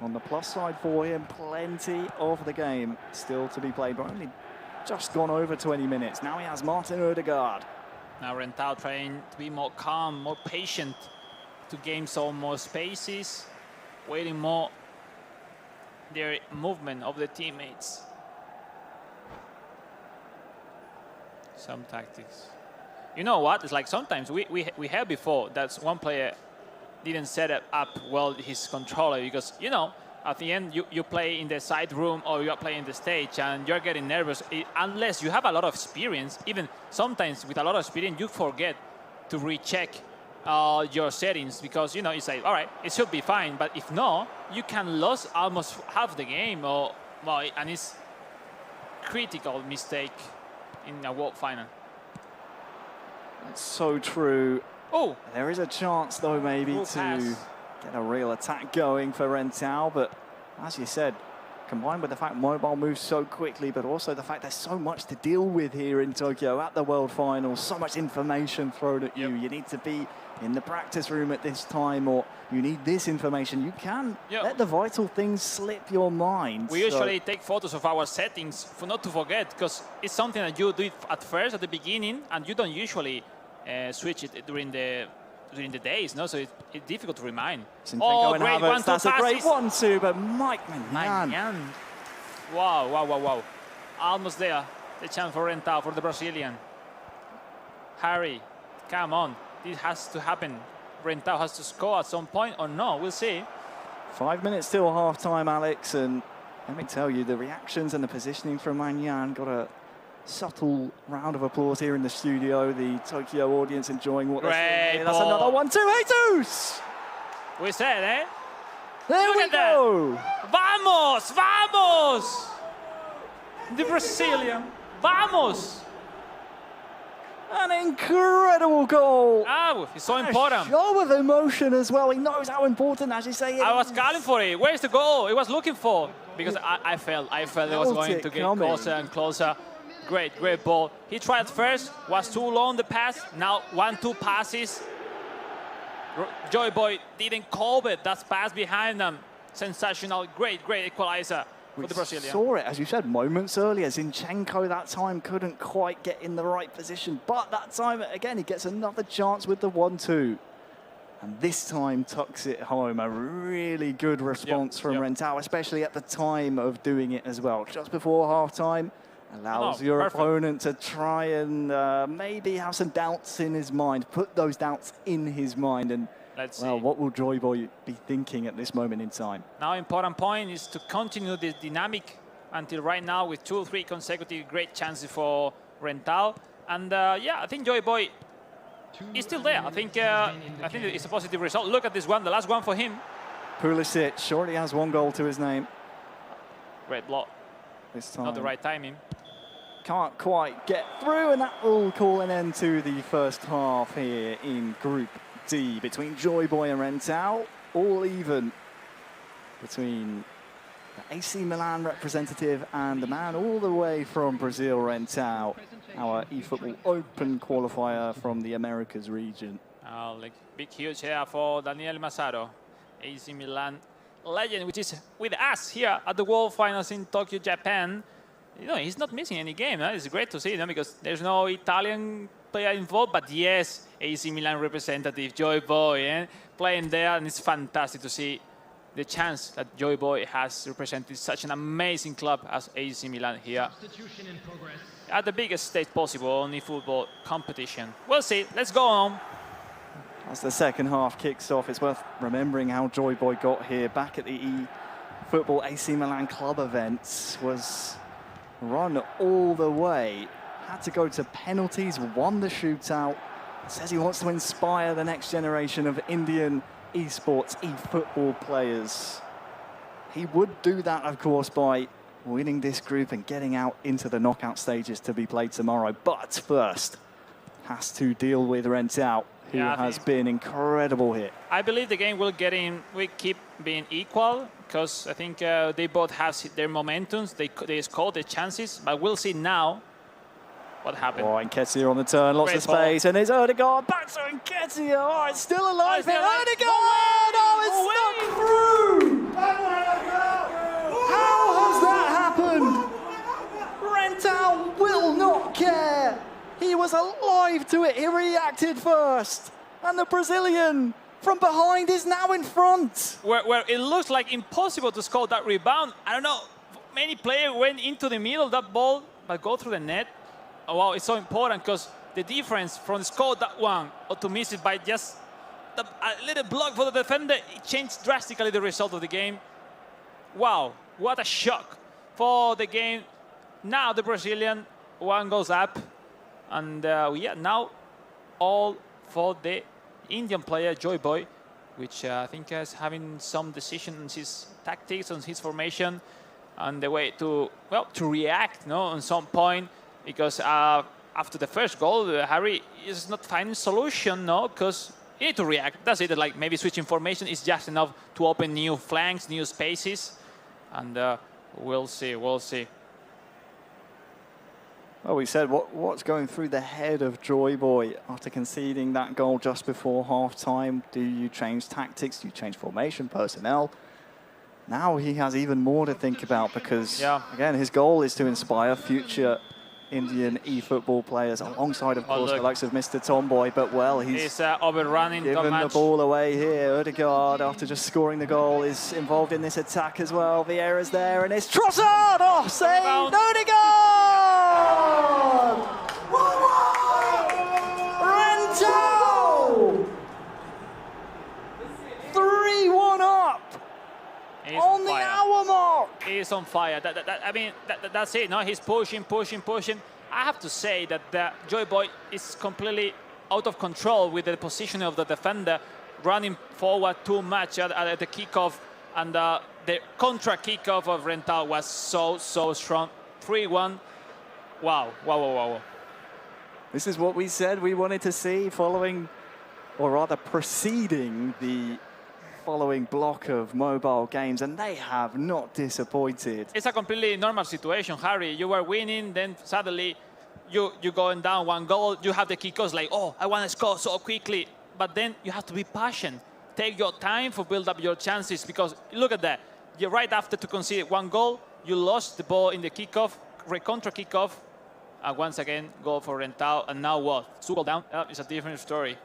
On the plus side for him, plenty of the game still to be played, but only just gone over 20 minutes. Now he has Martin Ødegaard. Now Rentao trying to be more calm, more patient, to gain some more spaces, waiting more their movement of the teammates. Some tactics. You know what? It's like sometimes we had before that one player didn't set it up well his controller, because you know at the end you play in the side room or you are playing the stage and you're getting nervous. Unless you have a lot of experience, even sometimes with a lot of experience you forget to recheck your settings, because you know you say, all right, it should be fine, but if not, you can lose almost half the game, and it's critical mistake in a World Final. That's so true. Oh, there is a chance though maybe to get a real attack going for Rentao, but as you said, combined with the fact mobile moves so quickly, but also the fact there's so much to deal with here in Tokyo at the World Finals, so much information thrown at you. You need to be in the practice room at this time, or you need this information. You can let the vital things slip your mind. We usually take photos of our settings for not to forget, because it's something that you do at first, at the beginning, and you don't usually switch it during the days, no? So it's difficult to remind. Oh, great one-two. That's a great 1-2, but Mike Maignan. Wow. Almost there. The chance for Rentao, for the Brazilian. Harry, come on. This has to happen. Rentao has to score at some point, or no? We'll see. 5 minutes till half-time, Alex, and let me tell you, the reactions and the positioning from Maignan got a subtle round of applause here in the studio. The Tokyo audience enjoying what they're seeing here. That's another 1-2, Jesus! We said, eh? There we go! Vamos! The Brazilian. Vamos! An incredible goal! It's so important. A show of emotion as well. He knows how important, as you say, it I was calling for it. Where's the goal? He was looking for. Because I felt it was going to get closer and closer. Great ball. He tried first, was too long the pass. Now 1-2 passes. Joy Boy didn't cover that pass behind them. Sensational, great equalizer for the Brazilian. Saw it, as you said, moments earlier. Zinchenko that time couldn't quite get in the right position, but that time, again, he gets another chance with the 1-2. And this time tucks it home. A really good response from Rentao, especially at the time of doing it as well. Just before half-time, allows your opponent to try and maybe have some doubts in his mind, put those doubts in his mind. And, well, what will Joy Boy be thinking at this moment in time? Now, important point is to continue this dynamic until right now with 2 or 3 consecutive great chances for Rentao. And, yeah, I think Joy Boy is still there. I think it's a positive result. Look at this one, the last one for him. Pulisic already has 1 goal to his name. Great block. This time. Not the right timing. Can't quite get through, and that will call an end to the first half here in Group D between Joy Boy and Rentao. All even between the AC Milan representative and the man all the way from Brazil, Rentao, our eFootball Open qualifier from the Americas region. Like big huge here for Daniel Massaro, AC Milan legend, which is with us here at the World Finals in Tokyo, Japan. You know, he's not missing any game. Huh? It's great to see, because there's no Italian player involved, but yes, AC Milan representative Joy Boy playing there, and it's fantastic to see the chance that Joy Boy has represented such an amazing club as AC Milan here at the biggest stage possible on the football competition. We'll see. Let's go on. As the second half kicks off, it's worth remembering how Joy Boy got here. Back at the eFootball AC Milan club events, was run all the way, had to go to penalties, won the shootout, says he wants to inspire the next generation of Indian esports, eFootball players. He would do that, of course, by winning this group and getting out into the knockout stages to be played tomorrow. But first, has to deal with Rentao, who has been incredible here. I believe the game will keep being equal, because I think they both have their momentums. They scored their chances, but we'll see now what happened. Oh, Nketiah on the turn, lots of space, and it's Odegaard back to Nketiah. Oh, it's still alive here. Odegaard! Oh, it's stuck through! How has that happened? Rentao will not care. He was alive to it. He reacted first. And the Brazilian from behind is now in front. Where it looks like impossible to score that rebound. I don't know, many players went into the middle of that ball, but go through the net. Oh, wow, it's so important, because the difference from score that one or to miss it by just a little block for the defender, it changed drastically the result of the game. Wow, what a shock for the game. Now the Brazilian one goes up. And yeah, now all for the Indian player, Joy Boy, which I think is having some decisions, his tactics, on his formation, and the way to, well, to react, no, on some point, because after the first goal, Harry is not finding solution, no, because you need to react. That's it, like maybe switching formation is just enough to open new flanks, new spaces, and we'll see. Well, we said what's going through the head of Joy Boy after conceding that goal just before half-time. Do you change tactics? Do you change formation, personnel? Now he has even more to think about, because, again, his goal is to inspire future Indian eFootball players, alongside, of course, the likes of Mr. Tomboy. But, well, he's overrunning given the ball away here. Odegaard, after just scoring the goal, is involved in this attack as well. Vieira's there, and it's Trossard! Oh, saved! Odegaard! Rentao! 3-1 up! On the hour mark! He's on fire. I mean, that's it. No, he's pushing. I have to say that Joy Boy is completely out of control with the positioning of the defender, running forward too much at the kickoff, and the contra kickoff of Rentao was so strong. 3-1. Wow. This is what we said we wanted to see following, or rather preceding, the following block of mobile games, and they have not disappointed. It's a completely normal situation, Harry. You were winning, then suddenly you're going down 1 goal. You have the kickoffs like, oh, I want to score so quickly. but then you have to be patient. Take your time for build up your chances, because look at that. You're right after to concede 1 goal, you lost the ball in the kickoff, contra kickoff, and once again, goal for Rentao, and now what? 2 goals down, it's a different story.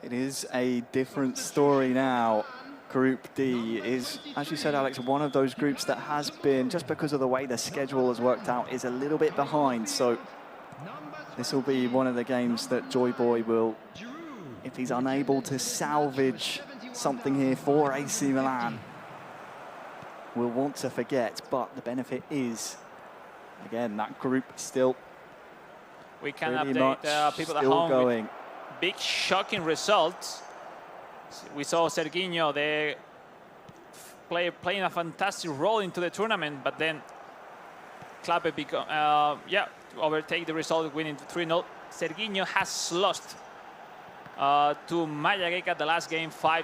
It is a different story now. Group D is, as you said, Alex, one of those groups that has been, just because of the way the schedule has worked out, is a little bit behind. So this will be one of the games that Joy Boy will, if he's unable to salvage something here for AC Milan, will want to forget. But the benefit is, again, that group still we can pretty update people at home going. With big shocking results. We saw Serginho there playing a fantastic role into the tournament, but then Klappe overtake the result, winning 3-0. Serginho has lost to Mayageca the last game 5-2.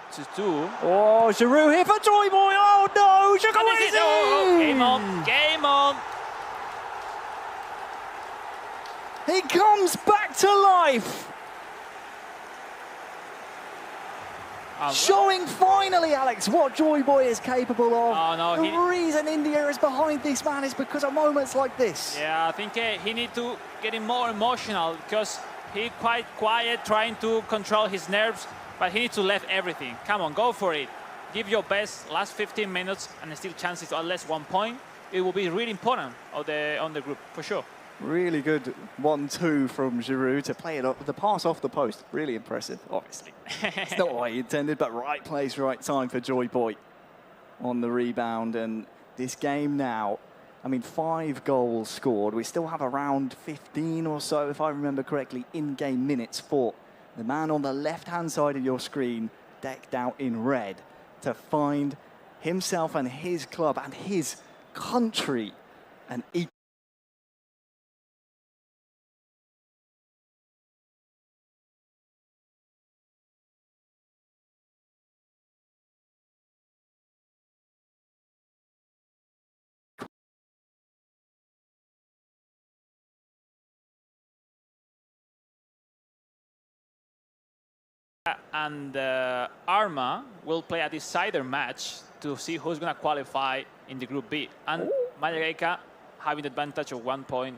Oh, Giroud here for Joy Boy. Oh no, Oh, game on, game on. He comes back to life. Showing finally, Alex, what Joy Boy is capable of. Oh, no, the reason India is behind this man is because of moments like this. Yeah, I think he needs to get more emotional, because he's quite quiet, trying to control his nerves, but he needs to let everything. Come on, go for it. Give your best last 15 minutes, and still chances to at least 1 point. It will be really important on the group, for sure. Really good 1-2 from Giroud to play it up, the pass off the post. Really impressive, obviously. It's not what he intended, but right place, right time for Joy Boy on the rebound. And this game now, I mean, 5 goals scored. We still have around 15 or so, if I remember correctly, in-game minutes for the man on the left-hand side of your screen, decked out in red, to find himself and his club and his country an equal. And Arma will play a decider match to see who's going to qualify in the Group B. And Mayageca having the advantage of 1 point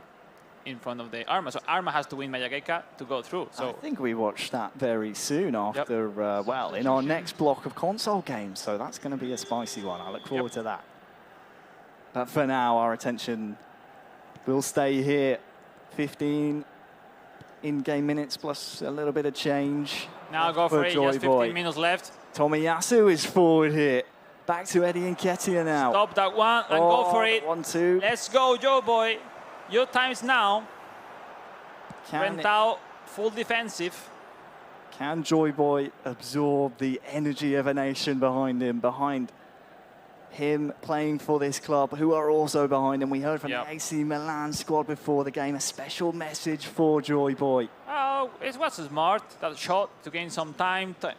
in front of the Arma. So Arma has to win Mayageca to go through. So I think we watch that very soon after, well, in our next block of console games. So that's going to be a spicy one. I look forward to that. But for now, our attention will stay here. 15 in-game minutes plus a little bit of change. Now go for it, just 15 minutes left. Tomiyasu is forward here. Back to Eddie Nketiah now. Stop that one and go for it. 1-2. Let's go, Joe Boy. Your time's now. Rentao, full defensive. Can Joy Boy absorb the energy of a nation behind him playing for this club, who are also behind him? We heard from the AC Milan squad before the game, a special message for Joy Boy. Oh, it was smart, that shot, to gain some time, to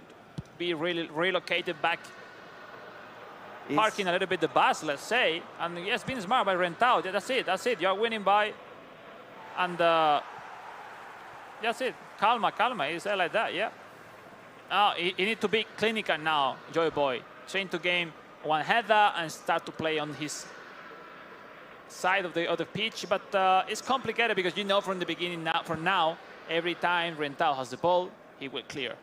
be really relocated back, parking a little bit the bus, let's say. And it's been smart by Rentao. That's it. You're winning by, and that's it. Calma. It's like that, yeah. He needs to be clinical now, Joy Boy. Train to game one header and start to play on his side of the pitch. But it's complicated because you know from the beginning, now, every time Rentao has the ball, he will clear.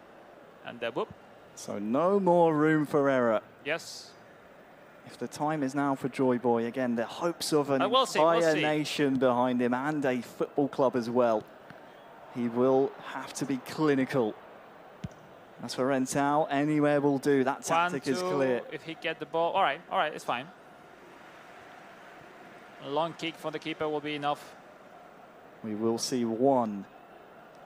And whoop. So no more room for error. Yes. If the time is now for Joy Boy, again, the hopes of an we'll entire nation behind him and a football club as well. He will have to be clinical. As for Rentao, anywhere will do. That tactic is clear. If he get the ball, all right, it's fine. A long kick for the keeper will be enough. We will see one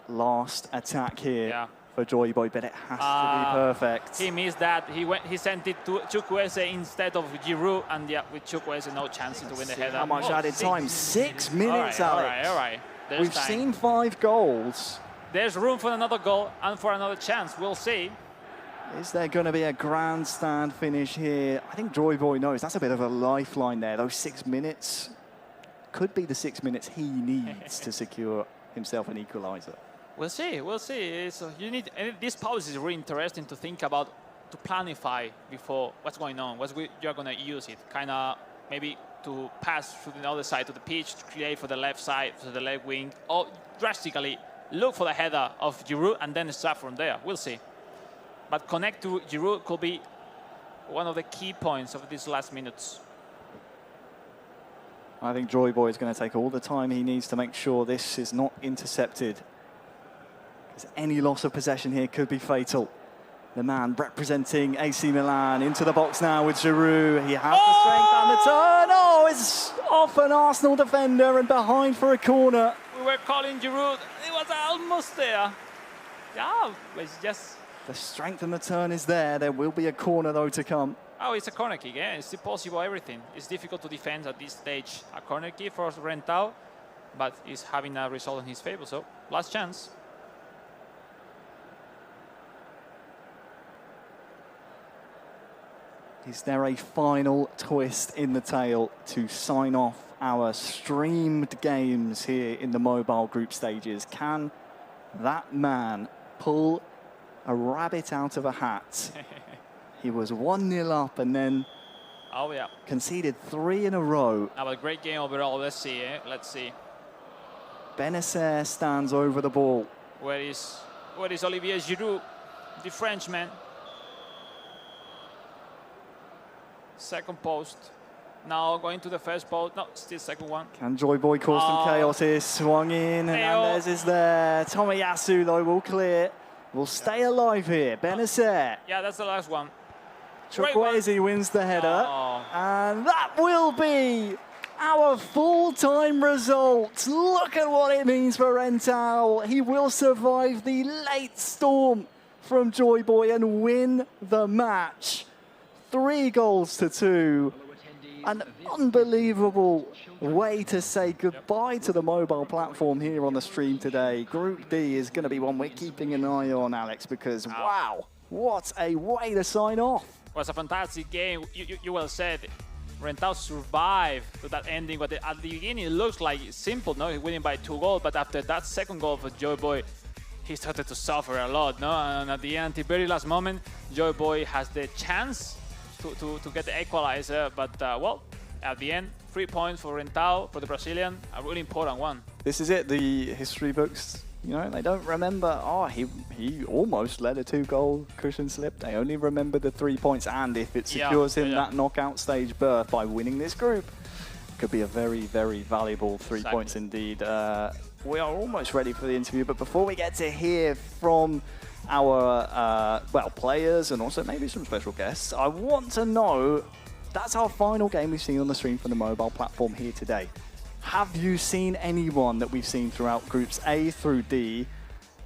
last attack here for Joy Boy, but it has to be perfect. He missed that. He sent it to Chukwueze instead of Giroud, and with Chukwueze no chance to win the header. How much added time? 6 minutes, Alex. All right. We've seen 5 goals. There's room for another goal and for another chance. We'll see. Is there going to be a grandstand finish here? I think Joy Boy knows that's a bit of a lifeline there. Those 6 minutes could be the 6 minutes he needs to secure himself an equaliser. We'll see. We'll see. You need this pause is really interesting to think about, to planify before what's going on. You're gonna use it, kind of maybe to pass through the other side of the pitch to create for the left side, for the left wing, or drastically look for the header of Giroud and then start from there. We'll see. But connect to Giroud could be one of the key points of these last minutes. I think Joy Boy is going to take all the time he needs to make sure this is not intercepted. Because any loss of possession here could be fatal. The man representing AC Milan into the box now with Giroud. He has the strength and the turn. Oh, it's off an Arsenal defender and behind for a corner. We were calling Giroud. It was almost there. Yeah, it's just... The strength and the turn is there. There will be a corner, though, to come. Oh, it's a corner kick, yeah. It's possible everything. It's difficult to defend at this stage. A corner kick for Rentao, but he's having a result in his favor, so last chance. Is there a final twist in the tail to sign off our streamed games here in the mobile group stages? Can that man pull a rabbit out of a hat? He was 1-0 up and then conceded 3 in a row. A great game overall. Let's see. Let's see. Benacer stands over the ball. Where is Olivier Giroud, the Frenchman? Second post. Now going to the first post. No, still second one. Can Joy Boy cause some chaos here? Swung in. Hernandez is there. Tomiyasu, though, will clear. Will stay alive here. Benacer. Yeah, that's the last one. Chukwueze wins the header. And that will be our full-time result. Look at what it means for Rentao. He will survive the late storm from Joy Boy and win the match. 3-2. An unbelievable way to say goodbye to the mobile platform here on the stream today. Group D is going to be one we're keeping an eye on, Alex, because wow, what a way to sign off. It was a fantastic game. You well said. Rentao survived to that ending, but at the beginning it looks like simple, no? He's winning by 2 goals, but after that second goal for Joy Boy, he started to suffer a lot, no? And at the end, the very last moment, Joy Boy has the chance to get the equalizer, but well, at the end, 3 points for Rentao, for the Brazilian, a really important one. This is it, the history books, you know, they don't remember, he almost led a 2-goal cushion slip. They only remember the 3 points, and if it secures him that knockout stage berth by winning this group, could be a very, very valuable 3 points indeed. We are almost ready for the interview, but before we get to hear from our players and also maybe some special guests, I want to know, that's our final game we've seen on the stream from the mobile platform here today. Have you seen anyone that we've seen throughout groups A through D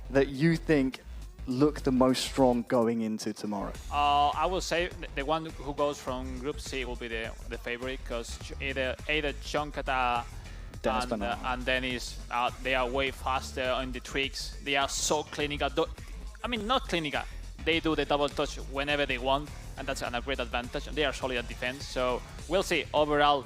that you think look the most strong going into tomorrow? I will say the one who goes from Group C will be the favorite, because either Chonkata and Dennis, they are way faster on the tricks. They are so clinical. I mean, not clinical. They do the double touch whenever they want, and that's a great advantage. And they are solid at defense. So we'll see. Overall,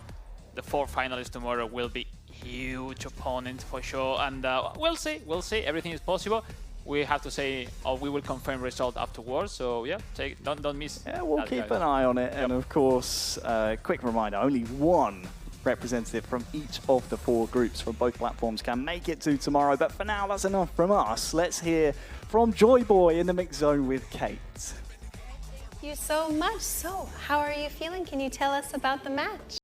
the 4 finalists tomorrow will be huge opponents for sure. And we'll see. We'll see. Everything is possible. We have to say, we will confirm result afterwards. So yeah, don't miss. Yeah, we'll keep an eye on it. And of course, quick reminder: only one representative from each of the 4 groups from both platforms can make it to tomorrow. But for now, that's enough from us. Let's hear from Joy Boy in the mix zone with Kate. Thank you so much. So, how are you feeling? Can you tell us about the match?